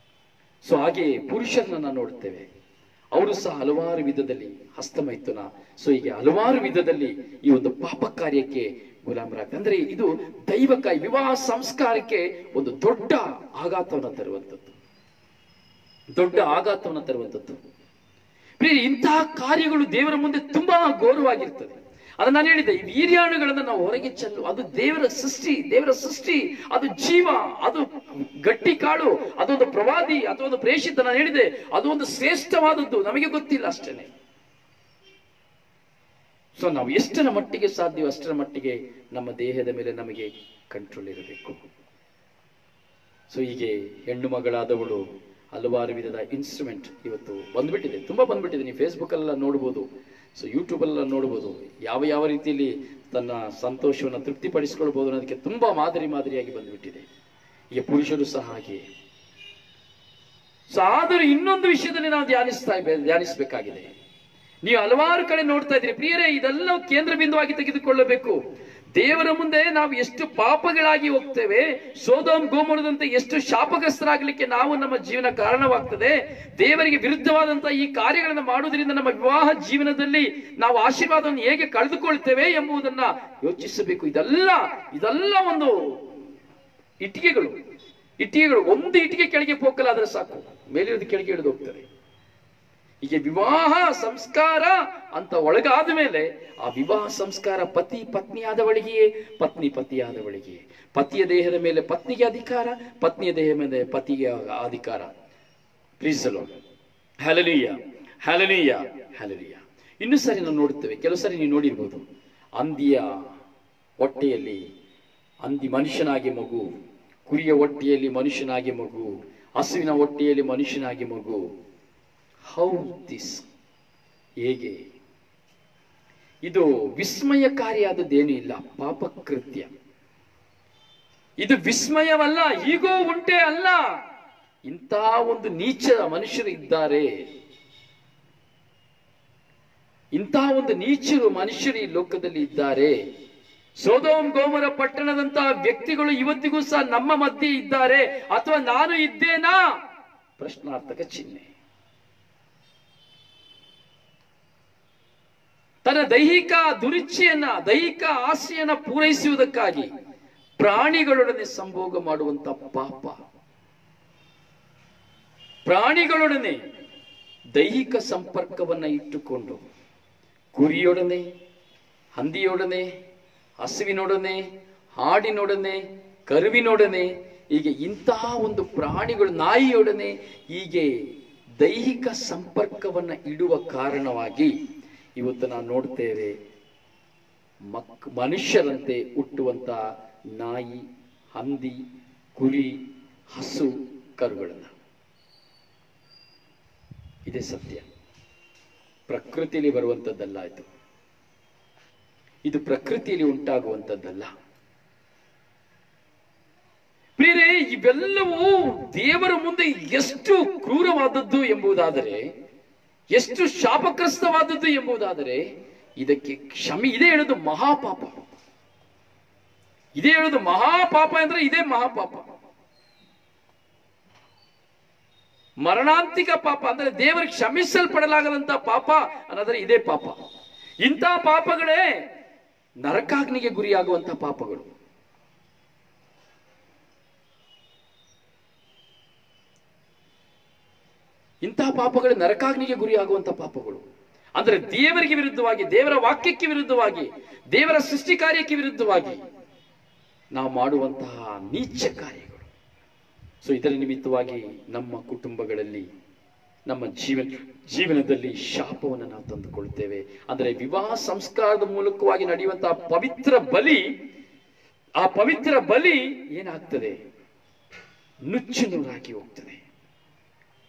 ಸೊ ಹಾಗೆ ಪುರುಷರನ್ನ ನೋಡ್ತೇವೆ, ಅವರು ಸಹ ಹಲವಾರು ವಿಧದಲ್ಲಿ ಹಸ್ತಮೈಥುನ, ಸೊ ಹೀಗೆ ಹಲವಾರು ವಿಧದಲ್ಲಿ ಈ ಒಂದು ಪಾಪ ಕಾರ್ಯಕ್ಕೆ ಗುಲಾಮರಾಗ್ತದೆ. ಅಂದ್ರೆ ಇದು ದೈವಕ ವಿವಾಹ ಸಂಸ್ಕಾರಕ್ಕೆ ಒಂದು ದೊಡ್ಡ ಆಘಾತವನ್ನು ತರುವಂಥದ್ದು. ಪ್ರಿಯ, ಇಂತಹ ಕಾರ್ಯಗಳು ದೇವರ ಮುಂದೆ ತುಂಬಾ ಘೋರವಾಗಿರ್ತದೆ. ಅದು ನಾನು ಹೇಳಿದೆ, ಈ ವೀರ್ಯಾಣುಗಳನ್ನ ನಾವು ಹೊರಗೆ ಚೆಲ್ಲು, ಅದು ದೇವರ ಸೃಷ್ಟಿ, ಅದು ಜೀವ, ಅದು ಗಟ್ಟಿ ಕಾಳು, ಅದೊಂದು ಪ್ರವಾದಿ ಅಥವಾ ಒಂದು ಪ್ರೇಷಿತ. ನಾನು ಹೇಳಿದೆ, ಅದು ಒಂದು ಶ್ರೇಷ್ಠವಾದದ್ದು, ನಮಗೆ ಗೊತ್ತಿಲ್ಲ ಅಷ್ಟೇನೆ. ಸೊ ನಾವು ಎಷ್ಟರ ಮಟ್ಟಿಗೆ ಸಾಧ್ಯವೋ ಅಷ್ಟರ ಮಟ್ಟಿಗೆ ನಮ್ಮ ದೇಹದ ಮೇಲೆ ನಮಗೆ ಕಂಟ್ರೋಲ್ ಇರಬೇಕು. ಸೊ ಹೀಗೆ ಹೆಣ್ಣು ಮಗಳಾದವಳು ಹಲವಾರು ವಿಧದ ಇನ್ಸ್ಟ್ರೂಮೆಂಟ್ ಇವತ್ತು ಬಂದ್ಬಿಟ್ಟಿದೆ, ತುಂಬಾ ಬಂದ್ಬಿಟ್ಟಿದೆ. ನೀವು ಫೇಸ್ಬುಕ್ ಅಲ್ಲೆಲ್ಲ ನೋಡ್ಬೋದು, ಸೊ ಯೂಟ್ಯೂಬ್ ಅಲ್ಲೆಲ್ಲ ನೋಡ್ಬೋದು, ಯಾವ ರೀತಿಯಲ್ಲಿ ತನ್ನ ಸಂತೋಷವನ್ನು ತೃಪ್ತಿಪಡಿಸಿಕೊಳ್ಬಹುದು ಅನ್ನೋದಕ್ಕೆ ತುಂಬಾ ಮಾದರಿಯಾಗಿ ಬಂದ್ಬಿಟ್ಟಿದೆ. ಈಗ ಪುರುಷರು ಸಹ ಹಾಗೆ. ಸೊ ಆದರೂ ಇನ್ನೊಂದು ವಿಷಯದಲ್ಲಿ ನಾವು ಧ್ಯಾನಿಸಬೇಕಾಗಿದೆ. ನೀವು ಹಲವಾರು ಕಡೆ ನೋಡ್ತಾ ಇದ್ದೀರಿ ಪ್ರಿಯರೇ, ಇದೆಲ್ಲ ಕೇಂದ್ರ ಬಿಂದುವಾಗಿ ತೆಗೆದುಕೊಳ್ಳಬೇಕು. ದೇವರ ಮುಂದೆ ನಾವು ಎಷ್ಟು ಪಾಪಗಳಾಗಿ ಹೋಗ್ತೇವೆ, ಸೊದೋಮ್ ಗೊಮೋರದಂತೆ ಎಷ್ಟು ಶಾಪಗ್ರಸ್ತರಾಗಲಿಕ್ಕೆ ನಾವು ನಮ್ಮ ಜೀವನ ಕಾರಣವಾಗ್ತದೆ. ದೇವರಿಗೆ ವಿರುದ್ಧವಾದಂತಹ ಈ ಕಾರ್ಯಗಳನ್ನು ಮಾಡುವುದರಿಂದ ನಮ್ಮ ವಿವಾಹ ಜೀವನದಲ್ಲಿ ನಾವು ಆಶೀರ್ವಾದವನ್ನು ಹೇಗೆ ಕಳೆದುಕೊಳ್ತೇವೆ ಎಂಬುದನ್ನ ಯೋಚಿಸಬೇಕು. ಇದೆಲ್ಲ ಒಂದು ಇಟ್ಟಿಗೆಗಳು. ಒಂದು ಇಟ್ಟಿಗೆ ಕೆಳಗೆ ಪೋಕಲಾದ್ರೆ ಸಾಕು, ಮೇಲಿರೋದು ಕೆಳಗೆ ಇಳಿದು ಹೋಗ್ತದೆ. ಹೀಗೆ ವಿವಾಹ ಸಂಸ್ಕಾರ ಅಂತ ಒಳಗಾದ ಮೇಲೆ ಆ ವಿವಾಹ ಸಂಸ್ಕಾರ ಪತಿ ಪತ್ನಿಯಾದವಳಿಗೆಯೇ, ಪತ್ನಿ ಪತಿಯಾದವಳಿಗೆಯೇ. ಪತಿಯ ದೇಹದ ಮೇಲೆ ಪತ್ನಿಗೆ ಅಧಿಕಾರ, ಪತ್ನಿಯ ದೇಹದ ಮೇಲೆ ಪತಿಗೆ ಅಧಿಕಾರ. Please the Lord. Hallelujah, hallelujah, hallelujah. ಇನ್ನು ಸರಿ ನಾವು ನೋಡುತ್ತೇವೆ, ಕೆಲವು ಸರಿ ನೀವು ನೋಡಿರ್ಬೋದು, ಹಂದಿಯ ಹೊಟ್ಟೆಯಲ್ಲಿ ಹಂದಿ ಮನುಷ್ಯನಾಗಿ ಮಗು, ಕುರಿಯ ಹೊಟ್ಟೆಯಲ್ಲಿ ಮನುಷ್ಯನಾಗಿ ಮಗು, ಹಸುವಿನ ಹೊಟ್ಟೆಯಲ್ಲಿ ಮನುಷ್ಯನಾಗಿ ಮಗು. ಹೌ ದಿಸ್, ಹೇಗೆ? ಇದು ವಿಸ್ಮಯಕಾರಿಯಾದದ್ದೇನು ಇಲ್ಲ, ಪಾಪಕೃತ್ಯ. ಇದು ವಿಸ್ಮಯವಲ್ಲ, ಈಗೋ ಉಂಟೆ ಅಲ್ಲ. ಇಂಥ ಒಂದು ನೀಚ ಮನುಷ್ಯರು ಇದ್ದಾರೆ, ಇಂಥ ಒಂದು ನೀಚರು ಮನುಷ್ಯರು ಈ ಲೋಕದಲ್ಲಿ ಇದ್ದಾರೆ. ಸೊದೋಮ್ ಗೊಮೋರ ಪಟ್ಟಣದಂತಹ ವ್ಯಕ್ತಿಗಳು ಇವತ್ತಿಗೂ ಸಹ ನಮ್ಮ ಮಧ್ಯೆ ಇದ್ದಾರೆ. ಅಥವಾ ನಾನು ಇದ್ದೇನಾ? ಪ್ರಶ್ನಾರ್ಥಕ ಚಿಹ್ನೆ. ತನ್ನ ದೈಹಿಕ ದುರುಚಿಯನ್ನ, ದೈಹಿಕ ಆಸೆಯನ್ನ ಪೂರೈಸುವುದಕ್ಕಾಗಿ ಪ್ರಾಣಿಗಳೊಡನೆ ಸಂಭೋಗ ಮಾಡುವಂತ ಪಾಪ, ಪ್ರಾಣಿಗಳೊಡನೆ ದೈಹಿಕ ಸಂಪರ್ಕವನ್ನ ಇಟ್ಟುಕೊಂಡು ಕುರಿಯೊಡನೆ, ಹಂದಿಯೊಡನೆ, ಹಸುವಿನೊಡನೆ, ಹಾಡಿನೊಡನೆ, ಕರುವಿನೊಡನೆ, ಹೀಗೆ ಇಂತಹ ಒಂದು ಪ್ರಾಣಿಗಳು, ನಾಯಿಯೊಡನೆ ಹೀಗೆ ದೈಹಿಕ ಸಂಪರ್ಕವನ್ನ ಇಡುವ ಕಾರಣವಾಗಿ ಇವತ್ತು ನಾವು ನೋಡ್ತೇವೆ ಮನುಷ್ಯರಂತೆ ಹುಟ್ಟುವಂತ ನಾಯಿ, ಹಂದಿ, ಕುರಿ, ಹಸು, ಕರುಗಳನ್ನ. ಇದೇ ಸತ್ಯ. ಪ್ರಕೃತಿಯಲ್ಲಿ ಬರುವಂಥದ್ದಲ್ಲ ಇದು ಪ್ರಕೃತಿಯಲ್ಲಿ ಉಂಟಾಗುವಂಥದ್ದಲ್ಲ. ಪ್ರಿಯರೇ, ಇವೆಲ್ಲವೂ ದೇವರ ಮುಂದೆ ಎಷ್ಟು ಕ್ರೂರವಾದದ್ದು ಎಂಬುದಾದರೆ, ಎಷ್ಟು ಶಾಪಗ್ರಸ್ತವಾದದ್ದು ಎಂಬುದಾದರೆ, ಇದಕ್ಕೆ ಕ್ಷಮೆ. ಇದೇ ಹೇಳೋದು ಮಹಾಪಾಪ. ಇದೇ ಹೇಳೋದು ಮಹಾಪಾಪ ಅಂದ್ರೆ ಇದೇ ಮಹಾಪಾಪ. ಮರಣಾಂತಿಕ ಪಾಪ ಅಂದ್ರೆ ದೇವರಿಗೆ ಕ್ಷಮಿಸಲ್ಪಡಲಾಗದಂತ ಪಾಪ ಅನ್ನೋದ್ರೆ ಇದೇ ಪಾಪ. ಇಂಥ ಪಾಪಗಳೇ ನರಕಾಗ್ನಿಗೆ ಗುರಿಯಾಗುವಂತ ಪಾಪಗಳು. ಇಂತಹ ಪಾಪಗಳು ನರಕಾಗ್ನಿಗೆ ಗುರಿಯಾಗುವಂತ ಪಾಪಗಳು. ಅಂದ್ರೆ ದೇವರಿಗೆ ವಿರುದ್ಧವಾಗಿ, ದೇವರ ವಾಕ್ಯಕ್ಕೆ ವಿರುದ್ಧವಾಗಿ, ದೇವರ ಸೃಷ್ಟಿ ಕಾರ್ಯಕ್ಕೆ ವಿರುದ್ಧವಾಗಿ ನಾವು ಮಾಡುವಂತಹ ನೀಚ ಕಾರ್ಯಗಳು. ಸೊ ಇದರ ನಿಮಿತ್ತವಾಗಿ ನಮ್ಮ ಕುಟುಂಬಗಳಲ್ಲಿ, ನಮ್ಮ ಜೀವನದಲ್ಲಿ ಶಾಪವನ್ನು ನಾವು ತಂದುಕೊಳ್ತೇವೆ. ಅಂದ್ರೆ ವಿವಾಹ ಸಂಸ್ಕಾರದ ಮೂಲಕವಾಗಿ ನಡೆಯುವಂತಹ ಪವಿತ್ರ ಬಲಿ, ಆ ಪವಿತ್ರ ಬಲಿ ಏನಾಗ್ತದೆ? ನುಚ್ಚು ನೂರಾಗಿ ಹೋಗ್ತದೆ.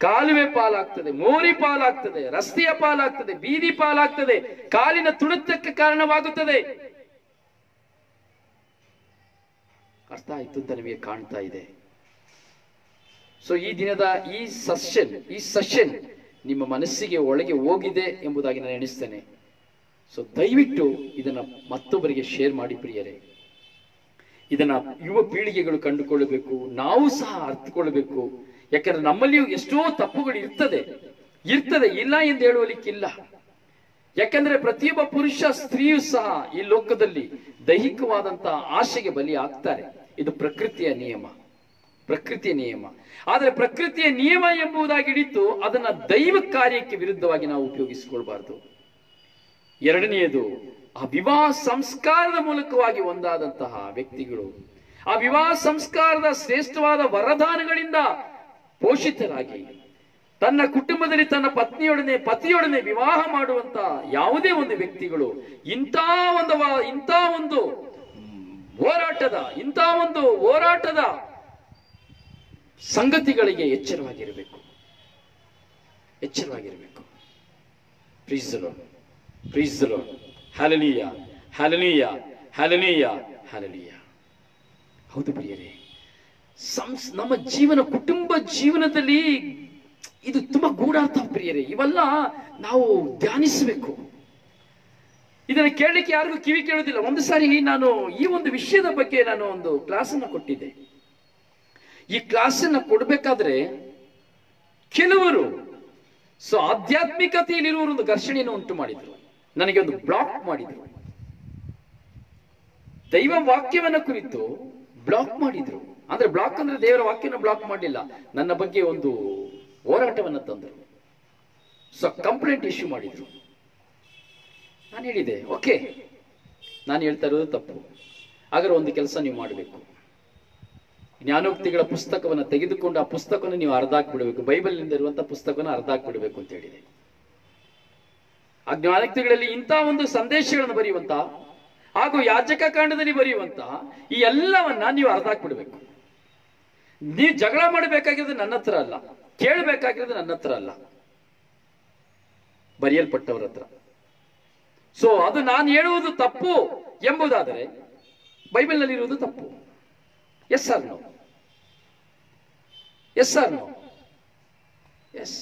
ಕಾಲುವೆ ಪಾಲಾಗ್ತದೆ, ಮೋರಿ ಪಾಲಾಗ್ತದೆ, ರಸ್ತೆಯ ಪಾಲಾಗ್ತದೆ, ಬೀದಿ ಪಾಲಾಗ್ತದೆ, ಕಾಲಿನ ತುಳಿತಕ್ಕೆ ಕಾರಣವಾಗುತ್ತದೆ. ಅರ್ಥ ಆಯ್ತು ಅಂತ ನಿಮಗೆ ಕಾಣ್ತಾ ಇದೆ. ಸೊ ಈ ದಿನದ ಈ ಸೆಷನ್ ನಿಮ್ಮ ಮನಸ್ಸಿಗೆ ಒಳಗೆ ಹೋಗಿದೆ ಎಂಬುದಾಗಿ ನಾನು ಎಣಿಸ್ತೇನೆ. ಸೊ ದಯವಿಟ್ಟು ಇದನ್ನ ಮತ್ತೊಬ್ಬರಿಗೆ ಶೇರ್ ಮಾಡಿ ಪ್ರಿಯರೇ. ಇದನ್ನ ಯುವ ಪೀಳಿಗೆಗಳು ಕಂಡುಕೊಳ್ಳಬೇಕು, ನಾವು ಸಹ ಅರ್ಥಕೊಳ್ಳಬೇಕು. ಯಾಕಂದ್ರೆ ನಮ್ಮಲ್ಲಿಯೂ ಎಷ್ಟೋ ತಪ್ಪುಗಳು ಇರ್ತದೆ, ಇಲ್ಲ ಎಂದು ಹೇಳುವಲಿಕ್ಕಿಲ್ಲ. ಯಾಕಂದ್ರೆ ಪ್ರತಿಯೊಬ್ಬ ಪುರುಷ ಸ್ತ್ರೀಯೂ ಸಹ ಈ ಲೋಕದಲ್ಲಿ ದೈಹಿಕವಾದಂತಹ ಆಶೆಗೆ ಬಲಿ ಆಗ್ತಾರೆ. ಇದು ಪ್ರಕೃತಿಯ ನಿಯಮ. ಆದರೆ ಪ್ರಕೃತಿಯ ನಿಯಮ ಎಂಬುದಾಗಿ ಹಿಡಿತು ಅದನ್ನ ದೈವ ಕಾರ್ಯಕ್ಕೆ ವಿರುದ್ಧವಾಗಿ ನಾವು ಉಪಯೋಗಿಸಿಕೊಳ್ಬಾರ್ದು. ಎರಡನೆಯದು, ಆ ವಿವಾಹ ಸಂಸ್ಕಾರದ ಮೂಲಕವಾಗಿ ಒಂದಾದಂತಹ ವ್ಯಕ್ತಿಗಳು ಆ ವಿವಾಹ ಸಂಸ್ಕಾರದ ಶ್ರೇಷ್ಠವಾದ ವರದಾನಗಳಿಂದ ಪೋಷಿತರಾಗಿ ತನ್ನ ಕುಟುಂಬದಲ್ಲಿ ತನ್ನ ಪತಿಯೊಡನೆ ವಿವಾಹ ಮಾಡುವಂತ ಯಾವುದೇ ಒಂದು ವ್ಯಕ್ತಿಗಳು ಇಂಥ ಒಂದು ಹೋರಾಟದ ಸಂಗತಿಗಳಿಗೆ ಎಚ್ಚರವಾಗಿರಬೇಕು. Praise the Lord, praise the Lord. Hallelujah, hallelujah, hallelujah, hallelujah. ಹೌದು ಪ್ರಿಯರೇ, ನಮ್ಮ ಕುಟುಂಬ ಜೀವನದಲ್ಲಿ ಇದು ತುಂಬಾ ಗೂಢಾರ್ಥ ಪ್ರಿಯರೇ. ಇವೆಲ್ಲ ನಾವು ಧ್ಯಾನಿಸಬೇಕು. ಇದನ್ನು ಕೇಳಲಿಕ್ಕೆ ಯಾರಿಗೂ ಕಿವಿ ಕೇಳೋದಿಲ್ಲ. ಒಂದು ಸಾರಿ ನಾನು ಈ ಒಂದು ವಿಷಯದ ಬಗ್ಗೆ ನಾನು ಒಂದು ಕ್ಲಾಸನ್ನು ಕೊಟ್ಟಿದ್ದೆ. ಈ ಕ್ಲಾಸನ್ನು ಕೊಡಬೇಕಾದ್ರೆ ಕೆಲವರು ಆಧ್ಯಾತ್ಮಿಕತೆಯಲ್ಲಿರುವರು ಒಂದು ಘರ್ಷಣೆಯನ್ನು ಉಂಟು ಮಾಡಿದ್ರು, ನನಗೆ ಒಂದು ಬ್ಲಾಕ್ ಮಾಡಿದ್ರು. ದೈವ ವಾಕ್ಯವನ್ನ ಕುರಿತು ಬ್ಲಾಕ್ ಮಾಡಿದ್ರು. ಅಂದ್ರೆ ಬ್ಲಾಕ್ ಅಂದ್ರೆ ದೇವರ ವಾಕ್ಯನ ಬ್ಲಾಕ್ ಮಾಡಲಿಲ್ಲ, ನನ್ನ ಬಗ್ಗೆ ಒಂದು ಹೋರಾಟವನ್ನ ತಂದರು. ಕಂಪ್ಲೇಂಟ್ ಇಶ್ಯೂ ಮಾಡಿದ್ರು. ನಾನು ಹೇಳಿದೆ, ಓಕೆ, ನಾನು ಹೇಳ್ತಾ ಇರೋದು ತಪ್ಪು, ಹಾಗಾದ್ರೆ ಒಂದು ಕೆಲಸ ನೀವು ಮಾಡಬೇಕು. ಜ್ಞಾನೋಕ್ತಿಗಳ ಪುಸ್ತಕವನ್ನು ತೆಗೆದುಕೊಂಡು ಆ ಪುಸ್ತಕವನ್ನು ನೀವು ಅರ್ಧಾಕ್ಬಿಡ್ಬೇಕು, ಬೈಬಲ್ನಿಂದ ಇರುವಂತಹ ಪುಸ್ತಕವನ್ನು ಅರ್ಧಾಕ್ಬಿಡ್ಬೇಕು ಅಂತ ಹೇಳಿದೆ. ಆ ಜ್ಞಾನೋಕ್ತಿಗಳಲ್ಲಿ ಇಂಥ ಒಂದು ಸಂದೇಶಗಳನ್ನು ಬರೆಯುವಂತ ಹಾಗೂ ಯಾಜಕ ಕಾಂಡದಲ್ಲಿ ಬರೆಯುವಂತ ಈ ಎಲ್ಲವನ್ನ ನೀವು ಅರ್ಧಾಕ್ಬಿಡ್ಬೇಕು. ನೀವು ಜಗಳ ಮಾಡಬೇಕಾಗಿರೋದು ನನ್ನ ಹತ್ರ ಅಲ್ಲ, ಕೇಳಬೇಕಾಗಿರೋದು ನನ್ನ ಹತ್ರ ಅಲ್ಲ, ಬರೆಯಲ್ಪಟ್ಟವರ ಹತ್ರ. ಅದು ನಾನು ಹೇಳುವುದು ತಪ್ಪು ಎಂಬುದಾದರೆ ಬೈಬಲ್ನಲ್ಲಿ ಇರುವುದು ತಪ್ಪು. Yes or no? Yes or no? Yes.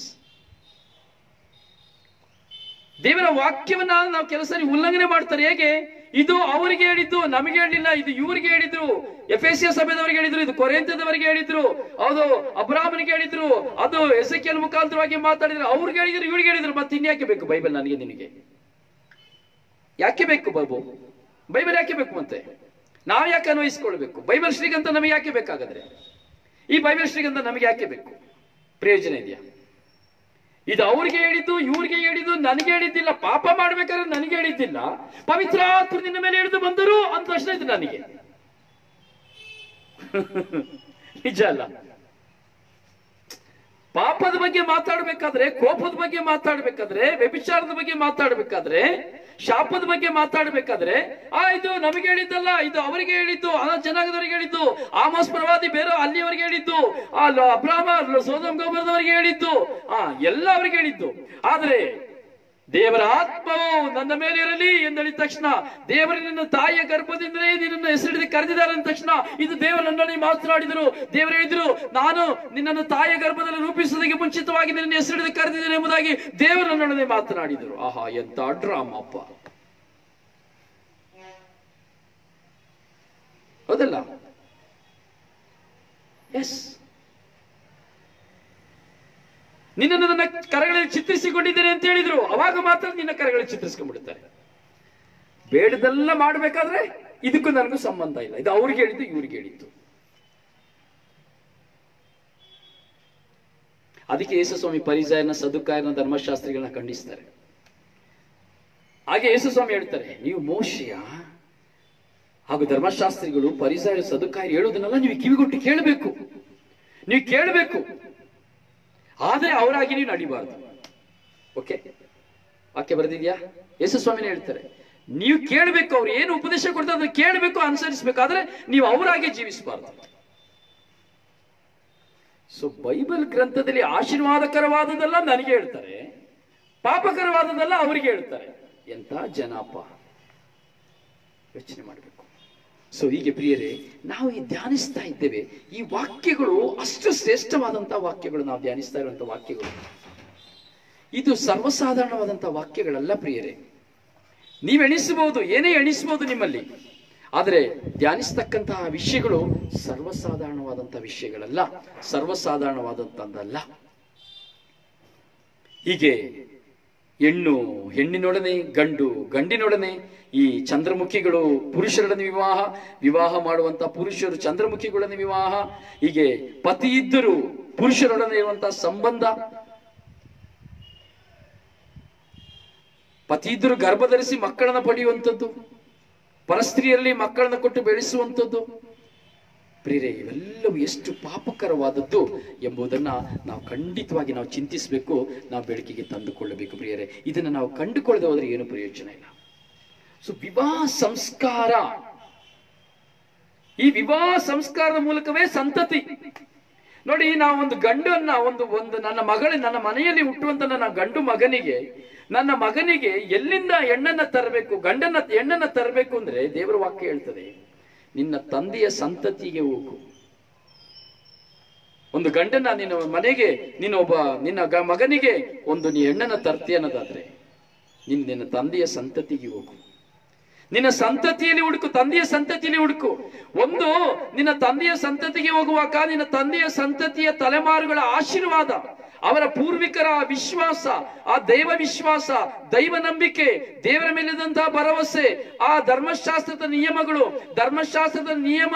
ದೇವರ ವಾಕ್ಯವನ್ನ ನಾವು ಕೆಲಸ ಉಲ್ಲಂಘನೆ ಮಾಡ್ತಾರೆ. ಹೇಗೆ? ಇದು ಅವರಿಗೆ ಹೇಳಿದ್ದು, ನಮಗೆ ಹೇಳಿಲ್ಲ. ಇದು ಇವರಿಗೆ ಹೇಳಿದ್ರು, ಎಫೆಸಿಯ ಸಭೆದವರಿಗೆ ಹೇಳಿದ್ರು, ಇದು ಕೊರಿಂಥದವರಿಗೆ ಹೇಳಿದ್ರು, ಅದು ಅಬ್ರಾಹ್ಮನಿಗೆ ಹೇಳಿದ್ರು, ಅದು ಎಸೆಕಿಯೇಲ್ ಮುಖಾಂತರವಾಗಿ ಮಾತಾಡಿದ್ರು, ಅವ್ರಿಗೆ ಹೇಳಿದ್ರು, ಇವರಿಗೆ ಹೇಳಿದ್ರು. ಮತ್ತೆ ಇನ್ಯಾಕೆ ಬೇಕು ಬೈಬಲ್ ನನಗೆ ನಿನಗೆ? ಯಾಕೆ ಬೇಕು ಬಾಬು? ಬೈಬಲ್ ಯಾಕೆ ಬೇಕು? ಮತ್ತೆ ನಾವು ಯಾಕೆ ಅನ್ವಯಿಸ್ಕೊಳ್ಬೇಕು? ಬೈಬಲ್ ಶ್ರೀಗಂಧ ನಮಗೆ ಯಾಕೆ ಬೇಕಾಗಾದ್ರೆ? ಈ ಬೈಬಲ್ ಶ್ರೀಗಂಧ ನಮಗೆ ಯಾಕೆ ಬೇಕು? ಪ್ರಯೋಜನ ಇದೆಯಾ? ಇದು ಅವ್ರಿಗೆ ಹೇಳಿದ್ದು, ಇವ್ರಿಗೆ ಹೇಳಿದ್ದು, ನನಗೆ ಹೇಳಿದ್ದಿಲ್ಲ. ಪಾಪ ಮಾಡ್ಬೇಕಾದ್ರೆ ನನಗೆ ಹೇಳಿದ್ದಿಲ್ಲ, ಪವಿತ್ರಾತ್ಮ ನಿನ್ನ ಮೇಲೆ ಹಿಡಿದು ಬಂದರು ಅಂತ ತಕ್ಷಣ ಇದು ನನಗೆ. ನಿಜ ಅಲ್ಲ? ಪಾಪದ ಬಗ್ಗೆ ಮಾತಾಡ್ಬೇಕಾದ್ರೆ, ಕೋಪದ ಬಗ್ಗೆ ಮಾತಾಡ್ಬೇಕಾದ್ರೆ, ವ್ಯಭಿಚಾರದ ಬಗ್ಗೆ ಮಾತಾಡ್ಬೇಕಾದ್ರೆ, ಶಾಪದ ಬಗ್ಗೆ ಮಾತಾಡ್ಬೇಕಾದ್ರೆ, ಇದು ನಮಗೆ ಹೇಳಿದ್ದಲ್ಲ, ಇದು ಅವರಿಗೆ ಹೇಳಿದ್ದು, ಜನಾಂಗದವರಿಗೆ ಹೇಳಿದ್ದು, ಆಮೋಸ್ ಪ್ರವಾದಿ ಬೇರೆ ಅಲ್ಲಿಯವರಿಗೆ ಹೇಳಿದ್ದು, ಅಬ್ರಾಮ ಸೋದೋಮ್ ಗೊಮೋರದವರಿಗೆ ಹೇಳಿದ್ದು, ಎಲ್ಲ ಅವರಿಗೆ ಹೇಳಿದ್ದು. ಆದ್ರೆ ದೇವರ ಆತ್ಮವು ನನ್ನ ಮೇಲೆ ಇರಲಿ ಎಂದಳಿದ ತಕ್ಷಣ, ದೇವರು ನಿನ್ನ ತಾಯಿಯ ಗರ್ಭದಿಂದಲೇ ನಿನ್ನನ್ನು ಹೆಸರಿಡಿದು ಕರೆದಿದ್ದಾರೆ ಅಂದ ತಕ್ಷಣ, ಇದು ದೇವರು ನನ್ನನ್ನು ಮಾತನಾಡಿದರು. ದೇವರು ಹೇಳಿದ್ರು, ನಾನು ನಿನ್ನನ್ನು ತಾಯಿಯ ಗರ್ಭದಲ್ಲಿ ರೂಪಿಸುವುದಕ್ಕೆ ಮುಂಚಿತವಾಗಿ ನಿನ್ನ ಹೆಸರಿಡಿದು ಕರೆದಿದ್ದೇನೆ ಎಂಬುದಾಗಿ ದೇವರು ನನ್ನೊಡನೆ ಮಾತನಾಡಿದರು. ಆಹಾ, ಎಂತ ಡ್ರಾಮಪ್ಪ, ಹೌದಲ್ಲ? ಎಸ್. ನಿನ್ನನ್ನು ನನ್ನ ಕರಗಳಲ್ಲಿ ಚಿತ್ರಿಸಿಕೊಂಡಿದ್ದೇನೆ ಅಂತ ಹೇಳಿದ್ರು, ಅವಾಗ ಮಾತ್ರ ನಿನ್ನ ಕರಗಳಲ್ಲಿ ಚಿತ್ರಿಸ್ಕೊಂಡ್ಬಿಡ್ತಾರೆ. ಬೇಡದೆಲ್ಲ ಮಾಡಬೇಕಾದ್ರೆ ಇದಕ್ಕೂ ನನಗೂ ಸಂಬಂಧ ಇಲ್ಲ, ಇದು ಅವ್ರಿಗೆ ಹೇಳಿದ್ದು, ಇವ್ರಿಗೆ ಹೇಳಿದ್ದು. ಅದಕ್ಕೆ ಯೇಸುಸ್ವಾಮಿ ಪರಿಸಯನ, ಸದುಕಾಯನ, ಧರ್ಮಶಾಸ್ತ್ರಿಗಳನ್ನ ಖಂಡಿಸ್ತಾರೆ. ಹಾಗೆ ಯೇಸುಸ್ವಾಮಿ ಹೇಳ್ತಾರೆ, ನೀವು ಮೋಶೆಯ ಹಾಗೂ ಧರ್ಮಶಾಸ್ತ್ರಿಗಳು, ಪರಿಸಯರು, ಸದುಕಾಯರು ಹೇಳೋದನ್ನೆಲ್ಲ ನೀವು ಕಿವಿಗೊಟ್ಟು ಕೇಳಬೇಕು, ನೀವು ಕೇಳಬೇಕು, ಆದ್ರೆ ಅವರಾಗಿ ನೀವು ನಡಿಬಾರ್ದು. ಓಕೆ, ವಾಕ್ಯ ಬರೆದಿದ್ಯಾ? ಯೇಸುಸ್ವಾಮಿನೇ ಹೇಳ್ತಾರೆ, ನೀವು ಕೇಳಬೇಕು, ಅವ್ರು ಏನು ಉಪದೇಶ ಕೊಡ್ತಾರೆ ಅದನ್ನು ಕೇಳಬೇಕು, ಅನುಸರಿಸಬೇಕಾದ್ರೆ ನೀವು ಅವರಾಗೆ ಜೀವಿಸಬಾರ್ದು. ಬೈಬಲ್ ಗ್ರಂಥದಲ್ಲಿ ಆಶೀರ್ವಾದಕರವಾದದೆಲ್ಲ ನನಗೆ ಹೇಳ್ತಾರೆ, ಪಾಪಕರವಾದದೆಲ್ಲ ಅವರಿಗೆ ಹೇಳ್ತಾರೆ. ಎಂತ ಜನಪ್ಪ, ಯೋಚನೆ ಮಾಡಬೇಕು. ಹೀಗೆ ಪ್ರಿಯರೇ, ನಾವು ಈ ಧ್ಯಾನಿಸ್ತಾ ಇದ್ದೇವೆ, ಈ ವಾಕ್ಯಗಳು ಅಷ್ಟು ಶ್ರೇಷ್ಠವಾದಂತಹ ವಾಕ್ಯಗಳು. ನಾವು ಧ್ಯಾನಿಸ್ತಾ ಇರುವಂತಹ ವಾಕ್ಯಗಳು ಇದು ಸರ್ವಸಾಧಾರಣವಾದಂತಹ ವಾಕ್ಯಗಳಲ್ಲ ಪ್ರಿಯರೇ. ನೀವು ಎಣಿಸಬಹುದು, ಏನೇ ಎಣಿಸಬಹುದು ನಿಮ್ಮಲ್ಲಿ, ಆದರೆ ಧ್ಯಾನಿಸ್ತಕ್ಕಂತಹ ವಿಷಯಗಳು ಸರ್ವಸಾಧಾರಣವಾದಂತಹ ವಿಷಯಗಳಲ್ಲ, ಸರ್ವಸಾಧಾರಣವಾದಂತಹದ್ದಲ್ಲ. ಹೀಗೆ ಹೆಣ್ಣು ಹೆಣ್ಣಿನೊಡನೆ, ಗಂಡು ಗಂಡಿನೊಡನೆ, ಈ ಚಂದ್ರಮುಖಿಗಳು ಪುರುಷರೊಡನೆ ವಿವಾಹ ಮಾಡುವಂತಹ ಪುರುಷರು ಚಂದ್ರಮುಖಿಗಳೊಡನೆ ವಿವಾಹ, ಹೀಗೆ ಪತಿ ಇದ್ದರೂ ಪುರುಷರೊಡನೆ ಇರುವಂತಹ ಸಂಬಂಧ, ಪತಿ ಇದ್ದರೂ ಗರ್ಭಧರಿಸಿ ಮಕ್ಕಳನ್ನ ಪಡೆಯುವಂಥದ್ದು, ಪರಸ್ತ್ರೀಯರಲ್ಲಿ ಮಕ್ಕಳನ್ನ ಕೊಟ್ಟು ಬೆಳೆಸುವಂಥದ್ದು. ಪ್ರಿಯರೇ, ಇವೆಲ್ಲವೂ ಎಷ್ಟು ಪಾಪಕರವಾದದ್ದು ಎಂಬುದನ್ನ ನಾವು ಖಂಡಿತವಾಗಿ ನಾವು ಚಿಂತಿಸಬೇಕು, ನಾವು ಬೆಳಕಿಗೆ ತಂದುಕೊಳ್ಳಬೇಕು. ಪ್ರಿಯರೇ, ಇದನ್ನು ನಾವು ಕಂಡುಕೊಳ್ಳದೆ ಹೋದ್ರೆ ಏನು ಪ್ರಯೋಜನ ಇಲ್ಲ. ವಿವಾಹ ಸಂಸ್ಕಾರ, ಈ ವಿವಾಹ ಸಂಸ್ಕಾರದ ಮೂಲಕವೇ ಸಂತತಿ. ನೋಡಿ, ನಾವು ಒಂದು ಗಂಡನ್ನ ಒಂದು ನನ್ನ ಮನೆಯಲ್ಲಿ ಹುಟ್ಟುವಂತ ನನ್ನ ಗಂಡು ಮಗನಿಗೆ, ನನ್ನ ಮಗನಿಗೆ ಎಲ್ಲಿಂದ ಹೆಣ್ಣನ್ನ ತರಬೇಕು, ಹೆಣ್ಣನ್ನ ತರಬೇಕು ಅಂದ್ರೆ ದೇವರ ವಾಕ್ಯ ಹೇಳ್ತದೆ, ನಿನ್ನ ತಂದೆಯ ಸಂತತಿಗೆ ಹೋಗು. ಒಂದು ಗಂಡನ ನಿನ್ನ ಮನೆಗೆ, ನಿನ್ನ ಮಗನಿಗೆ ನೀ ಹೆಣ್ಣನ್ನ ತರ್ತಿ ಅನ್ನೋದಾದ್ರೆ ನಿನ್ನ ತಂದೆಯ ಸಂತತಿಗೆ ಹೋಗು. ನಿನ್ನ ಸಂತತಿಯಲ್ಲಿ ಹುಡುಕು, ತಂದೆಯ ಸಂತತಿಯಲ್ಲಿ ಹುಡುಕು. ಒಂದು, ನಿನ್ನ ತಂದೆಯ ಸಂತತಿಗೆ ಹೋಗುವಾಗ ನಿನ್ನ ತಂದೆಯ ಸಂತತಿಯ ತಲೆಮಾರುಗಳ ಆಶೀರ್ವಾದ, ಅವರ ಪೂರ್ವಿಕರ ವಿಶ್ವಾಸ, ಆ ದೈವ ವಿಶ್ವಾಸ, ದೈವ ನಂಬಿಕೆ, ದೇವರ ಮೇಲಿದಂತಹ ಭರವಸೆ, ಆ ಧರ್ಮಶಾಸ್ತ್ರದ ನಿಯಮಗಳು, ಧರ್ಮಶಾಸ್ತ್ರದ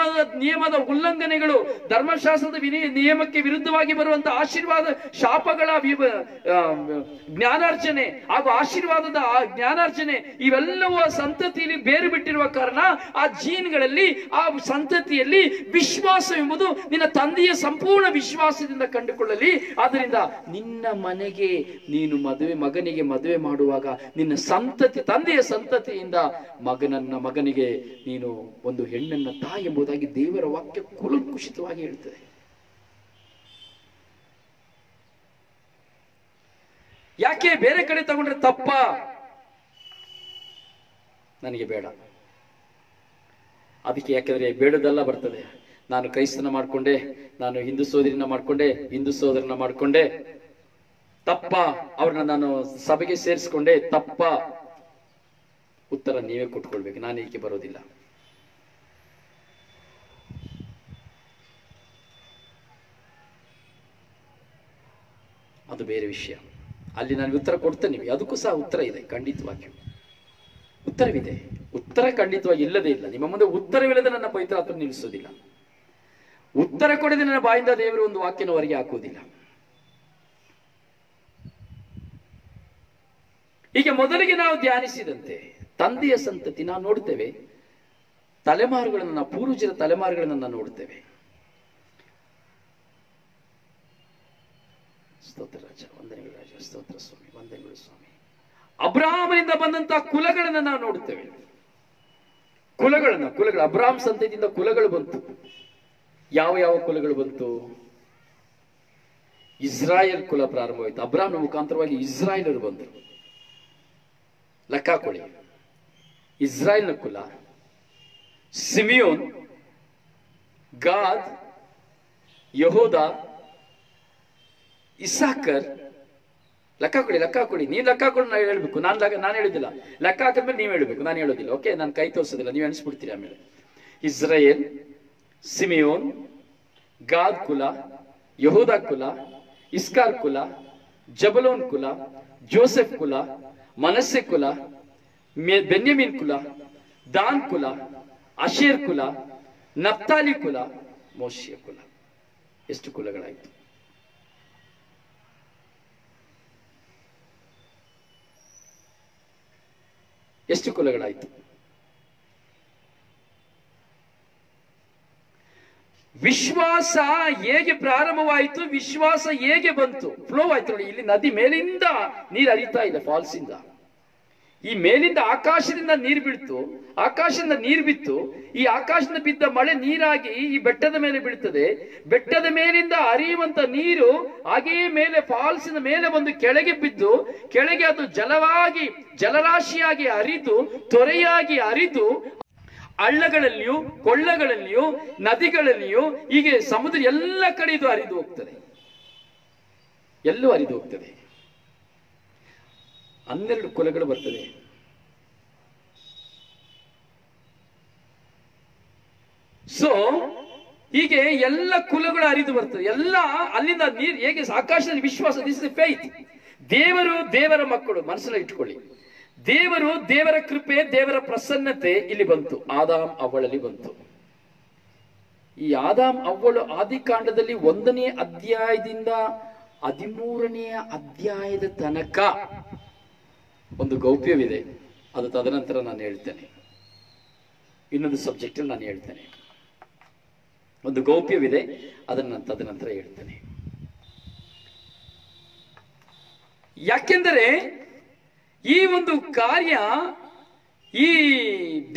ನಿಯಮದ ಉಲ್ಲಂಘನೆಗಳು, ಧರ್ಮಶಾಸ್ತ್ರದ ನಿಯಮಕ್ಕೆ ವಿರುದ್ಧವಾಗಿ ಬರುವಂತಹ ಆಶೀರ್ವಾದ, ಶಾಪಗಳ ಜ್ಞಾನಾರ್ಜನೆ ಹಾಗೂ ಆಶೀರ್ವಾದದ ಜ್ಞಾನಾರ್ಜನೆ, ಇವೆಲ್ಲವೂ ಆ ಸಂತತಿಯಲ್ಲಿ ಬೇರು ಬಿಟ್ಟಿರುವ ಕಾರಣ ಆ ಜೀನ್ಗಳಲ್ಲಿ, ಆ ಸಂತತಿಯಲ್ಲಿ ವಿಶ್ವಾಸ ಎಂಬುದು ನಿನ್ನ ತಂದೆಯ ಸಂಪೂರ್ಣ ವಿಶ್ವಾಸದಿಂದ ಕಂಡುಕೊಳ್ಳಲಿ. ಆದ್ದರಿಂದ ನಿನ್ನ ಮನೆಗೆ ನೀನು ಮಗನಿಗೆ ಮದುವೆ ಮಾಡುವಾಗ ನಿನ್ನ ಸಂತತಿ, ತಂದೆಯ ಸಂತತಿಯಿಂದ ಮಗನಿಗೆ ನೀನು ಒಂದು ಹೆಣ್ಣನ್ನ ತಾಯಿ ಎಂಬುದಾಗಿ ದೇವರ ವಾಕ್ಯ ಕುಲಂಕುಷಿತವಾಗಿ ಹೇಳ್ತದೆ. ಯಾಕೆ ಬೇರೆ ಕಡೆ ತಗೊಂಡ್ರೆ ತಪ್ಪ? ನನಗೆ ಬೇಡ. ಅದಕ್ಕೆ ಯಾಕೆಂದ್ರೆ ಬೇಡದೆಲ್ಲ ಬರ್ತದೆ. ನಾನು ಕ್ರೈಸ್ತನ ಮಾಡ್ಕೊಂಡೆ, ನಾನು ಹಿಂದೂ ಸೋದರಿನ ಮಾಡ್ಕೊಂಡೆ, ಹಿಂದೂ ಸೋದರನ ಮಾಡ್ಕೊಂಡೆ, ತಪ್ಪ. ಅವ್ರನ್ನ ನಾನು ಸಭೆಗೆ ಸೇರಿಸ್ಕೊಂಡೆ, ತಪ್ಪ. ಉತ್ತರ ನೀವೇ ಕೊಟ್ಕೊಳ್ಬೇಕು, ನಾನು ಏಕೆ ಬರೋದಿಲ್ಲ. ಅದು ಬೇರೆ ವಿಷಯ. ಅಲ್ಲಿ ನಾನು ಉತ್ತರ ಕೊಡ್ತೇನೆ, ಅದಕ್ಕೂ ಸಹ ಉತ್ತರ ಇದೆ, ಖಂಡಿತವಾಗಿ ಉತ್ತರವಿದೆ. ಉತ್ತರ ಖಂಡಿತವಾಗಿ ಇಲ್ಲದೇ ಇಲ್ಲ. ನಿಮ್ಮ ಮುಂದೆ ಉತ್ತರವಿಲ್ಲದೆ ನನ್ನ ಪವಿತ್ರಾತ್ಮ ನಿಲ್ಲಿಸೋದಿಲ್ಲ. ಉತ್ತರ ಕೊಡದೆ ನನ್ನ ಬಾಯಿಂದ ದೇವರು ಒಂದು ವಾಕ್ಯನ ಹೊರಗೆ ಹಾಕುವುದಿಲ್ಲ. ಹೀಗೆ ಮೊದಲಿಗೆ ನಾವು ಧ್ಯಾನಿಸಿದಂತೆ ತಂದೆಯ ಸಂತತಿ ನಾವು ನೋಡ್ತೇವೆ, ತಲೆಮಾರುಗಳನ್ನು, ಪೂರ್ವಜರ ತಲೆಮಾರುಗಳನ್ನು ನಾವು ನೋಡ್ತೇವೆ. ಸ್ತೋತ್ರ ರಾಜ, ವಂದನೆಗಳು ರಾಜ, ಸ್ತೋತ್ರ ಸ್ವಾಮಿ, ವಂದನೆಗಳು ಸ್ವಾಮಿ. ಅಬ್ರಾಹ್ಮನಿಂದ ಬಂದಂತಹ ಕುಲಗಳನ್ನು ನಾವು ನೋಡುತ್ತೇವೆ. ಕುಲಗಳು ಅಬ್ರಾಹ್ಮ್ ಸಂತತಿಯಿಂದ ಕುಲಗಳು ಬಂತು. ಯಾವ ಯಾವ ಕುಲಗಳು ಬಂತು? ಇಸ್ರಾಯೇಲ್ ಕುಲ ಪ್ರಾರಂಭವಾಯಿತು. ಅಬ್ರಾಹ್ಮನ ಮುಖಾಂತರವಾಗಿ ಇಸ್ರಾಯೇಲರು ಬಂದರು. ಲೆಕ್ಕಾಕೊಳ್ಳಿ, ಇಸ್ರಾಯೇಲ್ನ ಕುಲ, ಸಿಮಿಯೋನ್, ಗಾದ್, ಯಹೂದ, ಇಸಾಕರ್. ಲೆಕ್ಕಾಕೊಳ್ಳಿ. ನೀನ್ ಲೆಕ್ಕಾಕೊಳ್ಳಿ, ನಾವು ಹೇಳ್ಬೇಕು. ನಾನು ಹೇಳಿದಿಲ್ಲ. ಲೆಕ್ಕ ಹಾಕಿದ್ಮೇಲೆ ನೀವು ಹೇಳ್ಬೇಕು, ನಾನು ಹೇಳೋದಿಲ್ಲ. ಓಕೆ, ನಾನು ಕೈ ತೋರಿಸೋದಿಲ್ಲ, ನೀವು ಎಣಿಸ್ಬಿಡ್ತೀರಿ. ಆಮೇಲೆ ಇಸ್ರಾಯೇಲ್, ಸಿಮಿಯೋನ್, ಗಾದ್ ಕುಲ, ಯಹೂದ ಕುಲ, ಇಸ್ಕಾರ್ ಕುಲ, ಜಬಲೋನ್ ಕುಲ, ಜೋಸೆಫ್ ಕುಲ, ಮನಸ್ಸೆ ಕುಲ, ಬೆನ್ಯಮೀನ್ ಕುಲ, ದಾನ್ ಕುಲ, ಅಶೇರ್ ಕುಲ, ನಫ್ತಾಲಿ ಕುಲ, ಮೋಶಿಯ ಕುಲ. ಎಷ್ಟು ಕುಲಗಳಾಯಿತು? ಎಷ್ಟು ಕುಲಗಳಾಯಿತು? ವಿಶ್ವಾಸ ಹೇಗೆ ಪ್ರಾರಂಭವಾಯಿತು, ವಿಶ್ವಾಸ ಹೇಗೆ ಬಂತು, ಫ್ಲೋ ಆಯ್ತು ನೋಡಿ. ಇಲ್ಲಿ ನದಿ ಮೇಲಿಂದ ನೀರು ಹರಿತಾ ಇದೆ, ಫಾಲ್ಸ್ ಇಂದ. ಈ ಮೇಲಿಂದ ಆಕಾಶದಿಂದ ನೀರು ಬೀಳ್ತು, ಆಕಾಶದಿಂದ ನೀರು ಬಿತ್ತು, ಈ ಆಕಾಶದಿಂದ ಬಿದ್ದ ಮಳೆ ನೀರಾಗಿ ಈ ಬೆಟ್ಟದ ಮೇಲೆ ಬೀಳ್ತದೆ. ಬೆಟ್ಟದ ಮೇಲಿಂದ ಹರಿಯುವಂತ ನೀರು ಹಾಗೆಯೇ ಮೇಲೆ ಫಾಲ್ಸಿನ ಮೇಲೆ ಬಂದು ಕೆಳಗೆ ಬಿದ್ದು, ಕೆಳಗೆ ಅದು ಜಲರಾಶಿಯಾಗಿ ಹರಿದು, ತೊರೆಯಾಗಿ ಹರಿದು, ಹಳ್ಳಗಳಲ್ಲಿಯೂ ಕೊಳ್ಳಗಳಲ್ಲಿಯೂ ನದಿಗಳಲ್ಲಿಯೂ ಹೀಗೆ ಸಮುದ್ರ ಎಲ್ಲ ಕಡೆ ಇದು ಹರಿದು ಹೋಗ್ತದೆ. ಎಲ್ಲೂ ಹರಿದು ಹೋಗ್ತದೆ. 12 ಕುಲಗಳು ಬರ್ತದೆ. ಸೊ ಹೀಗೆ ಎಲ್ಲ ಕುಲಗಳು ಹರಿದು ಬರ್ತದೆ. ಎಲ್ಲ ಅಲ್ಲಿಂದ ನೀರು ಹೇಗೆ ಆಕಾಶದಲ್ಲಿ ವಿಶ್ವಾಸ, ದಿಸ್ ಇಸ್ ಫೇತ್. ದೇವರು ದೇವರ ಮಕ್ಕಳು, ಮನಸ್ಸಲ್ಲಿ ಇಟ್ಕೊಳ್ಳಿ. ದೇವರು ದೇವರ ಕೃಪೆ, ದೇವರ ಪ್ರಸನ್ನತೆ ಇಲ್ಲಿ ಬಂತು, ಆದಾಮ್ ಅವ್ವಳಲ್ಲಿ ಬಂತು. ಈ ಆದಾಮ್ ಅವ್ವಳು ಆದಿಕಾಂಡದಲ್ಲಿ 1ನೇ ಅಧ್ಯಾಯದಿಂದ 13ನೇ ಅಧ್ಯಾಯದ ತನಕ ಒಂದು ಗೌಪ್ಯವಿದೆ. ಅದು ತದನಂತರ ನಾನು ಹೇಳ್ತೇನೆ. ಇನ್ನೊಂದು ಸಬ್ಜೆಕ್ಟ್ ಅಲ್ಲಿ ನಾನು ಹೇಳ್ತೇನೆ. ಒಂದು ಗೌಪ್ಯವಿದೆ, ಅದನ್ನು ನಾನು ತದನಂತರ ಹೇಳ್ತೇನೆ. ಯಾಕೆಂದರೆ ಈ ಒಂದು ಕಾರ್ಯ ಈ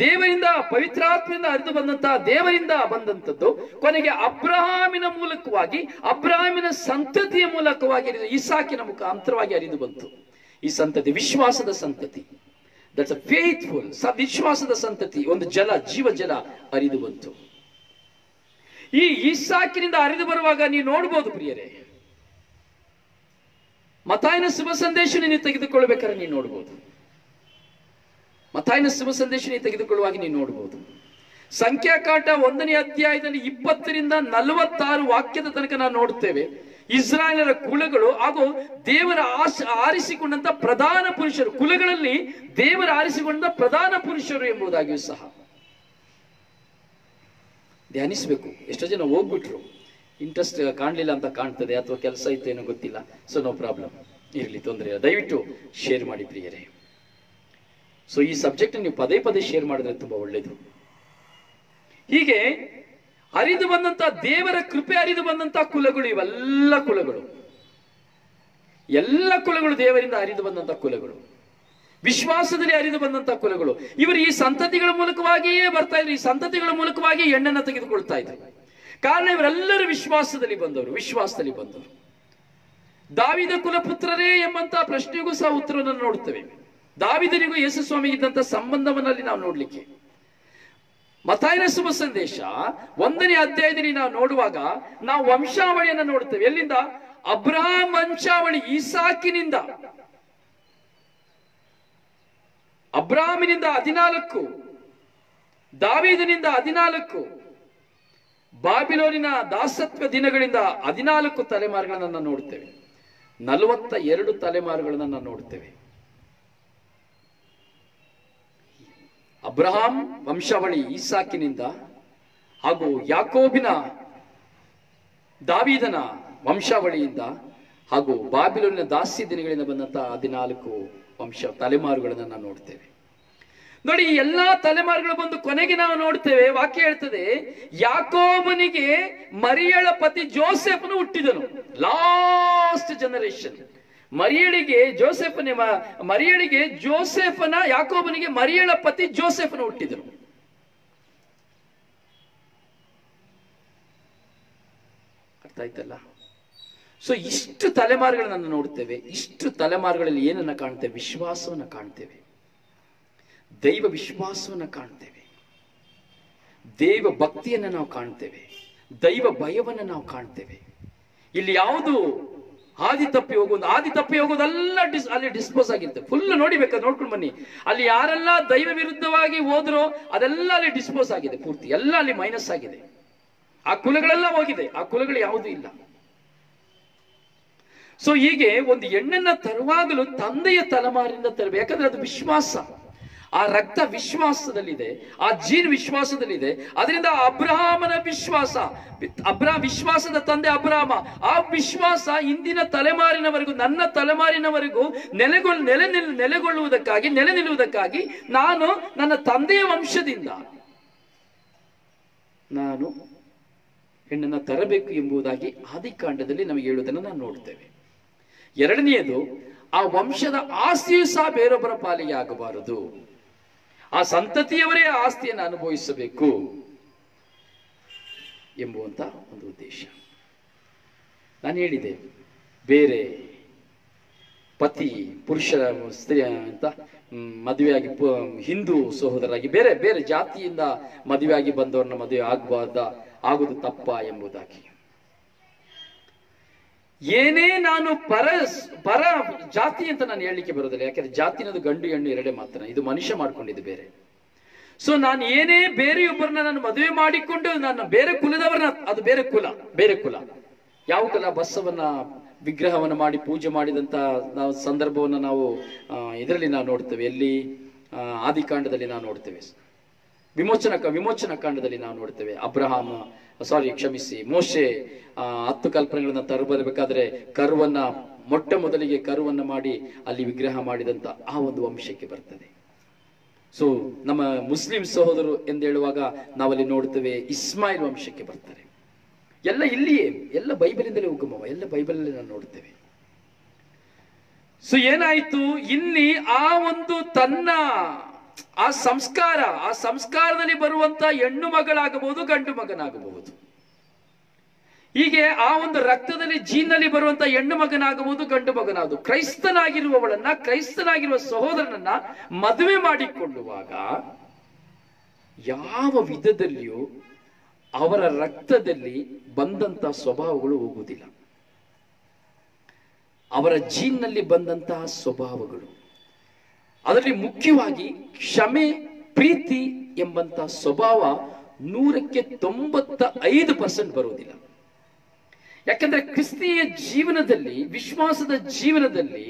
ದೇವರಿಂದ, ಪವಿತ್ರಾತ್ಮದಿಂದ ಹರಿದು ಬಂದಂತಹ, ದೇವರಿಂದ ಬಂದಂಥದ್ದು ಕೊನೆಗೆ ಅಬ್ರಹಾಮಿನ ಮೂಲಕವಾಗಿ, ಅಬ್ರಹಾಮಿನ ಸಂತತಿಯ ಮೂಲಕವಾಗಿ, ಇಸಾಕಿನ ಮುಖಾಂತರವಾಗಿ ಹರಿದು ಬಂತು. ಈ ಸಂತತಿ ವಿಶ್ವಾಸದ ಸಂತತಿ, ದಟ್ಸ್ ಅ ಫೇತ್ಫುಲ್, ವಿಶ್ವಾಸದ ಸಂತತಿ. ಒಂದು ಜೀವ ಜಲ ಹರಿದು ಬಂತು. ಈ ಇಸಾಕಿನಿಂದ ಹರಿದು ಬರುವಾಗ ನೀವು ನೋಡ್ಬೋದು ಪ್ರಿಯರೇ, ಮತ್ತಾಯನ ಶುಭ ಸಂದೇಶ ನೀವು ತೆಗೆದುಕೊಳ್ಬೇಕಾದ್ರೆ ನೀವು ನೋಡ್ಬೋದು, ಮತ್ತಾಯನ ಶುಭ ಸಂದೇಶ ನೀವು ತೆಗೆದುಕೊಳ್ಳುವಾಗ ನೀವು ನೋಡಬಹುದು. ಸಂಖ್ಯಾಕಾಂಡ 1ನೇ ಅಧ್ಯಾಯದಲ್ಲಿ 20ರಿಂದ 46 ವಾಕ್ಯದ ತನಕ ನಾವು ನೋಡುತ್ತೇವೆ. ಇಸ್ರಾಯೇಲರ ಕುಲಗಳು ಹಾಗೂ ದೇವರ ಆರಿಸಿಕೊಂಡಂತ ಪ್ರಧಾನ ಪುರುಷರು, ಕುಲಗಳಲ್ಲಿ ದೇವರ ಆರಿಸಿಕೊಂಡ ಪ್ರಧಾನ ಪುರುಷರು ಎಂಬುದಾಗಿಯೂ ಸಹ ಧ್ಯಾನಿಸಬೇಕು. ಎಷ್ಟೋ ಜನ ಹೋಗ್ಬಿಟ್ರು, ಇಂಟ್ರೆಸ್ಟ್ ಕಾಣಲಿಲ್ಲ ಅಂತ ಕಾಣ್ತದೆ, ಅಥವಾ ಕೆಲಸ ಇತ್ತು ಏನೋ ಗೊತ್ತಿಲ್ಲ. ಸೊ ನೋ ಪ್ರಾಬ್ಲಮ್, ಇರಲಿ, ತೊಂದರೆ ಇಲ್ಲ. ದಯವಿಟ್ಟು ಶೇರ್ ಮಾಡಿ ಪ್ರಿಯರೇ. ಸೊ ಈ ಸಬ್ಜೆಕ್ಟ್ ನೀವು ಪದೇ ಪದೇ ಶೇರ್ ಮಾಡಿದ್ರೆ ತುಂಬಾ ಒಳ್ಳೇದು. ಹೀಗೆ ಹರಿದು ಬಂದಂತ ದೇವರ ಕೃಪೆ ಹರಿದು ಬಂದಂತ ಕುಲಗಳು ಇವೆಲ್ಲ ಕುಲಗಳು, ಎಲ್ಲ ಕುಲಗಳು ದೇವರಿಂದ ಹರಿದು ಬಂದಂತ ಕುಲಗಳು, ವಿಶ್ವಾಸದಲ್ಲಿ ಹರಿದು ಬಂದಂತ ಕುಲಗಳು. ಇವರು ಈ ಸಂತತಿಗಳ ಮೂಲಕವಾಗಿಯೇ ಬರ್ತಾ ಇದ್ರು, ಈ ಸಂತತಿಗಳ ಮೂಲಕವಾಗಿ ಹೆಣ್ಣನ್ನ ತೆಗೆದುಕೊಳ್ತಾ ಇದ್ರು. ಕಾರಣ ಇವರೆಲ್ಲರೂ ವಿಶ್ವಾಸದಲ್ಲಿ ಬಂದವರು. ದಾವಿದ ಕುಲಪುತ್ರರೇ ಎಂಬಂತ ಪ್ರಶ್ನೆಗೂ ಸಹ ಉತ್ತರವನ್ನು ನೋಡುತ್ತೇವೆ. ದಾವಿದನಿಗೂ ಯೇಸು ಸ್ವಾಮಿಗೆ ಇದ್ದಂತ ಸಂಬಂಧವನ್ನಲ್ಲಿ ನಾವು ನೋಡ್ಲಿಕ್ಕೆ ಮತ್ತಾಯನ ಶುಭ ಸಂದೇಶ 1ನೇ ಅಧ್ಯಾಯದಲ್ಲಿ ನಾವು ನೋಡುವಾಗ ನಾವು ವಂಶಾವಳಿಯನ್ನು ನೋಡುತ್ತೇವೆ. ಎಲ್ಲಿಂದ? ಅಬ್ರಹಾಂ ವಂಶಾವಳಿ, ಈಸಾಕಿನಿಂದ, ಅಬ್ರಹಾಮಿನಿಂದ 14, ದಾವೀದನಿಂದ 14, ಬಾಬಿಲೋನಿನ ದಾಸತ್ವ ದಿನಗಳಿಂದ 14 ತಲೆಮಾರುಗಳನ್ನು ನೋಡುತ್ತೇವೆ. 42 ತಲೆಮಾರುಗಳನ್ನು ನಾವು ನೋಡುತ್ತೇವೆ. ಅಬ್ರಹಾಂ ವಂಶಾವಳಿ ಈಸಾಕಿನಿಂದ ಹಾಗೂ ಯಾಕೋಬಿನ ದಾವೀದನ ವಂಶಾವಳಿಯಿಂದ ಹಾಗೂ ಬಾಬಿಲೋನಿನ ದಾಸ್ಯ ದಿನಗಳಿಂದ ಬಂದಂತಹ 14 ತಲೆಮಾರುಗಳನ್ನು ನಾವು ನೋಡ್ತೇವೆ. ನೋಡಿ, ಈ ಎಲ್ಲಾ ತಲೆಮಾರುಗಳು ಬಂದು ಕೊನೆಗೆ ನಾವು ನೋಡ್ತೇವೆ, ವಾಕ್ಯ ಹೇಳ್ತದೆ, ಯಾಕೋಬನಿಗೆ ಮರಿಯಳ ಪತಿ ಜೋಸೆಫನು ಹುಟ್ಟಿದನು. Last generation. ಮರಿಯಳಿಗೆ ಜೋಸೆಫನ, ಯಾಕೋಬನಿಗೆ ಮರಿಯಳ ಪತಿ ಜೋಸೆಫನ ಹುಟ್ಟಿದನು. ಅರ್ಥ ಆಯ್ತಲ್ಲ? ಸೊ ಇಷ್ಟು ತಲೆಮಾರುಗಳನ್ನ ನೋಡ್ತೇವೆ. ಇಷ್ಟು ತಲೆಮಾರುಗಳಲ್ಲಿ ಏನನ್ನ ಕಾಣ್ತೇವೆ? ವಿಶ್ವಾಸವನ್ನ ಕಾಣ್ತೇವೆ, ದೈವ ವಿಶ್ವಾಸವನ್ನ ಕಾಣ್ತೇವೆ, ದೈವ ಭಕ್ತಿಯನ್ನ ನಾವು ಕಾಣ್ತೇವೆ, ದೈವ ಭಯವನ್ನ ನಾವು ಕಾಣ್ತೇವೆ. ಇಲ್ಲಿ ಯಾವುದು ಆದಿ ತಪ್ಪಿ ಹೋಗೋದೆಲ್ಲ ಅಲ್ಲಿ ಡಿಸ್ಪೋಸ್ ಆಗಿರ್ತದೆ. ಫುಲ್ ನೋಡಿಬೇಕಾದ್ರೆ ನೋಡ್ಕೊಂಡು ಬನ್ನಿ. ಅಲ್ಲಿ ಯಾರೆಲ್ಲ ದೈವ ವಿರುದ್ಧವಾಗಿ ಹೋದ್ರೋ ಅದೆಲ್ಲ ಅಲ್ಲಿ ಡಿಸ್ಪೋಸ್ ಆಗಿದೆ, ಪೂರ್ತಿ ಎಲ್ಲ ಅಲ್ಲಿ ಮೈನಸ್ ಆಗಿದೆ. ಆ ಕುಲಗಳೆಲ್ಲ ಹೋಗಿದೆ, ಆ ಕುಲಗಳು ಯಾವುದೂ ಇಲ್ಲ. ಸೊ ಹೀಗೆ ಒಂದು ಹೆಣ್ಣನ್ನ ತರುವಾಗಲೂ ತಂದೆಯ ತಲೆಮಾರಿನಿಂದ ತರಬೇಕು. ಯಾಕಂದ್ರೆ ಅದು ವಿಶ್ವಾಸ, ಆ ರಕ್ತ ವಿಶ್ವಾಸದಲ್ಲಿದೆ, ಆ ಜೀನ್ ವಿಶ್ವಾಸದಲ್ಲಿದೆ. ಅದರಿಂದ ಅಬ್ರಹಾಮನ ವಿಶ್ವಾಸದ ತಂದೆ ಅಬ್ರಹಾಮ, ಆ ವಿಶ್ವಾಸ ಇಂದಿನ ತಲೆಮಾರಿನವರೆಗೂ, ನನ್ನ ತಲೆಮಾರಿನವರೆಗೂ ನೆಲೆ ನಿಲ್ಲುವುದಕ್ಕಾಗಿ ನಾನು ನನ್ನ ತಂದೆಯ ವಂಶದಿಂದ ನಾನು ಹೆಣ್ಣನ್ನು ತರಬೇಕು ಎಂಬುದಾಗಿ ಆದಿಕಾಂಡದಲ್ಲಿ ನಮಗೆ ಹೇಳುವುದನ್ನು ನಾವು ನೋಡ್ತೇವೆ. ಎರಡನೆಯದು, ಆ ವಂಶದ ಆಸ್ತಿಯೂ ಸಹ ಬೇರೊಬ್ಬರ ಪಾಲಿಗೆ ಆಗಬಾರದು. ಆ ಸಂತತಿಯವರೇ ಆಸ್ತಿಯನ್ನು ಅನುಭವಿಸಬೇಕು ಎಂಬುವಂತ ಒಂದು ಉದ್ದೇಶ. ನಾನು ಹೇಳಿದೆ, ಬೇರೆ ಪತಿ ಪುರುಷರ ಸ್ತ್ರೀ ಅಂತ ಮದುವೆಯಾಗಿ ಹಿಂದೂ ಸಹೋದರಾಗಿ ಬೇರೆ ಬೇರೆ ಜಾತಿಯಿಂದ ಮದುವೆಯಾಗಿ ಬಂದವರನ್ನ ಮದುವೆ ಆಗುವುದು ತಪ್ಪ ಎಂಬುದಾಗಿ. ಏನೇ ನಾನು ಪರ ಜಾತಿ ಅಂತ ನಾನು ಹೇಳಲಿಕ್ಕೆ ಬರೋದಿಲ್ಲ. ಯಾಕಂದ್ರೆ ಜಾತಿ ಅನ್ನೋದು ಗಂಡು ಹೆಣ್ಣು ಎರಡೇ ಮಾತ್ರ, ಇದು ಮನುಷ್ಯ ಮಾಡ್ಕೊಂಡಿದ್ದು ಬೇರೆ. ಸೊ ನಾನು ಏನೇ ಬೇರೆಯೊಬ್ಬರನ್ನ ನಾನು ಮದುವೆ ಮಾಡಿಕೊಂಡು ನನ್ನ ಬೇರೆ ಕುಲದವರನ್ನ, ಅದು ಬೇರೆ ಕುಲ. ಯಾವ ಕುಲ? ಬಸವನ ವಿಗ್ರಹವನ್ನು ಮಾಡಿ ಪೂಜೆ ಮಾಡಿದಂತ ಸಂದರ್ಭವನ್ನು ನಾವು ಇದರಲ್ಲಿ ನಾವು ನೋಡ್ತೇವೆ. ಎಲ್ಲಿ? ಆದಿಕಾಂಡದಲ್ಲಿ ನಾವು ನೋಡ್ತೇವೆ, ವಿಮೋಚನಾ ಕಾಂಡದಲ್ಲಿ ನಾವು ನೋಡ್ತೇವೆ. ಮೋಶೆ 10 ಕಲ್ಪನೆಗಳನ್ನ ತರಬರಬೇಕಾದ್ರೆ ಮೊಟ್ಟ ಮೊದಲಿಗೆ ಕರುವನ್ನ ಮಾಡಿ ಅಲ್ಲಿ ವಿಗ್ರಹ ಮಾಡಿದಂತ ಆ ಒಂದು ವಂಶಕ್ಕೆ ಬರ್ತದೆ. ಸೊ ನಮ್ಮ ಮುಸ್ಲಿಂ ಸಹೋದರರು ಎಂದು ಹೇಳುವಾಗ ನಾವಲ್ಲಿ ನೋಡ್ತೇವೆ ಇಸ್ಮಾಯಿಲ್ ವಂಶಕ್ಕೆ ಬರ್ತಾರೆ. ಎಲ್ಲ ಇಲ್ಲಿಯೇ, ಎಲ್ಲ ಬೈಬಲಿಂದಲೇ ಉಗಮವ, ಎಲ್ಲ ಬೈಬಲಲ್ಲಿ ನಾವು ನೋಡ್ತೇವೆ. ಸೊ ಏನಾಯ್ತು ಇಲ್ಲಿ? ಆ ಒಂದು ತನ್ನ ಆ ಸಂಸ್ಕಾರದಲ್ಲಿ ಬರುವಂತ ಹೆಣ್ಣು ಮಗಳಾಗಬಹುದು, ಗಂಡು ಮಗನಾಗಬಹುದು. ಹೀಗೆ ಆ ಒಂದು ರಕ್ತದಲ್ಲಿ ಜೀನ್ನಲ್ಲಿ ಬರುವಂತ ಹೆಣ್ಣು ಮಗನಾಗಬಹುದು, ಗಂಡು ಮಗನಾಗಬಹುದು. ಕ್ರೈಸ್ತನಾಗಿರುವ ಸಹೋದರನನ್ನ ಮದುವೆ ಮಾಡಿಕೊಳ್ಳುವಾಗ ಯಾವ ವಿಧದಲ್ಲಿಯೂ ಅವರ ರಕ್ತದಲ್ಲಿ ಬಂದಂತಹ ಸ್ವಭಾವಗಳು ಹೋಗುವುದಿಲ್ಲ. ಅವರ ಜೀನ್ನಲ್ಲಿ ಬಂದಂತಹ ಸ್ವಭಾವಗಳು, ಅದರಲ್ಲಿ ಮುಖ್ಯವಾಗಿ ಕ್ಷಮೆ, ಪ್ರೀತಿ ಎಂಬಂತ ಸ್ವಭಾವ 195% ಬರುವುದಿಲ್ಲ. ಯಾಕಂದ್ರೆ ಕ್ರಿಸ್ತೀಯ ಜೀವನದಲ್ಲಿ, ವಿಶ್ವಾಸದ ಜೀವನದಲ್ಲಿ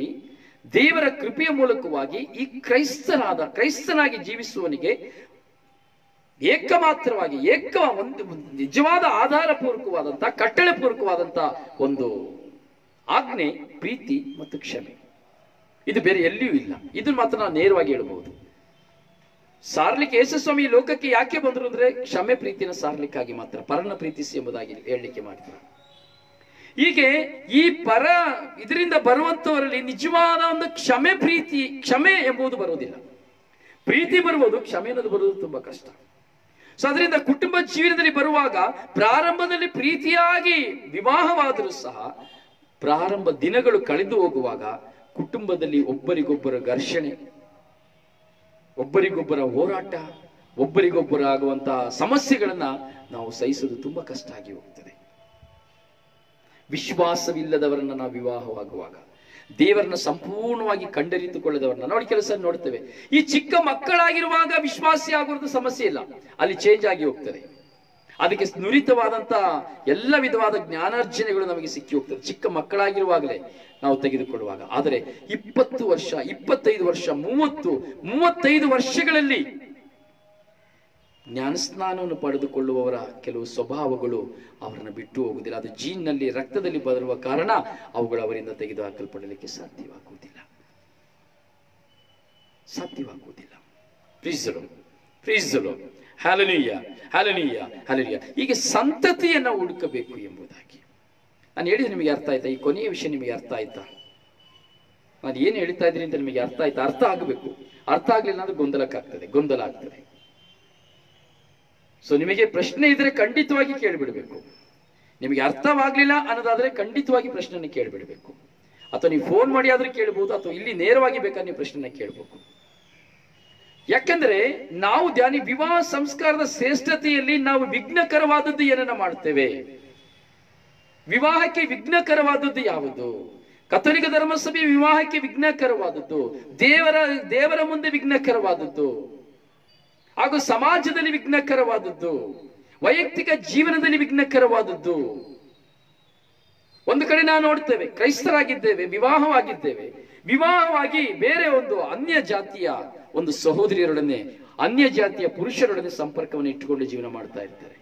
ದೇವರ ಕೃಪೆಯ ಮೂಲಕವಾಗಿ ಈ ಕ್ರೈಸ್ತನಾಗಿ ಜೀವಿಸುವವನಿಗೆ ಏಕಮಾತ್ರವಾಗಿ ಒಂದು ನಿಜವಾದ ಆಧಾರಪೂರ್ವಕವಾದಂತಹ, ಕಟ್ಟಳೆ ಪೂರ್ವಕವಾದಂತಹ ಒಂದು ಆಜ್ಞೆ ಪ್ರೀತಿ ಮತ್ತು ಕ್ಷಮೆ. ಇದು ಬೇರೆ ಎಲ್ಲಿಯೂ ಇಲ್ಲ. ಇದನ್ನು ಮಾತ್ರ ನಾವು ನೇರವಾಗಿ ಹೇಳಬಹುದು. ಸಾರ್ಲಿಕ್ಕೆ ಯೇಸುಸ್ವಾಮಿ ಲೋಕಕ್ಕೆ ಯಾಕೆ ಬಂದ್ರು ಅಂದ್ರೆ ಕ್ಷಮೆ ಪ್ರೀತಿನ ಸಾರ್ಲಿಕ್ಕಾಗಿ ಮಾತ್ರ. ಪರನ ಪ್ರೀತಿಸಿ ಎಂಬುದಾಗಿ ಹೇಳಲಿಕ್ಕೆ ಮಾಡಿದ್ರು. ಹೀಗೆ ಈ ಇದರಿಂದ ಬರುವಂತವರಲ್ಲಿ ನಿಜವಾದ ಒಂದು ಕ್ಷಮೆ ಎಂಬುದು ಬರುವುದಿಲ್ಲ. ಪ್ರೀತಿ ಬರುವುದು, ಕ್ಷಮೆ ಅನ್ನೋದು ಬರುವುದು ತುಂಬಾ ಕಷ್ಟ. ಸೊ ಅದರಿಂದ ಕುಟುಂಬ ಜೀವನದಲ್ಲಿ ಬರುವಾಗ ಪ್ರಾರಂಭದಲ್ಲಿ ಪ್ರೀತಿಯಾಗಿ ವಿವಾಹವಾದರೂ ಸಹ ಪ್ರಾರಂಭ ದಿನಗಳು ಕಳೆದು ಹೋಗುವಾಗ ಕುಟುಂಬದಲ್ಲಿ ಒಬ್ಬರಿಗೊಬ್ಬರ ಘರ್ಷಣೆ, ಒಬ್ಬರಿಗೊಬ್ಬರ ಹೋರಾಟ, ಒಬ್ಬರಿಗೊಬ್ಬರ ಆಗುವಂತಹ ಸಮಸ್ಯೆಗಳನ್ನ ನಾವು ಸಹಿಸೋದು ತುಂಬಾ ಕಷ್ಟ ಆಗಿ ಹೋಗ್ತದೆ. ವಿಶ್ವಾಸವಿಲ್ಲದವರನ್ನ ನಾವು ವಿವಾಹವಾಗುವಾಗ, ದೇವರನ್ನ ಸಂಪೂರ್ಣವಾಗಿ ಕಂಡರಿತುಕೊಳ್ಳದವರನ್ನ ನೋಡಿ ಕೆಲಸ ನೋಡ್ತೇವೆ. ಈ ಚಿಕ್ಕ ಮಕ್ಕಳಾಗಿರುವಾಗ ವಿಶ್ವಾಸಿ ಆಗುವುದು ಸಮಸ್ಯೆ ಇಲ್ಲ, ಅಲ್ಲಿ ಚೇಂಜ್ ಆಗಿ ಹೋಗ್ತದೆ. ಅದಕ್ಕೆ ನುರಿತವಾದಂತ ಎಲ್ಲ ವಿಧವಾದ ಜ್ಞಾನಾರ್ಜನೆಗಳು ನಮಗೆ ಸಿಕ್ಕಿ ಹೋಗ್ತದೆ ಚಿಕ್ಕ ಮಕ್ಕಳಾಗಿರುವಾಗಲೇ ನಾವು ತೆಗೆದುಕೊಳ್ಳುವಾಗ. ಆದರೆ 20 ವರ್ಷ, 25 ವರ್ಷ, 35 ವರ್ಷಗಳಲ್ಲಿ ಜ್ಞಾನಸ್ನಾನವನ್ನು ಪಡೆದುಕೊಳ್ಳುವವರ ಕೆಲವು ಸ್ವಭಾವಗಳು ಅವರನ್ನು ಬಿಟ್ಟು ಹೋಗುವುದಿಲ್ಲ. ಅದು ಜೀನ್ನಲ್ಲಿ, ರಕ್ತದಲ್ಲಿ ಬರುವ ಕಾರಣ ಅವುಗಳು ಅವರಿಂದ ತೆಗೆದುಹಾಕಲ್ಪಡಲಿಕ್ಕೆ ಸಾಧ್ಯವಾಗುವುದಿಲ್ಲ. ಹೀಗೆ ಸಂತತಿಯನ್ನು ಹುಡುಕಬೇಕು ಎಂಬುದಾಗಿ ನಾನು ಹೇಳಿದ್ರೆ ನಿಮಗೆ ಅರ್ಥ ಆಯ್ತಾ? ಈ ಕೊನೆಯ ವಿಷಯ ನಿಮಗೆ ಅರ್ಥ ಆಯ್ತಾ? ನಾನು ಏನು ಹೇಳ್ತಾ ಇದ್ದೀನಿ ಅಂತ ನಿಮಗೆ ಅರ್ಥ ಆಯ್ತಾ? ಅರ್ಥ ಆಗಬೇಕು. ಅರ್ಥ ಆಗ್ಲಿಲ್ಲ ಅಂದ್ರೆ ಗೊಂದಲ ಆಗ್ತದೆ. ಸೊ ನಿಮಗೆ ಪ್ರಶ್ನೆ ಇದ್ರೆ ಖಂಡಿತವಾಗಿ ಕೇಳಿಬಿಡ್ಬೇಕು. ನಿಮಗೆ ಅರ್ಥವಾಗ್ಲಿಲ್ಲ ಅನ್ನೋದಾದ್ರೆ ಖಂಡಿತವಾಗಿ ಪ್ರಶ್ನೆಯನ್ನು ಕೇಳಿಬಿಡ್ಬೇಕು. ಅಥವಾ ನೀವು ಫೋನ್ ಮಾಡಿ ಆದ್ರೂ ಕೇಳಬಹುದು, ಅಥವಾ ಇಲ್ಲಿ ನೇರವಾಗಿ ಬೇಕಾದ್ರೆ ನೀವು ಪ್ರಶ್ನೆನ ಕೇಳಬೇಕು. ಯಾಕಂದ್ರೆ ನಾವು ವಿವಾಹ ಸಂಸ್ಕಾರದ ಶ್ರೇಷ್ಠತೆಯಲ್ಲಿ ನಾವು ವಿಘ್ನಕರವಾದದ್ದು ಏನನ್ನ ಮಾಡ್ತೇವೆ? ವಿವಾಹಕ್ಕೆ ವಿಘ್ನಕರವಾದದ್ದು ಯಾವುದು? ಕಥೋಲಿಕ ಧರ್ಮಸಭೆ ವಿವಾಹಕ್ಕೆ ವಿಘ್ನಕರವಾದದ್ದು, ದೇವರ ಮುಂದೆ ವಿಘ್ನಕರವಾದದ್ದು, ಹಾಗೂ ಸಮಾಜದಲ್ಲಿ ವಿಘ್ನಕರವಾದದ್ದು, ವೈಯಕ್ತಿಕ ಜೀವನದಲ್ಲಿ ವಿಘ್ನಕರವಾದದ್ದು. ಒಂದು ಕಡೆ ನಾವು ನೋಡ್ತೇವೆ, ಕ್ರೈಸ್ತರಾಗಿದ್ದೇವೆ, ವಿವಾಹವಾಗಿ ಬೇರೆ ಒಂದು ಅನ್ಯ ಜಾತಿಯ ಒಂದು ಸಹೋದರಿಯರೊಡನೆ, ಅನ್ಯ ಜಾತಿಯ ಪುರುಷರೊಡನೆ ಸಂಪರ್ಕವನ್ನು ಇಟ್ಟುಕೊಂಡು ಜೀವನ ಮಾಡ್ತಾ ಇರ್ತಾರೆ.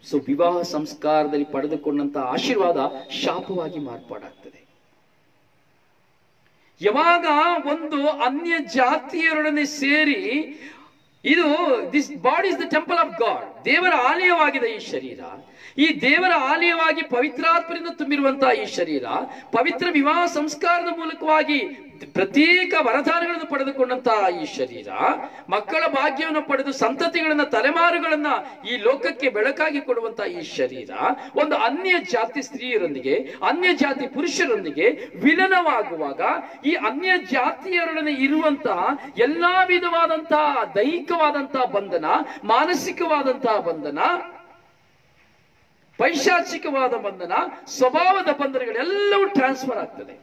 ಸೊ ವಿವಾಹ ಸಂಸ್ಕಾರದಲ್ಲಿ ಪಡೆದುಕೊಂಡಂತ ಆಶೀರ್ವಾದ ಶಾಪವಾಗಿ ಮಾರ್ಪಾಡಾಗ್ತದೆ. ಯಾವಾಗ ಒಂದು ಅನ್ಯ ಜಾತಿಯರೊಡನೆ ಸೇರಿ, this body is the temple of god, ದೇವರ ಆಲಯವಾಗಿದೆ ಈ ಶರೀರ. ಈ ದೇವರ ಆಲಯವಾಗಿ ಪವಿತ್ರಾತ್ಮರಿಂದ ತುಂಬಿರುವಂತಹ ಈ ಶರೀರ ಪವಿತ್ರ ವಿವಾಹ ಸಂಸ್ಕಾರದ ಮೂಲಕವಾಗಿ ಪ್ರತ್ಯೇಕ ವರದಾನಗಳನ್ನು ಪಡೆದುಕೊಂಡಂತಹ ಈ ಶರೀರ, ಮಕ್ಕಳ ಭಾಗ್ಯವನ್ನು ಪಡೆದು ಸಂತತಿಗಳನ್ನ, ತಲೆಮಾರುಗಳನ್ನ ಈ ಲೋಕಕ್ಕೆ ಬೆಳಕಾಗಿ ಕೊಡುವಂತಹ ಈ ಶರೀರ ಒಂದು ಅನ್ಯ ಜಾತಿ ಸ್ತ್ರೀಯರೊಂದಿಗೆ, ಅನ್ಯ ಜಾತಿ ಪುರುಷರೊಂದಿಗೆ ವಿಲನವಾಗುವಾಗ ಈ ಅನ್ಯ ಜಾತಿಯರೊಡನೆ ಇರುವಂತಹ ಎಲ್ಲಾ ವಿಧವಾದಂತಹ ದೈಹಿಕವಾದಂತಹ ಬಂಧನ, ಮಾನಸಿಕವಾದಂತಹ ಬಂಧನ, ಪೈಶಾಚಿಕವಾದ ಬಂಧನ, ಸ್ವಭಾವದ ಬಂಧನಗಳೆಲ್ಲವೂ ಟ್ರಾನ್ಸ್ಫರ್ ಆಗ್ತದೆ.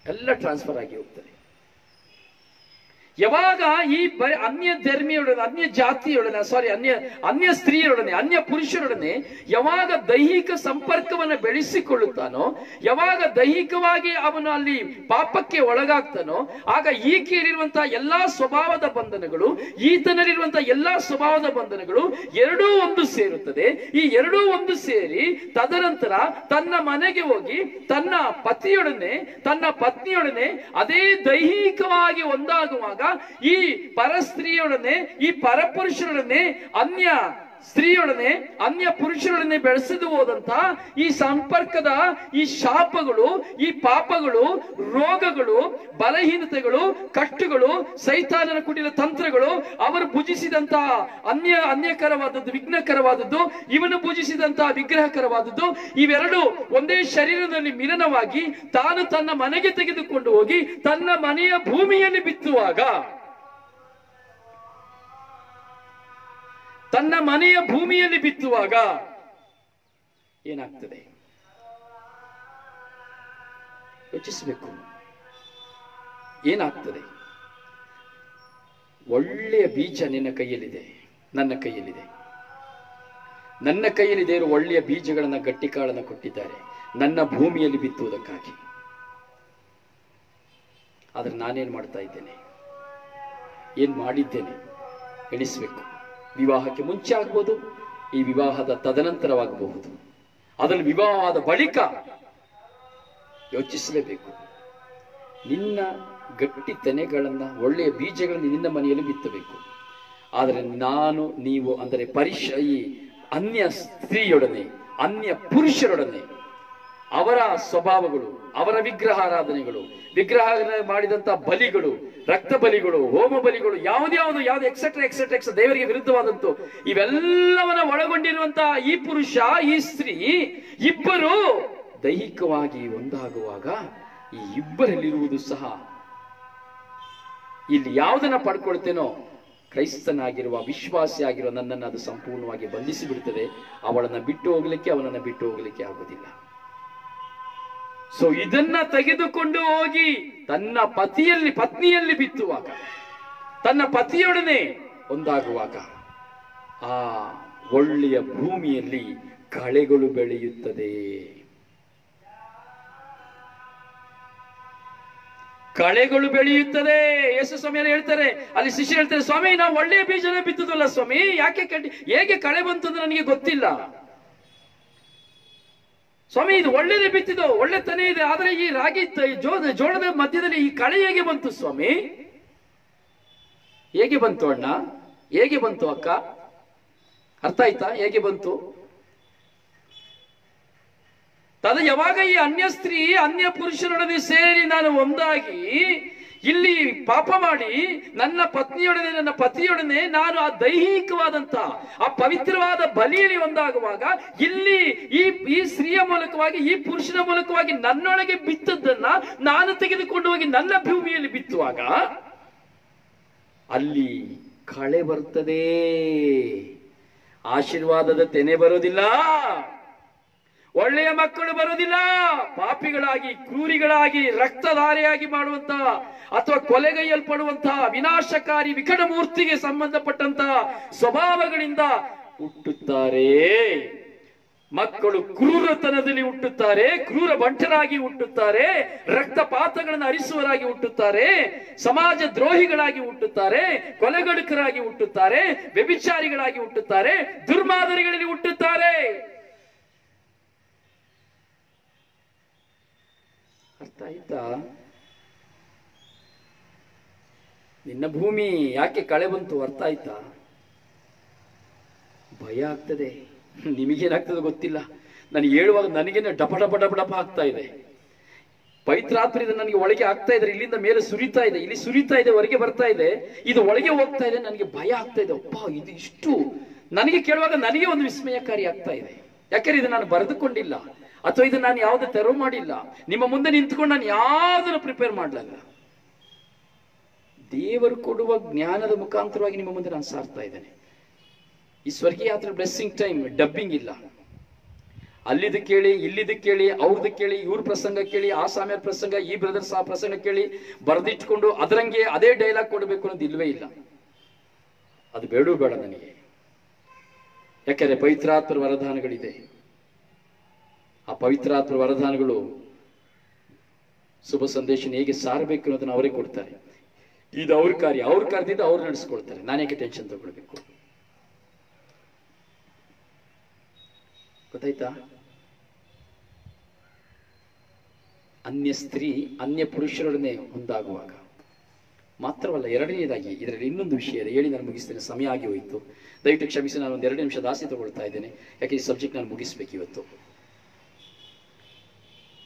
ಎಲ್ಲ ಟ್ರಾನ್ಸ್ಫರ್ ಆಗಿ ಹೋಗ್ತದೆ. ಯಾವಾಗ ಈ ಅನ್ಯ ಧರ್ಮಿಯೊಡನೆ, ಅನ್ಯ ಜಾತಿಯೊಡನೆ, ಅನ್ಯ ಸ್ತ್ರೀಯರೊಡನೆ, ಅನ್ಯ ಪುರುಷರೊಡನೆ ಯಾವಾಗ ದೈಹಿಕ ಸಂಪರ್ಕವನ್ನು ಬೆಳೆಸಿಕೊಳ್ಳುತ್ತಾನೋ, ಯಾವಾಗ ದೈಹಿಕವಾಗಿ ಅವನು ಅಲ್ಲಿ ಪಾಪಕ್ಕೆ ಒಳಗಾಗ್ತಾನೋ, ಆಗ ಈಕೆಯಲ್ಲಿರುವಂತಹ ಎಲ್ಲಾ ಸ್ವಭಾವದ ಬಂಧನಗಳು, ಈತನಲ್ಲಿರುವಂತಹ ಎಲ್ಲಾ ಸ್ವಭಾವದ ಬಂಧನಗಳು ಎರಡೂ ಒಂದು ಸೇರುತ್ತದೆ. ಈ ಎರಡೂ ಒಂದು ಸೇರಿ ತದನಂತರ ತನ್ನ ಮನೆಗೆ ಹೋಗಿ ತನ್ನ ಪತಿಯೊಡನೆ, ತನ್ನ ಪತ್ನಿಯೊಡನೆ ಅದೇ ದೈಹಿಕವಾಗಿ ಒಂದಾಗುವಾಗ ಈ ಪರಸ್ತ್ರೀಯೊಡನೆ, ಈ ಪರಪುರುಷರೊಡನೆ, ಅನ್ಯ ಸ್ತ್ರೀಯೊಡನೆ, ಅನ್ಯ ಪುರುಷರೊಡನೆ ಬೆಳೆಸಿದು ಹೋದಂತ ಈ ಸಂಪರ್ಕದ ಈ ಶಾಪಗಳು, ಈ ಪಾಪಗಳು, ರೋಗಗಳು, ಬಲಹೀನತೆಗಳು, ಕಷ್ಟುಗಳು, ಸೈತಾನನ ಕುಟಿಲ ತಂತ್ರಗಳು, ಅವರು ಭುಜಿಸಿದಂತಹ ಅನ್ಯಕರವಾದದ್ದು, ವಿಘ್ನಕರವಾದದ್ದು, ಇವನು ಭುಜಿಸಿದಂತಹ ವಿಗ್ರಹಕರವಾದದ್ದು, ಇವೆರಡು ಒಂದೇ ಶರೀರದಲ್ಲಿ ಮಿಲನವಾಗಿ ತಾನು ತನ್ನ ಮನೆಗೆ ತೆಗೆದುಕೊಂಡು ಹೋಗಿ ತನ್ನ ಮನೆಯ ಭೂಮಿಯಲ್ಲಿ ಬಿತ್ತುವಾಗ, ತನ್ನ ಮನೆಯ ಭೂಮಿಯಲ್ಲಿ ಬಿತ್ತುವಾಗ ಏನಾಗ್ತದೆ ಯೋಚಿಸಬೇಕು. ಏನಾಗ್ತದೆ? ಒಳ್ಳೆಯ ಬೀಜ ನಿನ್ನ ಕೈಯಲ್ಲಿದೆ, ನನ್ನ ಕೈಯಲ್ಲಿದೆ. ನನ್ನ ಕೈಯಲ್ಲಿ ದೇವರು ಒಳ್ಳೆಯ ಬೀಜಗಳನ್ನ, ಗಟ್ಟಿ ಕಾಳನ್ನ ಕೊಟ್ಟಿದ್ದಾರೆ ನನ್ನ ಭೂಮಿಯಲ್ಲಿ ಬಿತ್ತುವುದಕ್ಕಾಗಿ. ಆದ್ರೆ ನಾನೇನ್ ಮಾಡ್ತಾ ಇದ್ದೇನೆ, ಏನ್ ಮಾಡಿದ್ದೇನೆ ಎಣಿಸ್ಬೇಕು. ವಿವಾಹಕ್ಕೆ ಮುಂಚೆ ಆಗ್ಬೋದು, ಈ ವಿವಾಹದ ತದನಂತರವಾಗಬಹುದು, ಅದರಲ್ಲಿ ವಿವಾಹದ ಬಳಿಕ ಯೋಚಿಸಲೇಬೇಕು. ನಿನ್ನ ಗಟ್ಟಿ ತೆನೆಗಳನ್ನ, ಒಳ್ಳೆಯ ಬೀಜಗಳನ್ನು ನಿನ್ನ ಮನೆಯಲ್ಲಿ ಬಿತ್ತಬೇಕು. ಆದರೆ ನಾನು ನೀವು ಅಂದರೆ ಈ ಅನ್ಯ ಸ್ತ್ರೀಯೊಡನೆ, ಅನ್ಯ ಪುರುಷರೊಡನೆ ಅವರ ಸ್ವಭಾವಗಳು, ಅವರ ವಿಗ್ರಹಾರಾಧನೆಗಳು, ವಿಗ್ರಹ ಮಾಡಿದಂತ ಬಲಿಗಳು, ರಕ್ತ ಬಲಿಗಳು, ಹೋಮ ಬಲಿಗಳು, ಯಾವ್ದು ಎಕ್ಸೆಟ್ರಾ ದೇವರಿಗೆ ವಿರುದ್ಧವಾದಂತು ಇವೆಲ್ಲವನ್ನ ಒಳಗೊಂಡಿರುವಂತಹ ಈ ಪುರುಷ, ಈ ಸ್ತ್ರೀ ಇಬ್ಬರು ದೈಹಿಕವಾಗಿ ಒಂದಾಗುವಾಗ ಈ ಇಬ್ಬರಲ್ಲಿರುವುದು ಸಹ ಇಲ್ಲಿ ಯಾವುದನ್ನ ಪಡ್ಕೊಳ್ತೇನೋ, ಕ್ರೈಸ್ತನಾಗಿರುವ, ವಿಶ್ವಾಸಿ ಆಗಿರುವ ನನ್ನನ್ನು ಅದು ಸಂಪೂರ್ಣವಾಗಿ ಬಂಧಿಸಿ ಬಿಡುತ್ತದೆ. ಅವಳನ್ನ ಬಿಟ್ಟು ಹೋಗ್ಲಿಕ್ಕೆ, ಅವನನ್ನ ಬಿಟ್ಟು ಹೋಗ್ಲಿಕ್ಕೆ ಆಗುದಿಲ್ಲ. ಸೊ ಇದನ್ನ ತೆಗೆದುಕೊಂಡು ಹೋಗಿ ತನ್ನ ಪತ್ನಿಯಲ್ಲಿ ಬಿತ್ತುವಾಗ, ತನ್ನ ಪತಿಯೊಡನೆ ಒಂದಾಗುವಾಗ ಆ ಒಳ್ಳೆಯ ಭೂಮಿಯಲ್ಲಿ ಕಳೆಗಳು ಬೆಳೆಯುತ್ತದೆ. ಕಳೆಗಳು ಬೆಳೆಯುತ್ತದೆ. ಯೇಸು ಸ್ವಾಮಿಯವರು ಹೇಳ್ತಾರೆ, ಅಲ್ಲಿ ಶಿಷ್ಯರು ಹೇಳ್ತಾರೆ, ಸ್ವಾಮಿ ನಾವು ಒಳ್ಳೆಯ ಬೀಜನ ಬಿತ್ತುದಲ್ಲ ಸ್ವಾಮಿ, ಹೇಗೆ ಕಳೆ ಬಂತು ಅಂದ್ರೆ ನನಗೆ ಗೊತ್ತಿಲ್ಲ ಸ್ವಾಮಿ. ಇದು ಒಳ್ಳೆದೇ ಬಿತ್ತಿದೋ, ಒಳ್ಳೆ ತನೆ ಇದೆ, ಆದ್ರೆ ಈ ರಾಗಿ ಜೋಳದ ಮಧ್ಯದಲ್ಲಿ ಈ ಕಳೆ ಹೇಗೆ ಬಂತು ಸ್ವಾಮಿ? ಹೇಗೆ ಬಂತು ಅಣ್ಣ, ಹೇಗೆ ಬಂತು ಅಕ್ಕ? ಅರ್ಥ ಆಯ್ತಾ? ಹೇಗೆ ಬಂತು? ಯಾವಾಗ ಈ ಅನ್ಯ ಸ್ತ್ರೀ ಅನ್ಯ ಪುರುಷರೊಡನೆ ಸೇರಿ ನಾನು ಒಂದಾಗಿ ಇಲ್ಲಿ ಪಾಪ ಮಾಡಿ ನನ್ನ ಪತ್ನಿಯೊಡನೆ, ನನ್ನ ಪತಿಯೊಡನೆ ನಾನು ಆ ದೈಹಿಕವಾದಂತ ಆ ಪವಿತ್ರವಾದ ಬಲಿಯಲ್ಲಿ ಒಂದಾಗುವಾಗ ಇಲ್ಲಿ ಈ ಸ್ತ್ರೀಯ ಮೂಲಕವಾಗಿ, ಈ ಪುರುಷನ ಮೂಲಕವಾಗಿ ನನ್ನೊಳಗೆ ಬಿತ್ತದ್ದನ್ನ ನಾನು ತೆಗೆದುಕೊಂಡು ಹೋಗಿ ನನ್ನ ಭೂಮಿಯಲ್ಲಿ ಬಿತ್ತುವಾಗ ಅಲ್ಲಿ ಕಳೆ ಬರ್ತದೆ, ಆಶೀರ್ವಾದದ ತೆನೆ ಬರೋದಿಲ್ಲ, ಒಳ್ಳೆಯ ಮಕ್ಕಳು ಬರುವುದಿಲ್ಲ. ಪಾಪಿಗಳಾಗಿ, ಕ್ರೂರಿಗಳಾಗಿ, ರಕ್ತಧಾರೆಯಾಗಿ ಮಾಡುವಂತಹ ಅಥವಾ ಕೊಲೆಗೈಯಲ್ಪಡುವಂತಹ ವಿನಾಶಕಾರಿ ವಿಕಟ ಮೂರ್ತಿಗೆ ಸಂಬಂಧಪಟ್ಟಂತಹ ಸ್ವಭಾವಗಳಿಂದ ಹುಟ್ಟುತ್ತಾರೆ. ಮಕ್ಕಳು ಕ್ರೂರತನದಲ್ಲಿ ಹುಟ್ಟುತ್ತಾರೆ, ಕ್ರೂರ ಬಂಟರಾಗಿ ಹುಟ್ಟುತ್ತಾರೆ, ರಕ್ತಪಾತಗಳನ್ನು ಹರಿಸುವರಾಗಿ ಹುಟ್ಟುತ್ತಾರೆ, ಸಮಾಜ ದ್ರೋಹಿಗಳಾಗಿ ಹುಟ್ಟುತ್ತಾರೆ, ಕೊಲೆಗಡುಕರಾಗಿ ಹುಟ್ಟುತ್ತಾರೆ, ವ್ಯಭಿಚಾರಿಗಳಾಗಿ ಹುಟ್ಟುತ್ತಾರೆ, ದುರ್ಮಾದರಿಗಳಲ್ಲಿ ಹುಟ್ಟುತ್ತಾರೆ. ಅರ್ಥ ಆಯ್ತಾ? ನಿನ್ನ ಭೂಮಿ ಯಾಕೆ ಕಳೆ ಬಂತು ಅರ್ಥ ಆಯ್ತಾ? ಭಯ ಆಗ್ತದೆ. ನಿಮಗೇನಾಗ್ತದೆ ಗೊತ್ತಿಲ್ಲ, ನನಗೆ ಹೇಳುವಾಗ ನನಗೇನೆ ಡಪ ಡಪ ಡಪ ಡಪ ಆಗ್ತಾ ಇದೆ. ಪವಿತ್ರಾತ್ಮರಿಂದ ನನಗೆ ಒಳಗೆ ಆಗ್ತಾ ಇದ್ರೆ, ಇಲ್ಲಿಂದ ಮೇಲೆ ಸುರಿತಾ ಇದೆ, ಇಲ್ಲಿ ಸುರಿತಾ ಇದೆ, ಹೊರಗೆ ಬರ್ತಾ ಇದೆ, ಇದು ಒಳಗೆ ಹೋಗ್ತಾ ಇದೆ. ನನಗೆ ಭಯ ಆಗ್ತಾ ಇದೆ. ಅಪ್ಪ, ಇದು ಇಷ್ಟು ನನಗೆ ಕೇಳುವಾಗ ನನಗೆ ಒಂದು ವಿಸ್ಮಯಕಾರಿ ಆಗ್ತಾ ಇದೆ. ಯಾಕಂದ್ರೆ ಇದು ನಾನು ಬರೆದುಕೊಂಡಿಲ್ಲ, ಅಥವಾ ಇದು ನಾನು ಯಾವ್ದು ತೆರವು ಮಾಡಿಲ್ಲ. ನಿಮ್ಮ ಮುಂದೆ ನಿಂತ್ಕೊಂಡು ನಾನು ಯಾವ್ದನ್ನು ಪ್ರಿಪೇರ್ ಮಾಡಲಿಲ್ಲ. ದೇವರು ಕೊಡುವ ಜ್ಞಾನದ ಮುಖಾಂತರವಾಗಿ ನಿಮ್ಮ ಮುಂದೆ ನಾನು ಸಾರ್ತಾ ಇದ್ದೇನೆ. ಈ ಸ್ವರ್ಗೀಯ ಯಾತ್ರೆ ಬ್ಲೆಸ್ಸಿಂಗ್ ಟೈಮ್, ಡಬ್ಬಿಂಗ್ ಇಲ್ಲ. ಅಲ್ಲಿದ್ದು ಕೇಳಿ, ಇಲ್ಲಿದ್ದು ಕೇಳಿ, ಅವ್ರದ್ದು ಕೇಳಿ, ಇವ್ರ ಪ್ರಸಂಗ ಕೇಳಿ, ಆ ಸಾಮ್ಯ ಪ್ರಸಂಗ, ಈ ಬ್ರದರ್ಸ್ ಆ ಪ್ರಸಂಗ ಕೇಳಿ ಬರೆದಿಟ್ಕೊಂಡು ಅದರಂಗೆ ಅದೇ ಡೈಲಾಗ್ ಕೊಡಬೇಕು ಅನ್ನೋದು ಇಲ್ವೇ ಇಲ್ಲ. ಅದು ಬೇಡ ನನಗೆ. ಯಾಕಂದ್ರೆ ಪವಿತ್ರಾತ್ಮರ ವರದಾನಗಳಿದೆ. ಆ ಪವಿತ್ರಾತ್ಮ ವರದಾನಗಳು ಶುಭ ಸಂದೇಶ ಹೇಗೆ ಸಾರಬೇಕು ಅನ್ನೋದನ್ನ ಅವರೇ ಕೊಡ್ತಾರೆ. ಇದು ಅವ್ರ ಕಾರ್ಯ, ಅವ್ರ ಕಾರ್ಯದಿಂದ ಅವ್ರು ನಡೆಸ್ಕೊಳ್ತಾರೆ. ನಾನೇಕೆ ಟೆನ್ಷನ್ ತಗೊಳ್ಬೇಕು? ಗೊತ್ತಾಯ್ತಾ? ಅನ್ಯ ಸ್ತ್ರೀ ಅನ್ಯ ಪುರುಷರೊಡನೆ ಒಂದಾಗುವಾಗ ಮಾತ್ರವಲ್ಲ, ಎರಡನೇದಾಗಿ ಇದರಲ್ಲಿ ಇನ್ನೊಂದು ವಿಷಯ ಇದೆ, ಹೇಳಿ ನಾನು ಮುಗಿಸ್ತೇನೆ. ಸಮಯ ಆಗಿ ಹೋಯಿತು, ದಯವಿಟ್ಟು ಕ್ಷಮಿಸಿ. ನಾನು ಒಂದು 2 ನಿಮಿಷ ದಾಸಿ ತಗೊಳ್ತಾ ಇದ್ದೇನೆ, ಯಾಕೆ ಈ ಸಬ್ಜೆಕ್ಟ್ ನಾನು ಮುಗಿಸ್ಬೇಕು ಇವತ್ತು.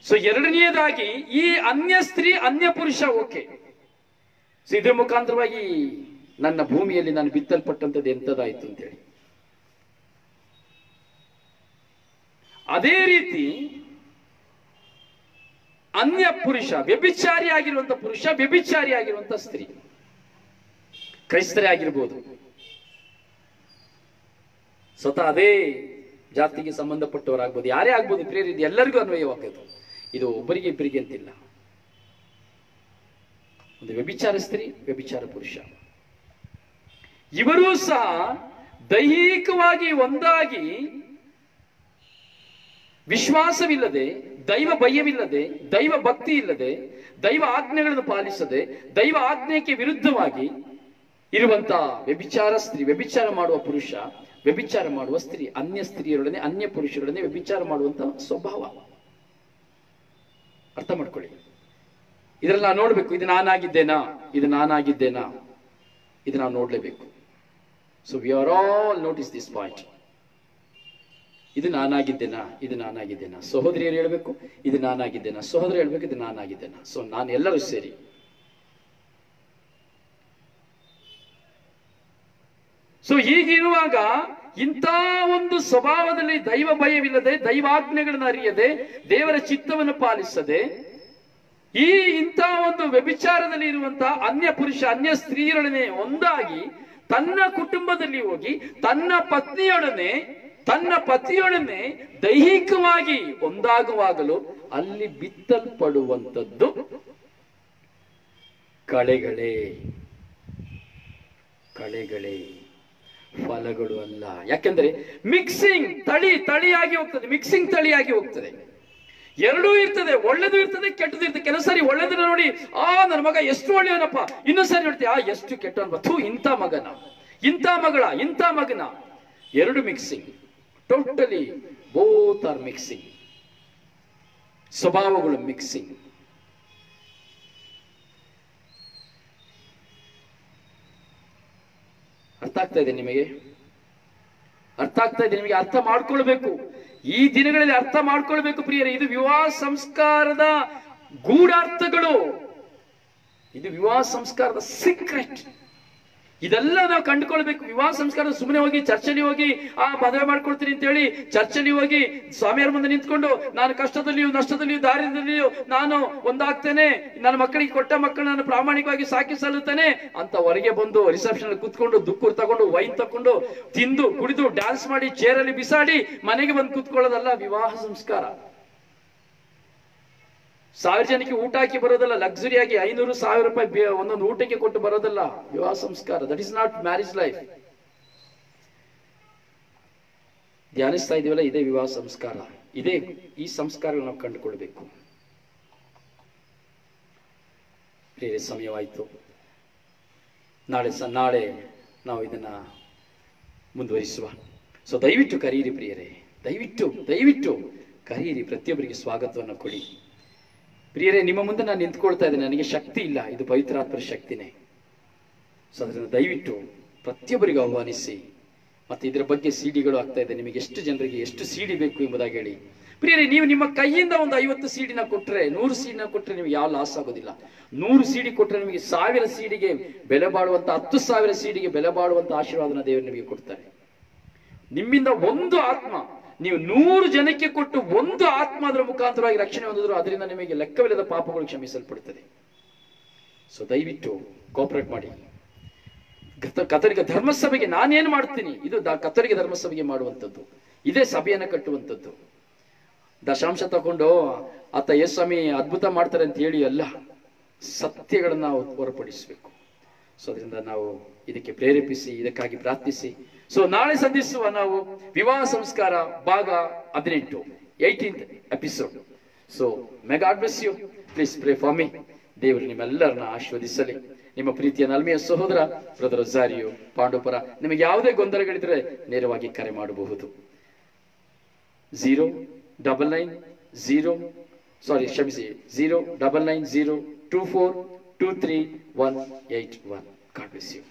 ಸೊ ಎರಡನೆಯದಾಗಿ ಈ ಅನ್ಯ ಸ್ತ್ರೀ ಅನ್ಯ ಪುರುಷ, ಓಕೆ, ಇದ್ರ ಮುಖಾಂತರವಾಗಿ ನನ್ನ ಭೂಮಿಯಲ್ಲಿ ನಾನು ಬಿತ್ತಲ್ಪಟ್ಟಂಥದ್ದು ಎಂಥದಾಯ್ತು ಅಂತೇಳಿ. ಅದೇ ರೀತಿ ಅನ್ಯ ಪುರುಷ, ವ್ಯಭಿಚಾರಿ ಆಗಿರುವಂತ ಪುರುಷ, ವ್ಯಭಿಚಾರಿ ಆಗಿರುವಂತ ಸ್ತ್ರೀ, ಕ್ರೈಸ್ತರೇ ಆಗಿರ್ಬೋದು, ಸ್ವತಃ ಅದೇ ಜಾತಿಗೆ ಸಂಬಂಧಪಟ್ಟವರಾಗ್ಬೋದು, ಯಾರೇ ಆಗ್ಬೋದು, ಪ್ರಿಯರಿದ್ದು ಎಲ್ಲರಿಗೂ ಅನ್ವಯವಾಗೋದು. ಇದು ಒಬ್ಬರಿಗೆ ಇಬ್ಬರಿಗೆ ಅಂತಿಲ್ಲ. ಒಂದು ವ್ಯಭಿಚಾರ ಸ್ತ್ರೀ, ವ್ಯಭಿಚಾರ ಪುರುಷ. ಇವರೂ ಸಹ ದೈಹಿಕವಾಗಿ ಒಂದಾಗಿ ವಿಶ್ವಾಸವಿಲ್ಲದೆ, ದೈವ ಭಯವಿಲ್ಲದೆ, ದೈವ ಭಕ್ತಿ ಇಲ್ಲದೆ, ದೈವ ಆಜ್ಞೆಗಳನ್ನು ಪಾಲಿಸದೆ, ದೈವ ಆಜ್ಞೆಗೆ ವಿರುದ್ಧವಾಗಿ ಇರುವಂತಹ ವ್ಯಭಿಚಾರ ಸ್ತ್ರೀ, ವ್ಯಭಿಚಾರ ಮಾಡುವ ಪುರುಷ, ವ್ಯಭಿಚಾರ ಮಾಡುವ ಸ್ತ್ರೀ, ಅನ್ಯ ಸ್ತ್ರೀಯರೊಡನೆ ಅನ್ಯ ಪುರುಷರೊಡನೆ ವ್ಯಭಿಚಾರ ಮಾಡುವಂತಹ ಸ್ವಭಾವ. ಅರ್ಥ ಮಾಡ್ಕೊಳ್ಳಿ. ಇದರಲ್ಲಿ ನಾವು ನೋಡ್ಬೇಕು, ಇದು ನಾನಾಗಿದ್ದೇನಾ, ಇದು ನಾನಾಗಿದ್ದೇನಾ, ಇದು ನಾವು ನೋಡ್ಲೇಬೇಕು. So we are all notice this point. ಇದು ನಾನಾಗಿದ್ದೇನಾ, ಇದು ನಾನಾಗಿದ್ದೇನಾ. ಸಹೋದರಿಯರು ಹೇಳ್ಬೇಕು, ಇದು ನಾನಾಗಿದ್ದೇನಾ. ಸಹೋದರ ಹೇಳ್ಬೇಕು, ಇದು ನಾನಾಗಿದ್ದೇನಾ. ಸೊ ನಾನು ಎಲ್ಲರೂ ಸೇರಿ. ಸೊ ಹೀಗಿರುವಾಗ ಇಂಥ ಒಂದು ಸ್ವಭಾವದಲ್ಲಿ ದೈವ ಭಯವಿಲ್ಲದೆ, ದೈವಾಜ್ಞೆಗಳನ್ನು ಅರಿಯದೆ, ದೇವರ ಚಿತ್ತವನ್ನು ಪಾಲಿಸದೆ, ಇಂಥ ಒಂದು ವ್ಯಭಿಚಾರದಲ್ಲಿ ಇರುವಂತಹ ಅನ್ಯ ಪುರುಷ, ಅನ್ಯ ಸ್ತ್ರೀಯರೊಡನೆ ಒಂದಾಗಿ ತನ್ನ ಕುಟುಂಬದಲ್ಲಿ ಹೋಗಿ ತನ್ನ ಪತಿಯೊಡನೆ ದೈಹಿಕವಾಗಿ ಒಂದಾಗುವಾಗಲೂ ಅಲ್ಲಿ ಬಿತ್ತಲ್ಪಡುವಂಥದ್ದು ಕಳೆಗಳೇ, ಫಲಗಳು ಅಲ್ಲ. ಯಾಕೆಂದ್ರೆ ಮಿಕ್ಸಿಂಗ್ ತಳಿಯಾಗಿ ಹೋಗ್ತದೆ, ಮಿಕ್ಸಿಂಗ್ ತಳಿಯಾಗಿ ಹೋಗ್ತದೆ. ಎರಡೂ ಇರ್ತದೆ, ಒಳ್ಳೆದು ಇರ್ತದೆ, ಕೆಟ್ಟದು ಇರ್ತದೆ. ಕೆಲವು ಸಾರಿ ಒಳ್ಳೆದನ್ನ ನೋಡಿ, ನನ್ನ ಮಗ ಎಷ್ಟು ಒಳ್ಳೆಯವನಪ್ಪ, ಇನ್ನೊಂದು ಸಾರಿ ನೋಡ್ತೀವಿ, ಎಷ್ಟು ಕೆಟ್ಟವನಪ್ಪ, ಇಂಥ ಮಗನ, ಇಂಥ ಮಗಳ, ಇಂಥ ಮಗನ. ಎರಡು mixing, totally both are mixing. ಸ್ವಭಾವಗಳು ಮಿಕ್ಸಿಂಗ್. ಅರ್ಥ ಆಗ್ತಾ ಇದೆ ನಿಮಗೆ? ಅರ್ಥ ಆಗ್ತಾ ಇದೆ ನಿಮಗೆ? ಅರ್ಥ ಮಾಡ್ಕೊಳ್ಬೇಕು. ಈ ದಿನಗಳಲ್ಲಿ ಅರ್ಥ ಮಾಡ್ಕೊಳ್ಬೇಕು ಪ್ರಿಯರೇ. ಇದು ವಿವಾಹ ಸಂಸ್ಕಾರದ ಗೂಢಾರ್ಥಗಳು, ಇದು ವಿವಾಹ ಸಂಸ್ಕಾರದ ಸೀಕ್ರೆಟ್. ಇದೆಲ್ಲ ನಾವು ಕಂಡುಕೊಳ್ಬೇಕು. ವಿವಾಹ ಸಂಸ್ಕಾರ ಸುಮ್ಮನೆ ಹೋಗಿ ಚರ್ಚಲ್ಲಿ ಹೋಗಿ ಮದುವೆ ಮಾಡ್ಕೊಳ್ತೀನಿ ಅಂತ ಹೇಳಿ ಚರ್ಚಲ್ಲಿ ಹೋಗಿ ಸ್ವಾಮಿಯರ ಮುಂದೆ ನಿಂತ್ಕೊಂಡು ನಾನು ಕಷ್ಟದಲ್ಲಿಯೂ ನಷ್ಟದಲ್ಲಿಯೂ ದಾರಿದಲ್ಲಿಯೂ ನಾನು ಒಂದಾಗ್ತೇನೆ, ನನ್ನ ಮಕ್ಕಳಿಗೆ ಕೊಟ್ಟ ಮಕ್ಕಳು ನಾನು ಪ್ರಾಮಾಣಿಕವಾಗಿ ಸಾಕಿ ಸಲ್ಲುತ್ತೇನೆ ಅಂತ ಹೊರಗೆ ಬಂದು ರಿಸೆಪ್ಷನ್ ಕೂತ್ಕೊಂಡು ದುಕ್ಕೂರು ತಗೊಂಡು ವೈನ್ ತಕೊಂಡು ತಿಂದು ಕುಡಿದು ಡ್ಯಾನ್ಸ್ ಮಾಡಿ ಚೇರಲ್ಲಿ ಬಿಸಾಡಿ ಮನೆಗೆ ಬಂದು ಕೂತ್ಕೊಳ್ಳೋದಲ್ಲ ವಿವಾಹ ಸಂಸ್ಕಾರ. 1000 ಜನಕ್ಕೆ ಊಟ ಹಾಕಿ ಬರೋದಲ್ಲ, ಲಕ್ಸುರಿಯಾಗಿ 500,000 ರೂಪಾಯಿ ಒಂದೊಂದು ಊಟಕ್ಕೆ ಕೊಟ್ಟು ಬರೋದಲ್ಲ ವಿವಾಹ ಸಂಸ್ಕಾರ. That is not marriage life. ಧ್ಯಾನಿಸ್ತಾ ಇದೀವಲ್ಲ, ಇದೇ ವಿವಾಹ ಸಂಸ್ಕಾರ. ಇದೇ ಈ ಸಂಸ್ಕಾರಗಳು ನಾವು ಕಂಡುಕೊಳ್ಬೇಕು. ಬೇರೆ ಸಮಯವಾಯಿತು. ನಾಳೆ ನಾವು ಇದನ್ನ ಮುಂದುವರಿಸುವ. ಸೊ ದಯವಿಟ್ಟು ಕರೀರಿ ಪ್ರಿಯರೇ, ದಯವಿಟ್ಟು ಕರೀರಿ. ಪ್ರತಿಯೊಬ್ಬರಿಗೆ ಸ್ವಾಗತವನ್ನು ಕೊಡಿ ಪ್ರಿಯರೇ. ನಿಮ್ಮ ಮುಂದೆ ನಾನು ನಿಂತ್ಕೊಳ್ತಾ ಇದ್ದೇನೆ, ನನಗೆ ಶಕ್ತಿ ಇಲ್ಲ, ಇದು ಪವಿತ್ರಾತ್ಮರ ಶಕ್ತಿನೇ. ಸೊ ಅದರಿಂದ ದಯವಿಟ್ಟು ಪ್ರತಿಯೊಬ್ಬರಿಗೂ ಆಹ್ವಾನಿಸಿ. ಮತ್ತೆ ಇದರ ಬಗ್ಗೆ ಸಿಡಿಗಳು ಆಗ್ತಾ ಇದೆ. ನಿಮಗೆ ಎಷ್ಟು ಜನರಿಗೆ ಎಷ್ಟು ಸಿಡಿ ಬೇಕು ಎಂಬುದಾಗಿ ಹೇಳಿ ಪ್ರಿಯರೇ. ನೀವು ನಿಮ್ಮ ಕೈಯಿಂದ ಒಂದು 50 ಸಿಡಿನ ಕೊಟ್ಟರೆ, 100 ಸಿಡಿನ ಕೊಟ್ಟರೆ ನಿಮಗೆ ಯಾವ ಲಾಸ್ ಆಗೋದಿಲ್ಲ. 100 ಸಿಡಿ ಕೊಟ್ಟರೆ ನಿಮಗೆ 1000 ಸಿಡಿಗೆ ಬೆಲೆ ಬಾಳುವಂತ, 10,000 ಸಿಡಿಗೆ ಬೆಲೆ ಬಾಳುವಂತ ಆಶೀರ್ವಾದನ ದೇವರು ನಿಮಗೆ ಕೊಡ್ತಾರೆ. ನಿಮ್ಮಿಂದ ಒಂದು ಆತ್ಮ ನೀವು 100 ಜನಕ್ಕೆ ಕೊಟ್ಟು ಒಂದು ಆತ್ಮ ಅದರ ಮುಖಾಂತರವಾಗಿ ರಕ್ಷಣೆ ಹೊಂದಿದ್ರು, ಅದರಿಂದ ನಿಮಗೆ ಲೆಕ್ಕವಿಲ್ಲದ ಪಾಪಗಳು ಕ್ಷಮಿಸಲ್ಪಡುತ್ತದೆ. ಸೊ ದಯವಿಟ್ಟು ಕೋಪರೇಟ್ ಮಾಡಿ. ಕಥೋಲಿಕ ಧರ್ಮಸಭೆಗೆ ನಾನೇನು ಮಾಡ್ತೀನಿ, ಇದು ಕಥೋಲಿಕ ಧರ್ಮಸಭೆಗೆ ಮಾಡುವಂಥದ್ದು, ಇದೇ ಸಭೆಯನ್ನು ಕಟ್ಟುವಂಥದ್ದು. ದಶಾಂಶ ತಗೊಂಡು ಆತ ಯೇಸ್ವಾಮಿ ಅದ್ಭುತ ಮಾಡ್ತಾರೆ ಅಂತ ಹೇಳಿ ಅಲ್ಲ, ಸತ್ಯಗಳನ್ನ ನಾವು ಹೊರಪಡಿಸಬೇಕು. ಸೊ ಅದರಿಂದ ನಾವು ಇದಕ್ಕೆ ಪ್ರೇರೇಪಿಸಿ, ಇದಕ್ಕಾಗಿ ಪ್ರಾರ್ಥಿಸಿ. ಸೊ ನಾಳೆ ಸಂಧಿಸುವ ನಾವು ವಿವಾಹ ಸಂಸ್ಕಾರ ಭಾಗ 18, 18th episode. So may God bless you. Please pray for me. ದೇವರು ನಿಮ್ಮೆಲ್ಲರನ್ನ ಆಶೀರ್ವದಿಸಲಿ. ನಿಮ್ಮ ಪ್ರೀತಿಯ ನಲ್ಮೆಯ ಸಹೋದರ ಬ್ರದರ್ ರೊಜಾರಿಯೋ ಪಾಂಡವಪುರ. ನಿಮಗೆ ಯಾವುದೇ ಗೊಂದಲಗಳಿದ್ರೆ ನೇರವಾಗಿ ಕರೆ ಮಾಡಬಹುದು. 09902423181. God bless you.